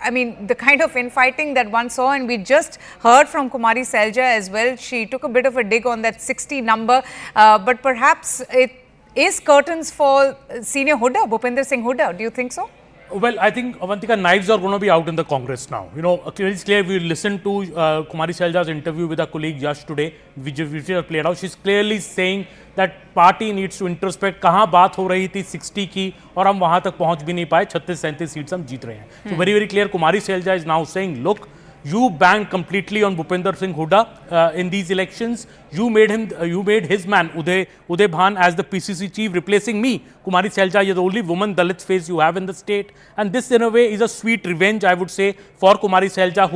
R: I mean, the kind of infighting that one saw, and we just heard from Kumari Selja as well. She took a bit of a dig on that 60 number, but perhaps it is curtains for senior Hooda, Bhupinder Singh Hooda. Do you think so?
I: Well, I think, Avantika, knives are going to be out in the Congress now. It's clear. We listened to Kumari Selja's interview with her colleague Yash today, which has played out. She's clearly saying that party needs to introspect. कहाँ बात हो रही थी 60 की और हम वहाँ तक पहुँच भी नहीं पाए. 36-37 सीट्स हम जीत रहे हैं. So very, very clear. Kumari Selja is now saying, look, you banked completely on Bhupinder Singh Hooda in these elections. You made his man Uday Bhan as the PCC chief, replacing me. Kumari Selja, you're the only woman Dalit face you have in the state, and this in a way is a sweet revenge, I would say, for Kumari Selja,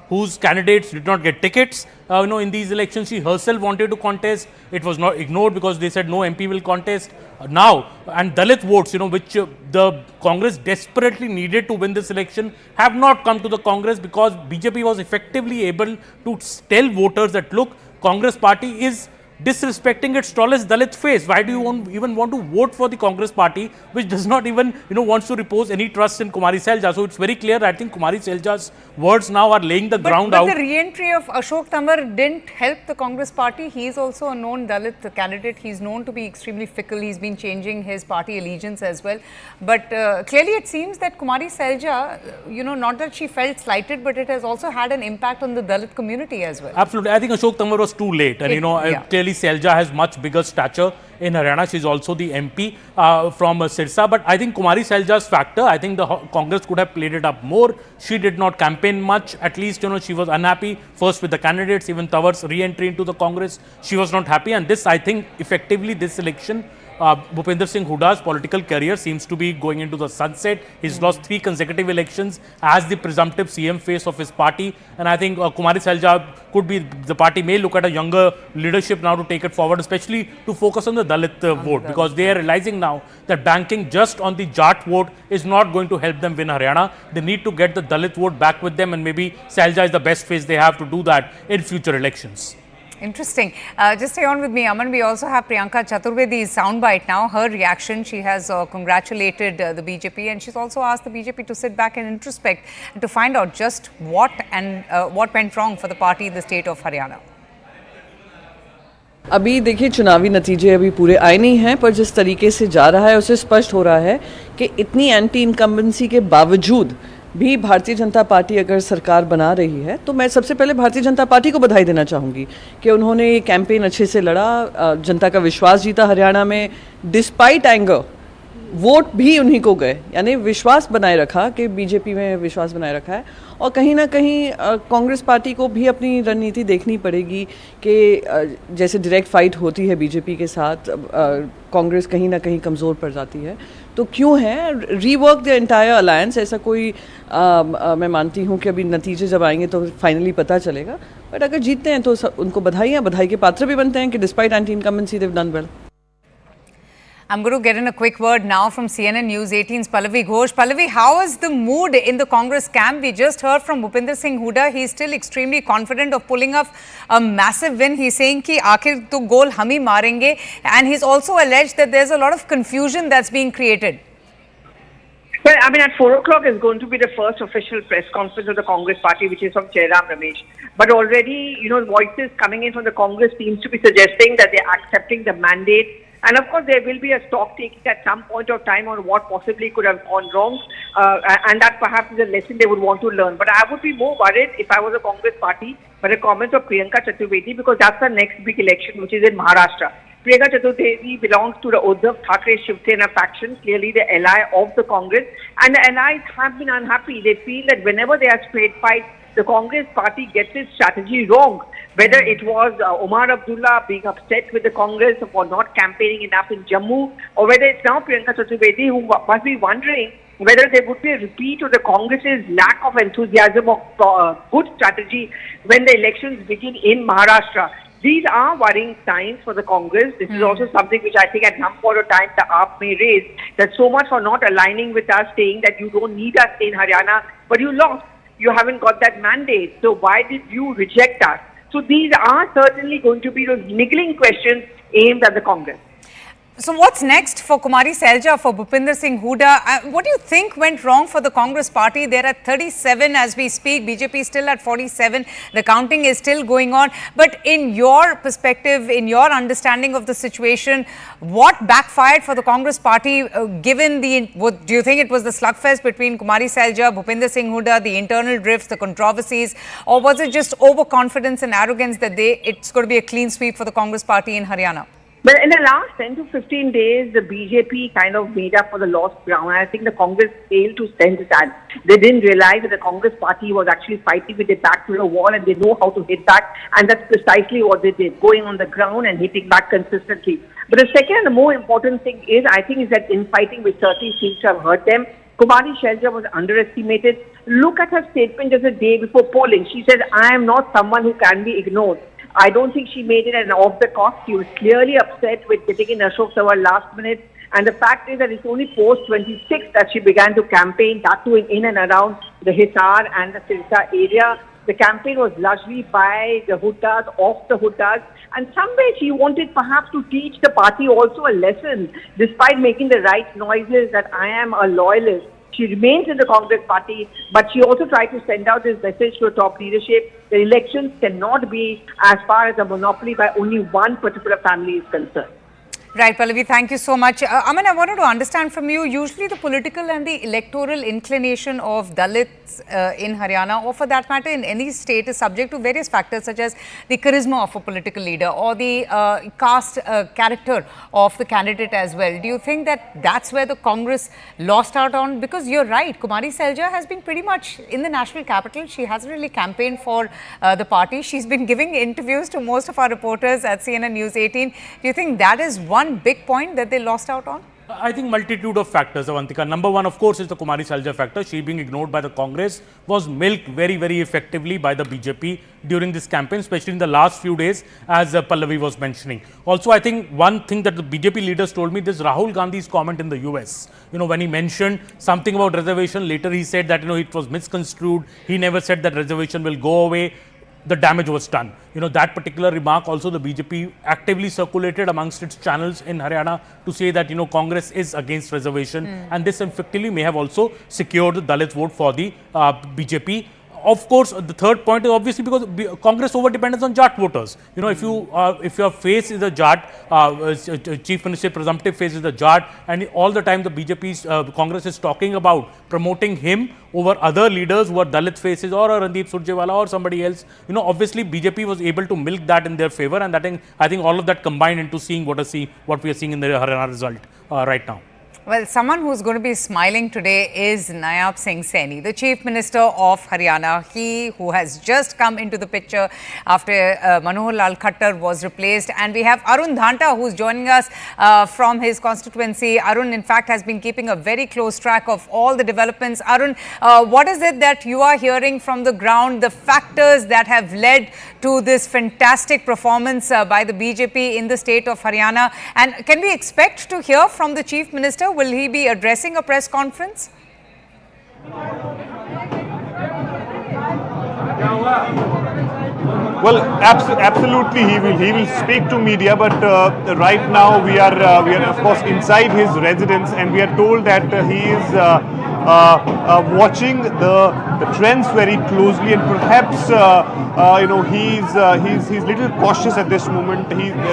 I: whose candidates did not get tickets. In these elections, she herself wanted to contest. It was not ignored because they said no MP will contest. Now, and Dalit votes, which the Congress desperately needed to win this election, have not come to the Congress because BJP was effectively able to tell voters that, look, Congress party is disrespecting its tallest Dalit face. Why do you even want to vote for the Congress party, which does not even, wants to repose any trust in Kumari Selja? So it's very clear. I think Kumari Selja's words now are laying the ground out.
R: But the re-entry of Ashok Tamar didn't help the Congress party. He is also a known Dalit candidate. He's known to be extremely fickle. He's been changing his party allegiance as well. But clearly it seems that Kumari Selja, not that she felt slighted, but it has also had an impact on the Dalit community as well.
I: Absolutely. I think Ashok Tamar was too late. And, clearly Selja has much bigger stature in Haryana. She's also the MP from Sirsa. But I think Kumari Selja's factor, I think the Congress could have played it up more. She did not campaign much. At least, she was unhappy first with the candidates. Even Tawar's re-entry into the Congress, she was not happy. And this, I think, effectively this election, Bhupinder Singh Huda's political career seems to be going into the sunset. He's lost 3 consecutive elections as the presumptive CM face of his party. And I think Kumari Selja could be, the party may look at a younger leadership now to take it forward, especially to focus on the Dalit vote, because they are realizing now that banking just on the Jat vote is not going to help them win Haryana. They need to get the Dalit vote back with them, and maybe Selja is the best face they have to do that in future elections.
R: Interesting. Just stay on with me, Aman. We also have Priyanka Chaturvedi's soundbite now. Her reaction, she has congratulated the BJP, and she's also asked the BJP to sit back and introspect and to find out just what went wrong for the party in the state of Haryana.
V: अभी देखिए चुनावी नतीजे अभी पूरे आए नहीं हैं, पर जिस तरीके से जा रहा है उससे स्पष्ट हो रहा है कि इतनी एंटी इनकम्बेंसी के बावजूद भी भारतीय जनता पार्टी अगर सरकार बना रही है तो मैं सबसे पहले भारतीय जनता पार्टी को बधाई देना चाहूँगी कि उन्होंने ये कैंपेन अच्छे से लड़ा, जनता का विश्वास जीता हरियाणा में, डिस्पाइट एंगर वोट भी उन्हीं को गए, यानी विश्वास बनाए रखा कि बीजेपी में विश्वास बनाए रखा है। और कहीं ना कहीं कांग्रेस पार्टी को भी अपनी रणनीति देखनी पड़ेगी कि जैसे डायरेक्ट फाइट होती है बीजेपी के साथ, कांग्रेस कहीं ना कहीं कमज़ोर पड़ जाती है, तो क्यों है रीवर्क द एंटायर अलायंस। ऐसा कोई मैं मानती हूँ कि अभी नतीजे जब आएंगे तो फाइनली पता चलेगा, बट अगर जीतते हैं तो उनको बधाई के पात्र भी बनते हैं कि despite anti incumbency they have done well.
R: I'm going to get in a quick word now from CNN News 18's Pallavi Ghosh. Pallavi, how is the mood in the Congress camp? We just heard from Bhupinder Singh Huda. He's still extremely confident of pulling off a massive win. He's saying ki aakhir to goal hum hi marenge. And he's also alleged that there's a lot of confusion that's being created.
B: Well, I mean, at 4 o'clock is going to be the first official press conference of the Congress party, which is from Jairam Ramesh. But already, voices coming in from the Congress seems to be suggesting that they're accepting the mandate. And of course, there will be a stock taking at some point of time on what possibly could have gone wrong. And that perhaps is a lesson they would want to learn. But I would be more worried if I was a Congress party by the comments of Priyanka Chaturvedi, because that's the next big election, which is in Maharashtra. Priyanka Chaturvedi belongs to the Uddhav Thackeray Shiv Sena faction, clearly the ally of the Congress. And the allies have been unhappy. They feel that whenever they are straight fights, the Congress party gets its strategy wrong. Whether it was Omar Abdullah being upset with the Congress for not campaigning enough in Jammu, or whether it's now Priyanka Chaturvedi who must be wondering whether there would be a repeat of the Congress's lack of enthusiasm of good strategy when the elections begin in Maharashtra. These are worrying signs for the Congress. This is also something which I think at some point of time the AAP may raise, that so much for not aligning with us, saying that you don't need us in Haryana, but you lost. You haven't got that mandate. So why did you reject us? So these are certainly going to be those niggling questions aimed at the Congress.
R: So what's next for Kumari Selja, for Bhupinder Singh Huda? What do you think went wrong for the Congress party? They're at 37 as we speak. BJP is still at 47. The counting is still going on. But in your perspective, in your understanding of the situation, what backfired for the Congress party given the... do you think it was the slugfest between Kumari Selja, Bhupinder Singh Huda, the internal drifts, the controversies, or was it just overconfidence and arrogance that it's going to be a clean sweep for the Congress party in Haryana?
B: Well, in the last 10 to 15 days, the BJP kind of made up for the lost ground. I think the Congress failed to sense that. They didn't realize that the Congress party was actually fighting with their back to the wall, and they know how to hit back. And that's precisely what they did, going on the ground and hitting back consistently. But the second and the more important thing is, I think, is that infighting, which certainly seems to have hurt them. Kumari Selja was underestimated. Look at her statement just a day before polling. She said, I am not someone who can be ignored. I don't think she made it an off the cuff. She was clearly upset with getting in Ashok Tamar last minute. And the fact is that it's only post 26 that she began to campaign, that too in and around the Hisar and the Sirsa area. The campaign was largely by the Huttas, of the Huttas, and somewhere she wanted perhaps to teach the party also a lesson, despite making the right noises that I am a loyalist. She remains in the Congress party, but she also tried to send out this message to the top leadership. The elections cannot be as far as a monopoly by only one particular family is concerned.
R: Right, Pallavi, thank you so much. Aman, I wanted to understand from you, usually the political and the electoral inclination of Dalits in Haryana, or for that matter in any state, is subject to various factors such as the charisma of a political leader or the caste character of the candidate as well. Do you think that that's where the Congress lost out on? Because you're right, Kumari Selja has been pretty much in the national capital. She hasn't really campaigned for the party. She's been giving interviews to most of our reporters at CNN News 18. Do you think that is one big point that they lost out on?
I: I think multitude of factors, Avantika. Number one, of course, is the Kumari Selja factor. She being ignored by the Congress was milked very, very effectively by the BJP during this campaign, especially in the last few days, as Pallavi was mentioning. Also, I think one thing that the BJP leaders told me, this Rahul Gandhi's comment in the US, when he mentioned something about reservation, later he said that, it was misconstrued. He never said that reservation will go away. The damage was done. That particular remark also the BJP actively circulated amongst its channels in Haryana to say that, Congress is against reservation. And this effectively may have also secured the Dalits vote for the BJP. Of course, the third point is obviously because Congress over dependence on Jat voters. If your face is a Jat, Chief Minister presumptive face is a Jat, and all the time the BJP's Congress is talking about promoting him over other leaders who are Dalit faces or Randeep Surjewala or somebody else. Obviously BJP was able to milk that in their favor, and I think all of that combined into seeing what we are seeing in the Haryana result right now.
R: Well, someone who's going to be smiling today is Nayab Singh Saini, the Chief Minister of Haryana. He who has just come into the picture after Manohar Lal Khattar was replaced. And we have Arun Dhanta, who's joining us from his constituency. Arun, in fact, has been keeping a very close track of all the developments. Arun, what is it that you are hearing from the ground, the factors that have led to this fantastic performance by the BJP in the state of Haryana? And can we expect to hear from the Chief Minister? Will he be addressing a press conference?
D: Well, absolutely he will. He will speak to media, but right now we are of course inside his residence, and we are told that he is watching the trends very closely, and perhaps he's little cautious at this moment.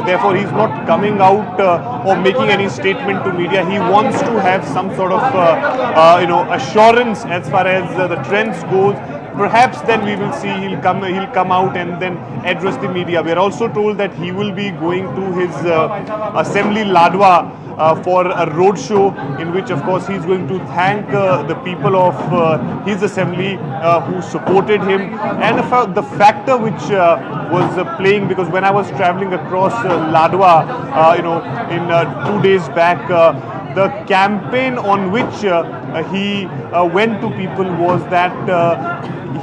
D: Therefore he's not coming out or making any statement to media. He wants to have some sort of assurance as far as the trends goes. Perhaps then we will see he'll come out and then address the media. We are also told that he will be going to his assembly Ladwa for a road show, in which of course he's going to thank the people of his assembly who supported him. And the factor which was playing, because when I was traveling across Ladwa in 2 days back, the campaign on which he went to people was that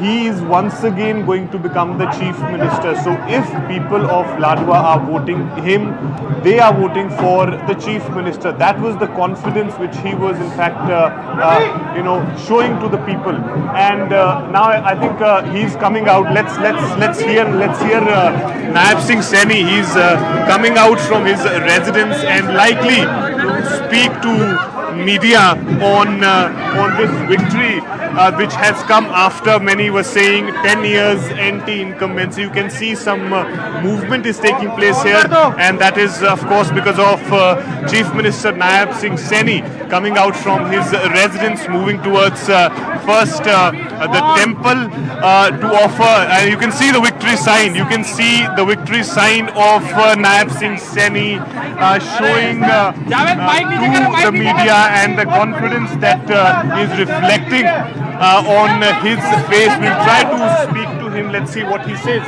D: he is once again going to become the Chief Minister. So if people of Ladwa are voting him, they are voting for the Chief Minister. That was the confidence which he was in fact showing to the people. And now I think he's coming out. Let's hear Nayab Singh Saini. He's coming out from his residence and likely to speak to media on this victory which has come after many were saying 10 years anti-incumbency. You can see some movement is taking place here, and that is of course because of Chief Minister Nayab Singh Saini coming out from his residence, moving towards first the temple to offer, and you can see the victory sign. You can see the victory sign of Nayab Singh Saini showing to the media, and the confidence that is reflecting on his face. We'll try to speak to him. Let's see what he says.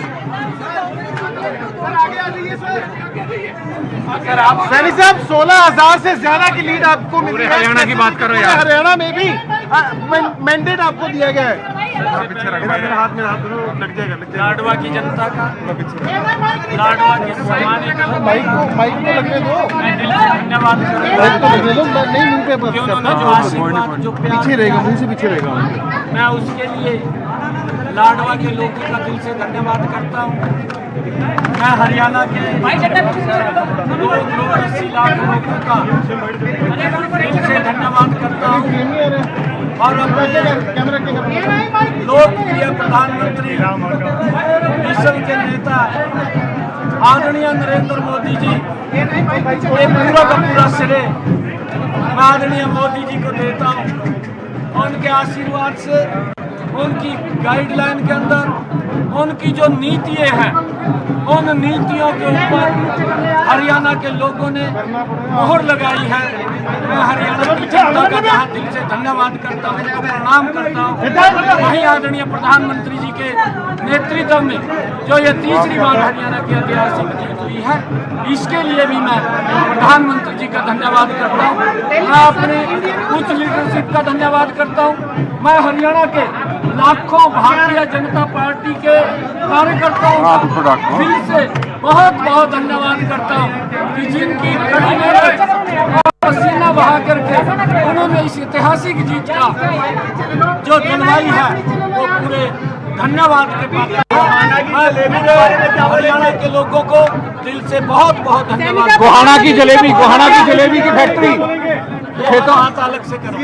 A: Saini साहब, 16,000 से ज्यादा की lead आपको मिली है। हरियाणा की बात कर रहे हैं। हरियाणा में भी मैंडेट आपको दिया गया है। मेरे हाथ में हाथ लग जाएगा। लाडवा की जनता का, लाडवा के सामान्य का माइक को लगने दो। मैं दिल से धन्यवाद करता हूं। नहीं मुंह पे पीछे रहेगा, मुंह से पीछे रहेगा। मैं उसके लिए
M: लाडवा के लोगों का दिल से धन्यवाद करता हूँ। मैं हरियाणा के 280 लाख लोगों का दिल से धन्यवाद करता हूँ और अपने लोकप्रिय प्रधानमंत्री विश्व के नेता आदरणीय नरेंद्र मोदी जी ये पूरा का पूरा श्रेय मैं आदरणीय मोदी जी को देता हूँ। उनके आशीर्वाद से, उनकी गाइडलाइन के अंदर उनकी जो नीतियाँ हैं, उन नीतियों के ऊपर हरियाणा के लोगों ने मोहर लगाई है। मैं हरियाणा की जनता का जहाँ दिल से धन्यवाद करता हूँ, उनको प्रणाम करता हूँ। वहीं आदरणीय प्रधानमंत्री जी के नेतृत्व में जो ये तीसरी बार हरियाणा की ऐतिहासिक जीत हुई है, इसके लिए भी मैं प्रधानमंत्री जी का धन्यवाद करता हूँ। मैं अपने उच्च लीडरशिप का धन्यवाद करता हूँ। मैं हरियाणा के लाखों भारतीय जनता पार्टी के कार्यकर्ताओं का दिल से बहुत बहुत धन्यवाद करता हूँ कि जिनकी कड़ी मेहनत और पसीना बहा करके उन्होंने इस ऐतिहासिक जीत का जो दिलवाई है वो पूरे धन्यवाद के पात्र हैं। हरियाणा के लोगों को दिल से बहुत बहुत धन्यवाद।
C: गोहाना की जलेबी की फैक्ट्री
M: खेतों हाथ अलग से करो।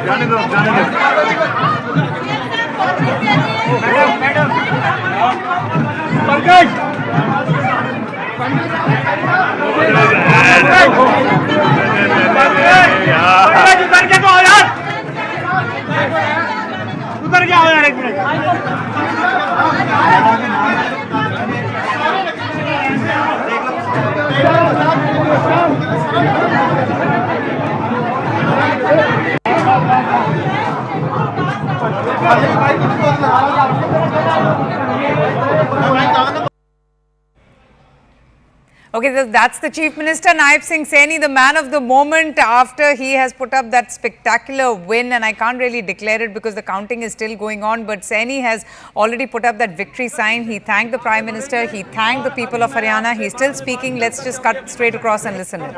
A: जाने दो। पंकज उतर के तो आओ यार, उतर के आओ यार, एक minute.
R: Okay, that's the Chief Minister Naib Singh Saini, the man of the moment after he has put up that spectacular win, and I can't really declare it because the counting is still going on, but Saini has already put up that victory sign. He thanked the Prime Minister, he thanked the people of Haryana. He's still speaking. Let's just cut straight across and listen in.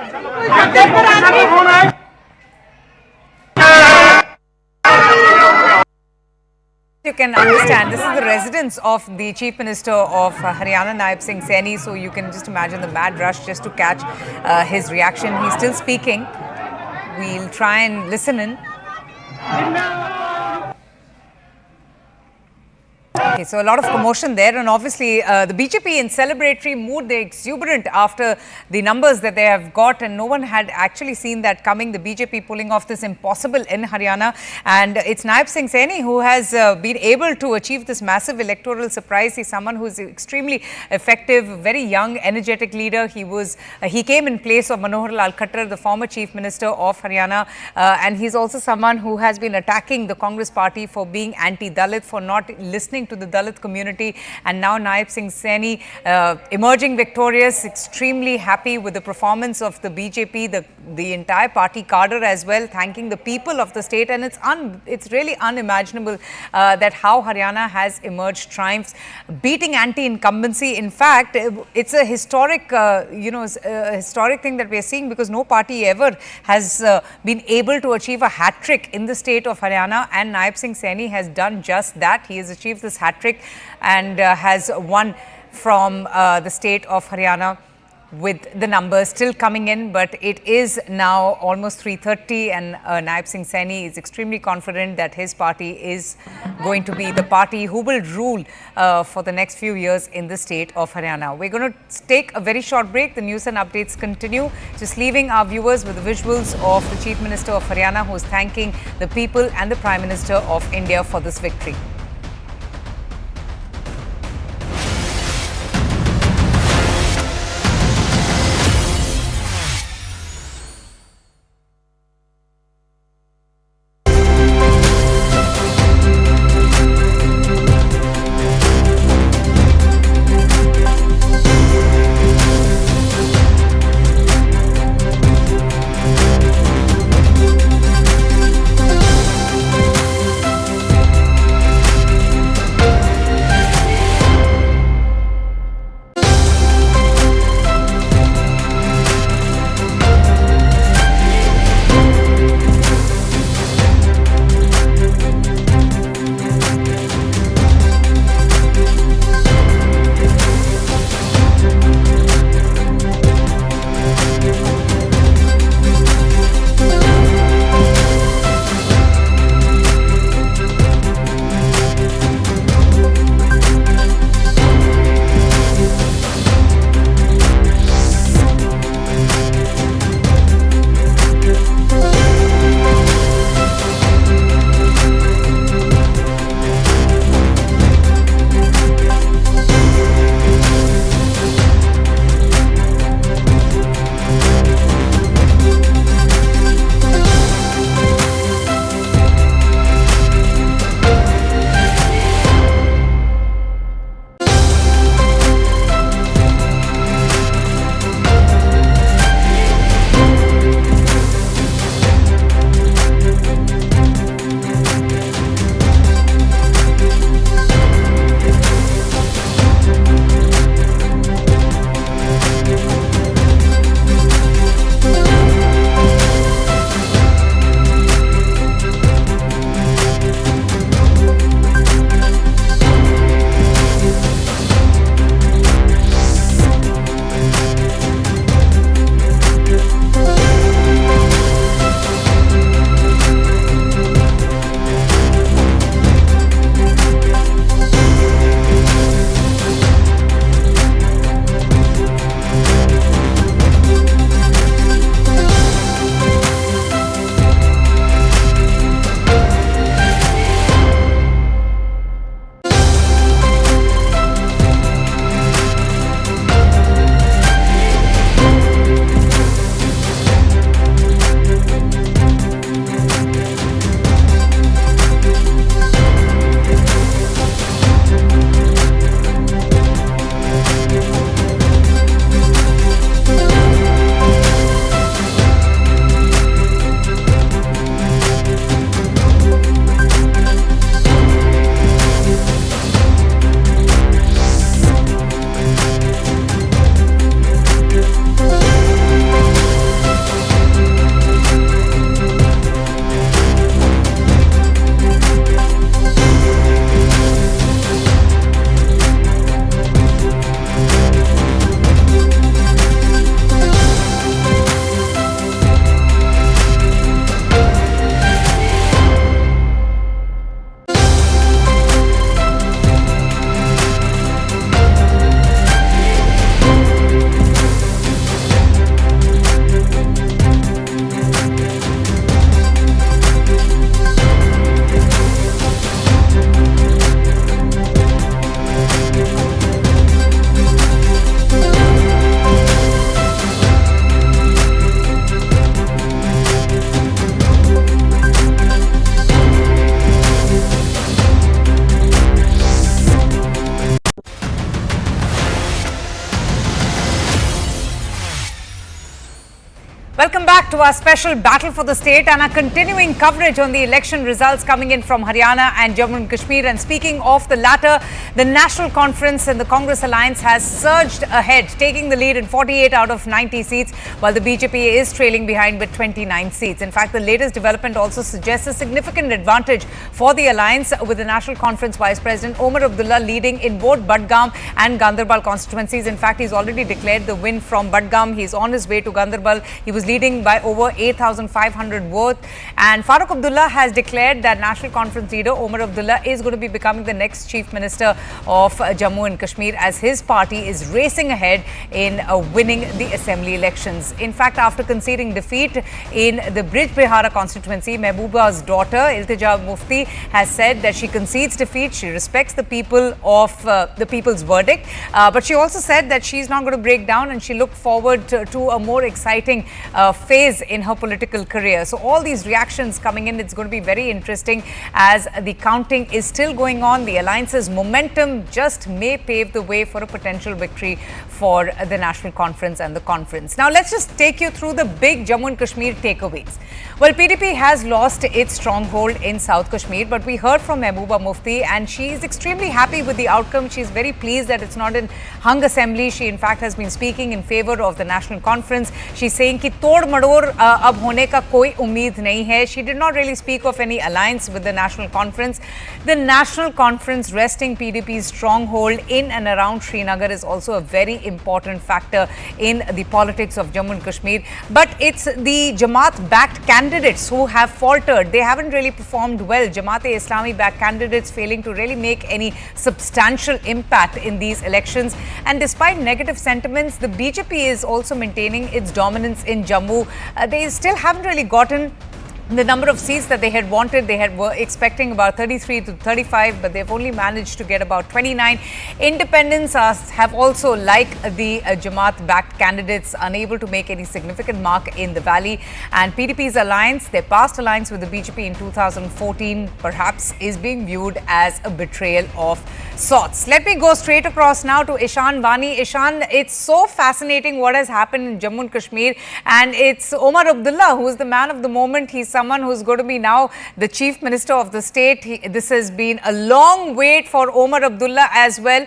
R: You can understand, this is the residence of the Chief Minister of Haryana, Naib Singh Saini, so you can just imagine the mad rush just to catch his reaction. He's still speaking. We'll try and listen in. Okay, so a lot of commotion there, and obviously the BJP in celebratory mood, they're exuberant after the numbers that they have got, and no one had actually seen that coming. The BJP pulling off this impossible in Haryana, and it's Naib Singh Saini who has been able to achieve this massive electoral surprise. He's someone who's extremely effective, very young, energetic leader. He came in place of Manohar Lal Khattar, the former Chief Minister of Haryana, and he's also someone who has been attacking the Congress party for being anti-Dalit, for not listening to the Dalit community, and now Naib Singh Saini emerging victorious, extremely happy with the performance of the BJP, the entire party cadre as well, thanking the people of the state, and it's really unimaginable that how Haryana has emerged triumphs, beating anti-incumbency. In fact, it's a historic, historic thing that we are seeing, because no party ever has been able to achieve a hat-trick in the state of Haryana, and Naib Singh Saini has done just that. He has achieved this hat-trick and has won from the state of Haryana, with the numbers still coming in, but it is now almost 3:30, and Naib Singh Saini is extremely confident that his party is going to be the party who will rule for the next few years in the state of Haryana. We're going to take a very short break. The news and updates continue. Just leaving our viewers with the visuals of the Chief Minister of Haryana, who is thanking the people and the Prime Minister of India for this victory. Welcome back to our special battle for the state and our continuing coverage on the election results coming in from Haryana and Jammu and Kashmir. And speaking of the latter, the National Conference and the Congress Alliance has surged ahead, taking the lead in 48 out of 90 seats, while the BJP is trailing behind with 29 seats. In fact, the latest development also suggests a significant advantage for the alliance, with the National Conference Vice President Omar Abdullah leading in both Budgam and Ganderbal constituencies. In fact, he's already declared the win from Budgam. He's on his way to Ganderbal. He was leading by over 8,500 votes. And Farooq Abdullah has declared that National Conference leader Omar Abdullah is going to be becoming the next Chief Minister of Jammu and Kashmir, as his party is racing ahead in winning the assembly elections. In fact, after conceding defeat in the Brij Bihara constituency, Mehbooba's daughter Iltija Mufti has said that she concedes defeat. She respects the people of the people's verdict, but she also said that she's not going to break down, and she looked forward to a more exciting phase in her political career. So all these reactions coming in, it's going to be very interesting as the counting is still going on. The alliance's momentum just may pave the way for a potential victory for the National Conference and the conference. Now let's just take you through the big Jammu and Kashmir takeaways. Well, PDP has lost its stronghold in South Kashmir, but we heard from Mehbooba Mufti and she is extremely happy with the outcome. She is very pleased that it's not in hung assembly. She in fact has been speaking in favor of the National Conference. She's saying कि तोड़ मड़ोड़ अब होने का कोई उम्मीद नहीं है. She did not really speak of any alliance with the National Conference. The National Conference resting PDP's stronghold in and around Srinagar is also a very important factor in the politics of Jammu and Kashmir. But it's the Jamaat-backed candidates who have faltered. They haven't really performed well. Jamaat-e-Islami-backed candidates failing to really make any substantial impact in these elections. And despite negative sentiments, the BJP is also maintaining its dominance in Jammu. They still haven't really gotten the number of seats that they had wanted. They were expecting about 33 to 35, but they've only managed to get about 29. Independents have also, like the Jamaat-backed candidates, unable to make any significant mark in the valley. And PDP's alliance, their past alliance with the BJP in 2014, perhaps is being viewed as a betrayal of sorts. Let me go straight across now to Ishan Vani. Ishan, it's so fascinating what has happened in Jammu and Kashmir, and it's Omar Abdullah who is the man of the moment. He's someone who's going to be now the Chief Minister of the state. This has been a long wait for Omar Abdullah as well.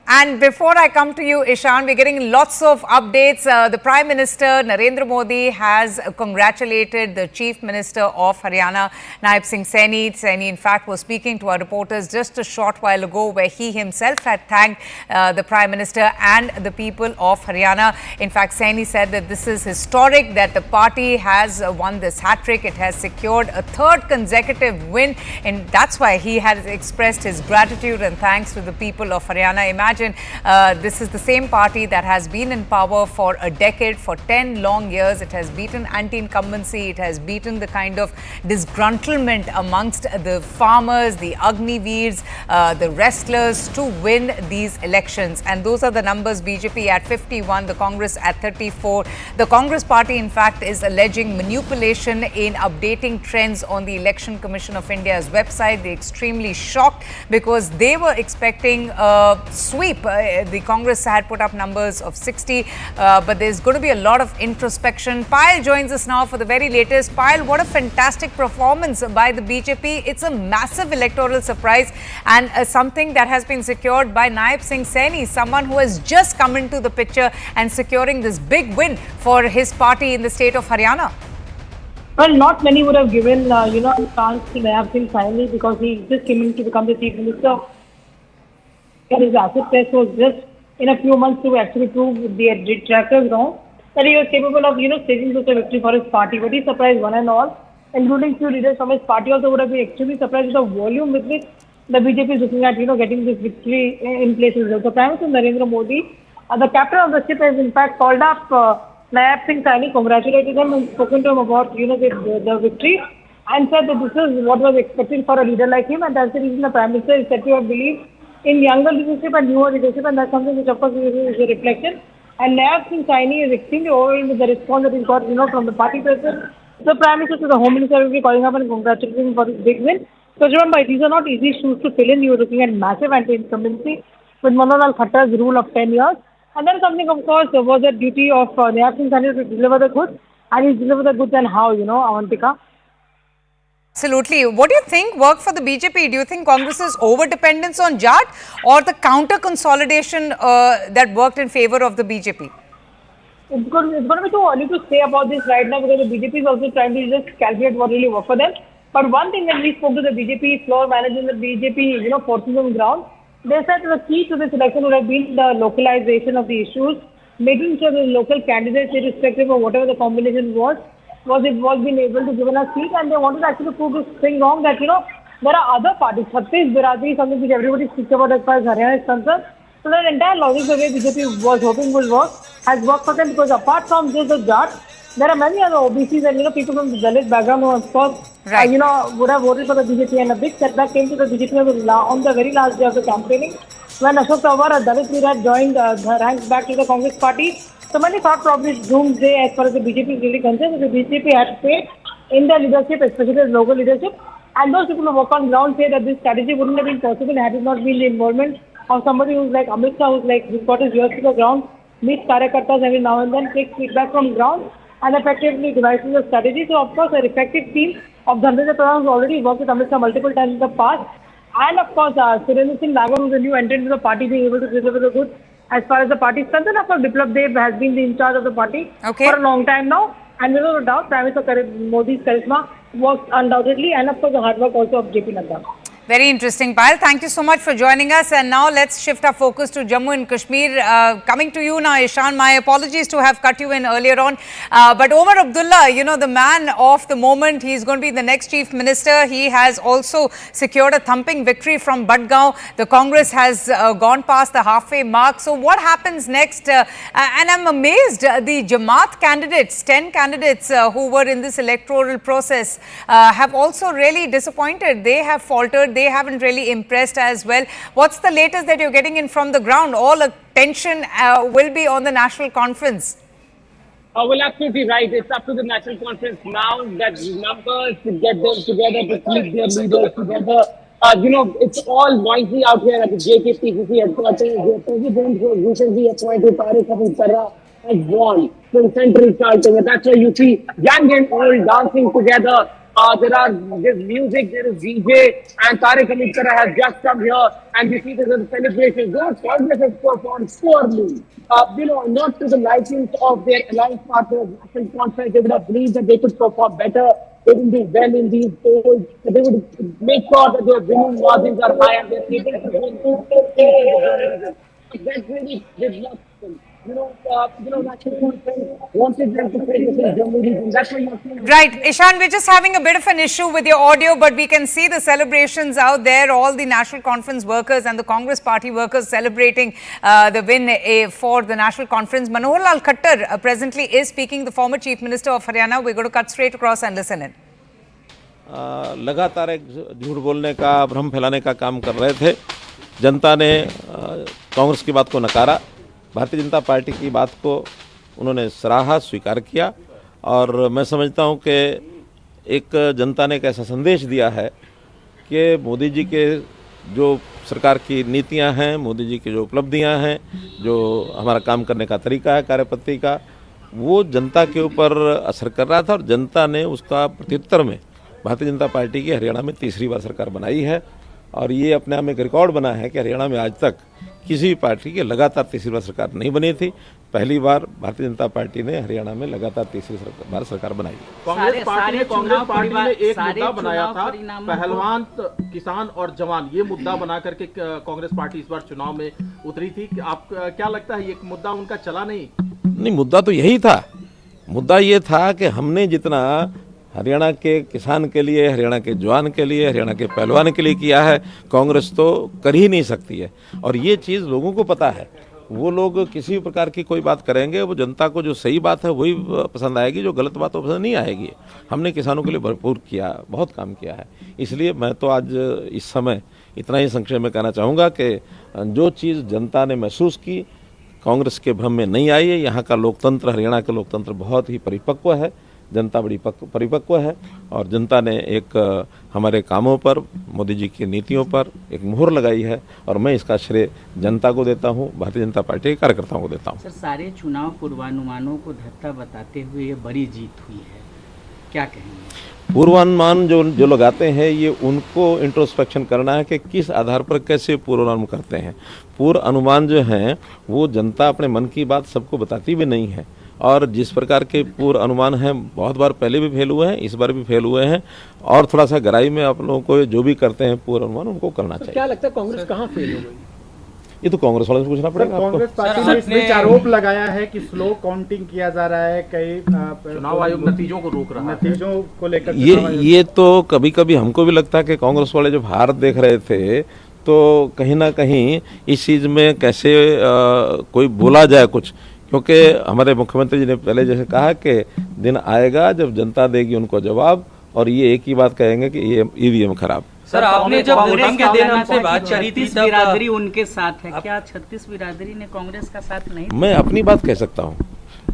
R: And before I come to you, Ishan, we're getting lots of updates. The Prime Minister, Narendra Modi, has congratulated the Chief Minister of Haryana, Naib Singh Saini. Saini, in fact, was speaking to our reporters just a short while ago, where he himself had thanked the Prime Minister and the people of Haryana. In fact, Saini said that this is historic, that the party has won this hat-trick. It has secured a third consecutive win, and that's why he has expressed his gratitude and thanks to the people of Haryana. Imagine this is the same party that has been in power for a decade, for 10 long years. It has beaten anti-incumbency. It has beaten the kind of disgruntlement amongst the farmers, the Agniveers, the wrestlers to win these elections. And those are the numbers: BJP at 51, the Congress at 34. The Congress party, in fact, is alleging manipulation in updating trends on the Election Commission of India's website. They're extremely shocked because they were expecting a sweep. The Congress had put up numbers of 60, but there's going to be a lot of introspection. Payal joins us now for the very latest. Payal, what a fantastic performance by the BJP. It's a massive electoral surprise and something that has been secured by Naib Singh Saini, someone who has just come into the picture and securing this big win for his party in the state of Haryana.
P: Well, not many would have given, a chance to Naib Singh Saini because he just came in to become the Chief Minister. His asset test was just in a few months to actually prove the detractors wrong, that he was capable of, staging such a victory for his party. But he surprised one and all, including few leaders from his party also would have been extremely surprised with the volume with which the BJP is looking at, getting this victory in place. The Prime Minister Narendra Modi, the captain of the ship, has in fact called up Naib Singh Saini, congratulated him and spoken to him about, the victory, and said that this is what was expected for a leader like him, and that's the reason the Prime Minister is said to have believed in younger leadership and newer leadership, and that's something which of course is a reflection. And Naib Singh Saini is extremely overwhelmed with the response that he's got, from the party president, the Prime Minister to the Home Minister will be calling up and congratulating him for this big win. So remember, these are not easy shoes to fill in. You are looking at massive anti-incumbency with Manohar Khattar's rule of 10 years. And then something, of course, was the duty of Naib Singh Saini to deliver the goods. and he's delivered the goods and how, Avantika.
R: Absolutely. What do you think worked for the BJP? Do you think Congress's over-dependence on Jat or the counter-consolidation that worked in favor of the BJP?
P: It's going to be too early to say about this right now because the BJP is also trying to just calculate what really worked for them. But one thing when we spoke to the BJP floor managers, the BJP, forces on the ground, they said the key to this election would have been the localization of the issues, making sure the local candidates, irrespective of whatever the combination was being able to give a seat, and they wanted to actually prove this thing wrong that, there are other parties, Hattrick, Biradari, something which everybody speaks about as far as Haryana is concerned. So the entire logic the way BJP was hoping would work has worked for them because apart from just the Jat, there are many other OBCs and, people from the Dalit background who of course, would have voted for the BJP, and a big setback came to the BJP on the very last day of the campaigning when Ashok Tawar, a Dalit leader, joined the ranks back to the Congress party. So many thought probably it's doomsday as far as the BJP is really concerned. The BJP had faith in their leadership, especially the local leadership. And those people who work on ground say that this strategy wouldn't have been possible had it not been the involvement of somebody who's like Amit Shah, who's got his ears to the ground, meets Karyakartas every now and then, takes feedback from ground and effectively devises a strategy. So of course, an effective team of Dhanraj Pradhan has already worked with Amit Shah multiple times in the past. And of course, Surendra Singh Nagar, who's a new entrant to the party, being able to deliver the goods. As far as the party is concerned, of course, Biplab Dev has been in charge of the party for a long time now. And without a doubt, Prime Minister Modi's charisma works undoubtedly. And of course, the hard work also of JP Nadda.
R: Very interesting, Payal. Thank you so much for joining us. And now let's shift our focus to Jammu and Kashmir. Coming to you now, Ishan. My apologies to have cut you in earlier on. But Omar Abdullah, the man of the moment, he's going to be the next chief minister. He has also secured a thumping victory from Budgaon. The Congress has gone past the halfway mark. So what happens next? And I'm amazed, the Jamaat candidates, 10 candidates who were in this electoral process have also really disappointed. They have faltered. They haven't really impressed as well. What's the latest that you're getting in from the ground? All attention will be on the national conference.
Q: Well, absolutely right. It's up to the national conference now that numbers to get them together, to keep their leaders together. It's all noisy out here at the JKPCC headquarters. The president who recently appointed Hattrick has won. The center is shouting. That's why you see young and old dancing together. There's music, there is DJ, and Tariq Amikara has just come here, and we see this as a celebration. Those Congress has performed poorly, not to the liking of their alliance partners, national conference. They would have believed that they could perform better. They would do well in these polls. They would make sure that their winning margins are high and they're able to win. That really did not happen.
R: Right, Ishan, we're just having a bit of an issue with your audio, but we can see the celebrations out there, all the National Conference workers and the Congress Party workers celebrating the win for the National Conference. Manohar Lal Khattar presently is speaking, the former Chief Minister of Haryana. We're going to cut straight across and listen in.
S: लगातार एक झूठ बोलने का, भ्रम फैलाने का काम कर रहे थे। जनता ने कांग्रेस की बात को नकारा, भारतीय जनता पार्टी की बात को उन्होंने सराहा, स्वीकार किया, और मैं समझता हूं कि एक जनता ने एक ऐसा संदेश दिया है कि मोदी जी के जो सरकार की नीतियां हैं, मोदी जी की जो उपलब्धियां हैं, जो हमारा काम करने का तरीका है, कार्यपद्धति का, वो जनता के ऊपर असर कर रहा था, और जनता ने उसका प्रत्युत्तर में भारतीय जनता पार्टी की हरियाणा में तीसरी बार सरकार बनाई है। और ये अपने आप में एक रिकॉर्ड बना है कि हरियाणा में आज तक किसी भी पार्टी की लगातार तीसरी बार सरकार नहीं बनी थी। पहली बार भारतीय जनता पार्टी ने हरियाणा में लगातार तीसरी बार सरकार बनाई।
C: कांग्रेस पार्टी ने एक मुद्दा बनाया था, पहलवान, किसान और जवान, ये मुद्दा बना करके कांग्रेस पार्टी इस बार चुनाव में उतरी थी। आप क्या लगता है, ये मुद्दा उनका चला नहीं?
S: मुद्दा तो यही था। मुद्दा ये था कि हमने जितना हरियाणा के किसान के लिए, हरियाणा के जवान के लिए, हरियाणा के पहलवान के लिए किया है, कांग्रेस तो कर ही नहीं सकती है। और ये चीज़ लोगों को पता है। वो लोग किसी भी प्रकार की कोई बात करेंगे, वो जनता को जो सही बात है वही पसंद आएगी, जो गलत बात वो पसंद नहीं आएगी। हमने किसानों के लिए भरपूर किया, बहुत काम किया है। इसलिए मैं तो आज इस समय इतना ही संक्षेप में कहना चाहूँगा कि जो चीज़ जनता ने महसूस की, कांग्रेस के भ्रम में नहीं आई है। यहाँ का लोकतंत्र, हरियाणा का लोकतंत्र बहुत ही परिपक्व है। जनता बड़ी परिपक्व है और जनता ने एक हमारे कामों पर, मोदी जी की नीतियों पर एक मुहर लगाई है और मैं इसका श्रेय जनता को देता हूं, भारतीय जनता पार्टी के कार्यकर्ताओं को देता हूं।
N: सर, सारे चुनाव पूर्वानुमानों को धत्ता बताते हुए ये बड़ी जीत हुई है, क्या कहेंगे?
S: पूर्वानुमान जो लगाते हैं ये उनको इंट्रोस्पेक्शन करना है कि किस आधार पर कैसे पूर्वानुमान करते हैं। पूर्व अनुमान जो हैं वो जनता अपने मन की बात सबको बताती भी नहीं है और जिस प्रकार के पूर्व अनुमान हैं बहुत बार पहले भी फेल हुए हैं, इस बार भी फेल हुए हैं और थोड़ा सा गहराई में आप लोगों को जो भी करते हैं पूर्व अनुमान उनको करना चाहिए।
C: क्या लगता है कांग्रेस कहाँ फेल हो गई?
S: ये तो कांग्रेस वालों से पूछना पड़ेगा।
C: कांग्रेस पार्टी ने इस बीच आरोप लगाया है कि स्लो काउंटिंग किया जा रहा है, कई चुनाव आयोग नतीजों को रोक रहा है, नतीजों को लेकर।
S: ये तो कभी कभी हमको भी लगता है कि कांग्रेस वाले जब हार देख रहे थे तो कहीं ना कहीं इस चीज़ में कैसे कोई बोला जाए कुछ, क्योंकि हमारे मुख्यमंत्री जी ने पहले जैसे कहा कि दिन आएगा जब जनता देगी उनको जवाब और ये एक ही बात कहेंगे कि ये ईवीएम खराब।
N: सर, आपने जब वोटिंग के दिन हमसे बात करी थी, बिरादरी उनके साथ है, क्या 36 बिरादरी ने कांग्रेस का साथ नहीं?
S: मैं अपनी बात कह सकता हूँ,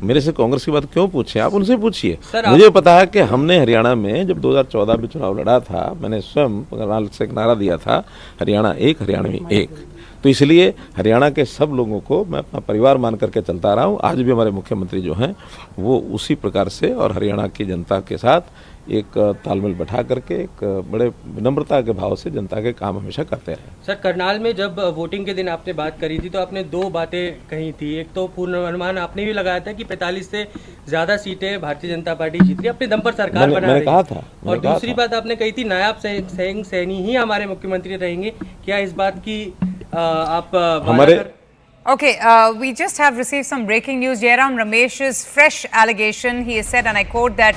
S: मेरे से कांग्रेस की बात क्यों पूछे, आप उनसे पूछिए। मुझे पता है कि हमने हरियाणा में जब 2014 में चुनाव लड़ा था, मैंने स्वयं से एक नारा दिया था, हरियाणा एक, हरियाणवी एक। तो इसलिए हरियाणा के सब लोगों को मैं अपना परिवार मान करके चलता रहा हूँ। आज भी हमारे मुख्यमंत्री जो हैं वो उसी प्रकार से और हरियाणा की जनता के साथ एक तालमेल बैठा करके एक बड़े विनम्रता के भाव से जनता के काम हमेशा करते रहे।
N: सर, करनाल में जब वोटिंग के दिन आपने बात करी थी तो आपने दो बातें कही थी। एक तो पूर्वानुमान आपने भी लगाया था कि 45 से ज्यादा सीटें भारतीय जनता पार्टी जीत रही, अपने दम पर सरकार बना रही
S: कहा था।
N: और दूसरी बात आपने कही थी नायब सैनी ही हमारे मुख्यमंत्री रहेंगे। क्या इस बात की आप
S: हमारे
R: Okay, we just have received some breaking news. Jairam Ramesh's fresh allegation. He has said, and I quote, that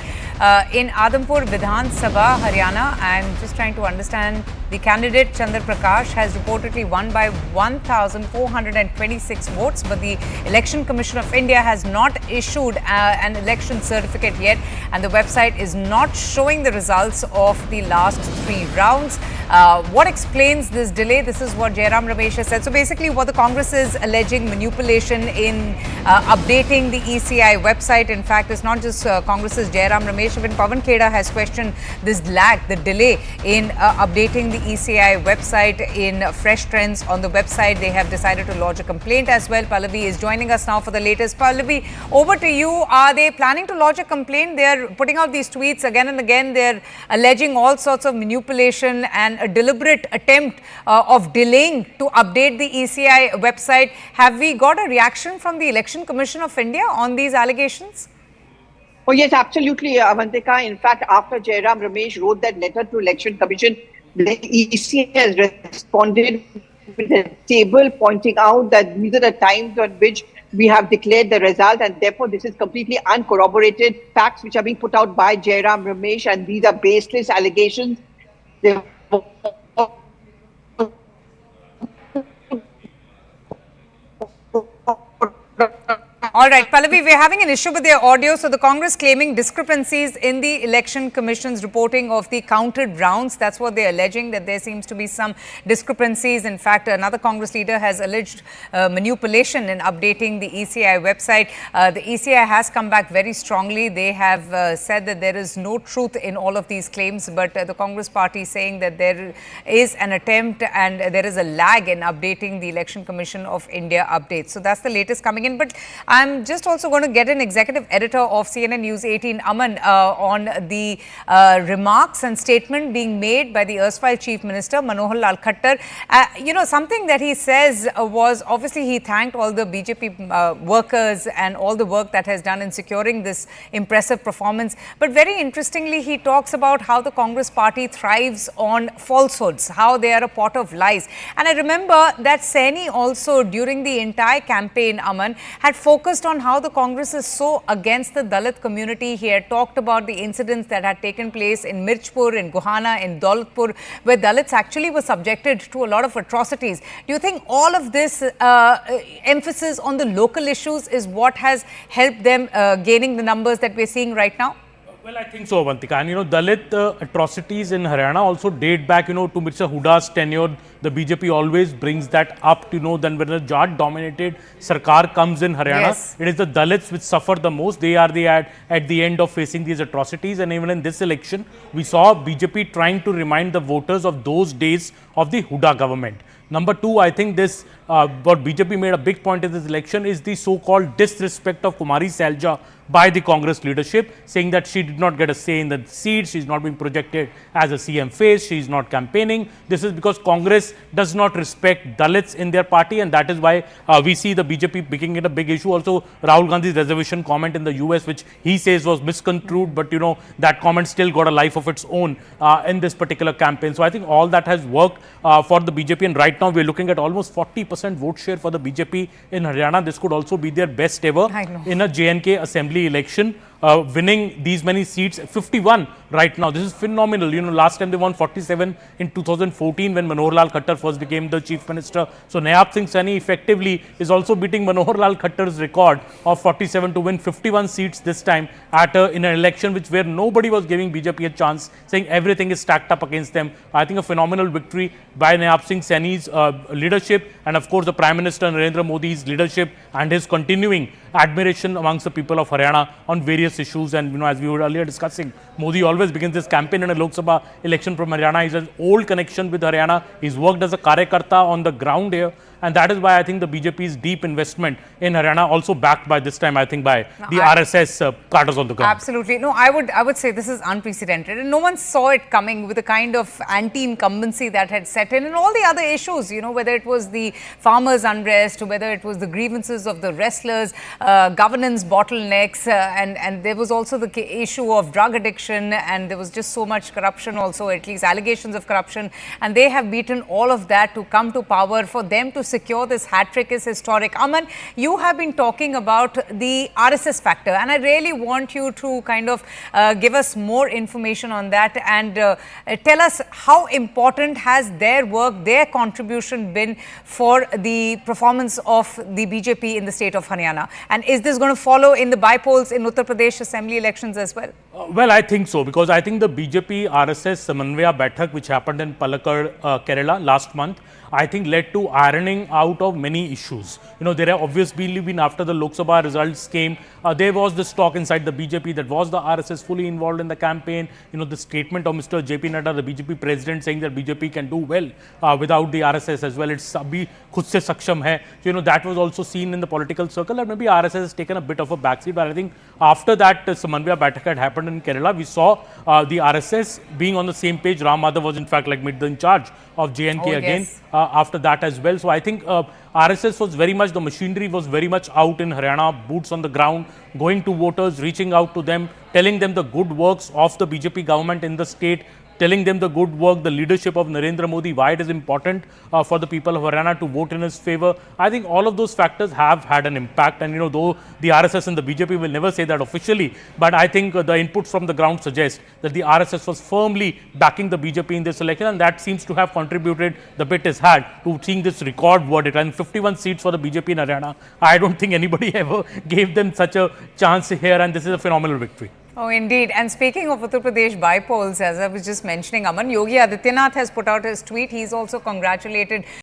R: in Adampur Vidhan Sabha, Haryana, I'm just trying to understand, the candidate Chandra Prakash has reportedly won by 1,426 votes, but the Election Commission of India has not issued an election certificate yet, and the website is not showing the results of the last 3 rounds. What explains this delay? This is what Jairam Ramesh has said. So basically, what the Congress is alleging manipulation in updating the ECI website. In fact, it's not just Congress's Jairam Ramesh, even Pawan Kheda has questioned this lag, the delay in updating the ECI website. In fresh trends on the website, they have decided to lodge a complaint as well. Pallavi is joining us now for the latest. Pallavi, over to you. Are they planning to lodge a complaint? They're putting out these tweets again and again. They're alleging all sorts of manipulation and a deliberate attempt of delaying to update the ECI website. Have we got a reaction from the Election Commission of India on these allegations?
B: Oh yes, absolutely, Avantika. In fact, after Jairam Ramesh wrote that letter to Election Commission, the EC has responded with a table pointing out that these are the times on which we have declared the result, and therefore this is completely uncorroborated facts which are being put out by Jairam Ramesh, and these are baseless allegations.
R: All right, Pallavi, we're having an issue with their audio. So the Congress claiming discrepancies in the Election Commission's reporting of the counted rounds. That's what they're alleging, that there seems to be some discrepancies. In fact, another Congress leader has alleged manipulation in updating the ECI website. The ECI has come back very strongly. They have said that there is no truth in all of these claims, but the Congress party is saying that there is an attempt and there is a lag in updating the Election Commission of India updates. So that's the latest coming in. But I'm just also going to get an executive editor of CNN News 18, Aman, on the remarks and statement being made by the erstwhile Chief Minister, Manohar Lal Khattar. You know, something that he says was, obviously he thanked all the BJP workers and all the work that has done in securing this impressive performance. But very interestingly, he talks about how the Congress party thrives on falsehoods, how they are a pot of lies. And I remember that Saini also, during the entire campaign, Aman, had focused on how the Congress is so against the Dalit community. He had talked about the incidents that had taken place in Mirchpur, in Gohana, in Daulatpur, where Dalits actually were subjected to a lot of atrocities. Do you think all of this emphasis on the local issues is what has helped them gaining the numbers that we're seeing right now?
I: Well, I think so, Avantika. And Dalit atrocities in Haryana also date back, to Mr. Huda's tenure. The BJP always brings that up, then when a Jat-dominated Sarkar comes in Haryana,
R: Yes.
I: it is the Dalits which suffer the most. They are at the end of facing these atrocities. And even in this election, we saw BJP trying to remind the voters of those days of the Huda government. Number two, I think this, what BJP made a big point in this election is the so-called disrespect of Kumari Selja by the Congress leadership, saying that she did not get a say in the seat, she is not being projected as a CM face, she is not campaigning. This is because Congress does not respect Dalits in their party, and that is why we see the BJP making it a big issue. Also, Rahul Gandhi's reservation comment in the US, which he says was misconstrued, but that comment still got a life of its own in this particular campaign. So I think all that has worked for the BJP, and right now we're looking at almost 40% vote share for the BJP in Haryana. This could also be their best ever in a J&K assembly election. Winning these many seats, 51 right now. This is phenomenal. Last time they won 47 in 2014 when Manohar Lal Khattar first became the chief minister. So Nayab Singh Saini effectively is also beating Manohar Lal Khattar's record of 47 to win 51 seats this time in an election where nobody was giving BJP a chance, saying everything is stacked up against them. I think a phenomenal victory by Nayab Singh Saini's leadership, and of course the Prime Minister Narendra Modi's leadership and his continuing admiration amongst the people of Haryana on various issues. And as we were earlier discussing, Modi always begins this campaign in a Lok Sabha election from Haryana. He has an old connection with Haryana. He's worked as a Karyakarta on the ground here, and that is why I think the BJP's deep investment in Haryana, also backed by this time, I think, by the RSS carters on the ground.
R: Absolutely. No, I would say this is unprecedented, and no one saw it coming with the kind of anti-incumbency that had set in, and all the other issues, whether it was the farmers' unrest, whether it was the grievances of the wrestlers, governance bottlenecks, and there was also the issue of drug addiction, and there was just so much corruption also, at least allegations of corruption, and they have beaten all of that to come to power. For them to secure this hat trick is historic. Aman, you have been talking about the RSS factor, and I really want you to kind of give us more information on that, and tell us how important has their work, their contribution been for the performance of the BJP in the state of Haryana, and is this going to follow in the by-polls in Uttar Pradesh assembly elections as well?
I: Well, I think so, because I think the BJP RSS Samanvaya Baithak, which happened in Palakkad, Kerala last month, I think led to ironing out of many issues. There have obviously been, after the Lok Sabha results came, there was this talk inside the BJP that was the RSS fully involved in the campaign. The statement of Mr. JP Nadda, the BJP president, saying that BJP can do well without the RSS as well. It's abhi khud se saksham hai. That was also seen in the political circle, and maybe RSS has taken a bit of a backseat. But I think after that Samanvaya Baithak had happened in Kerala, we saw the RSS being on the same page. Ram Madhav was in fact made in charge of J&K again after that as well. So I think RSS was very much, the machinery was very much out in Haryana, boots on the ground, going to voters, reaching out to them, telling them the good works of the BJP government in the state, telling them the good work, the leadership of Narendra Modi, why it is important for the people of Haryana to vote in his favor. I think all of those factors have had an impact, and though the RSS and the BJP will never say that officially, but I think the inputs from the ground suggest that the RSS was firmly backing the BJP in this election, and that seems to have contributed, the bit is had, to seeing this record verdict. And 51 seats for the BJP in Haryana, I don't think anybody ever gave them such a chance here, and this is a phenomenal victory.
R: Oh, indeed. And speaking of Uttar Pradesh by-polls, as I was just mentioning, Aman, Yogi Adityanath has put out his tweet. He's also congratulated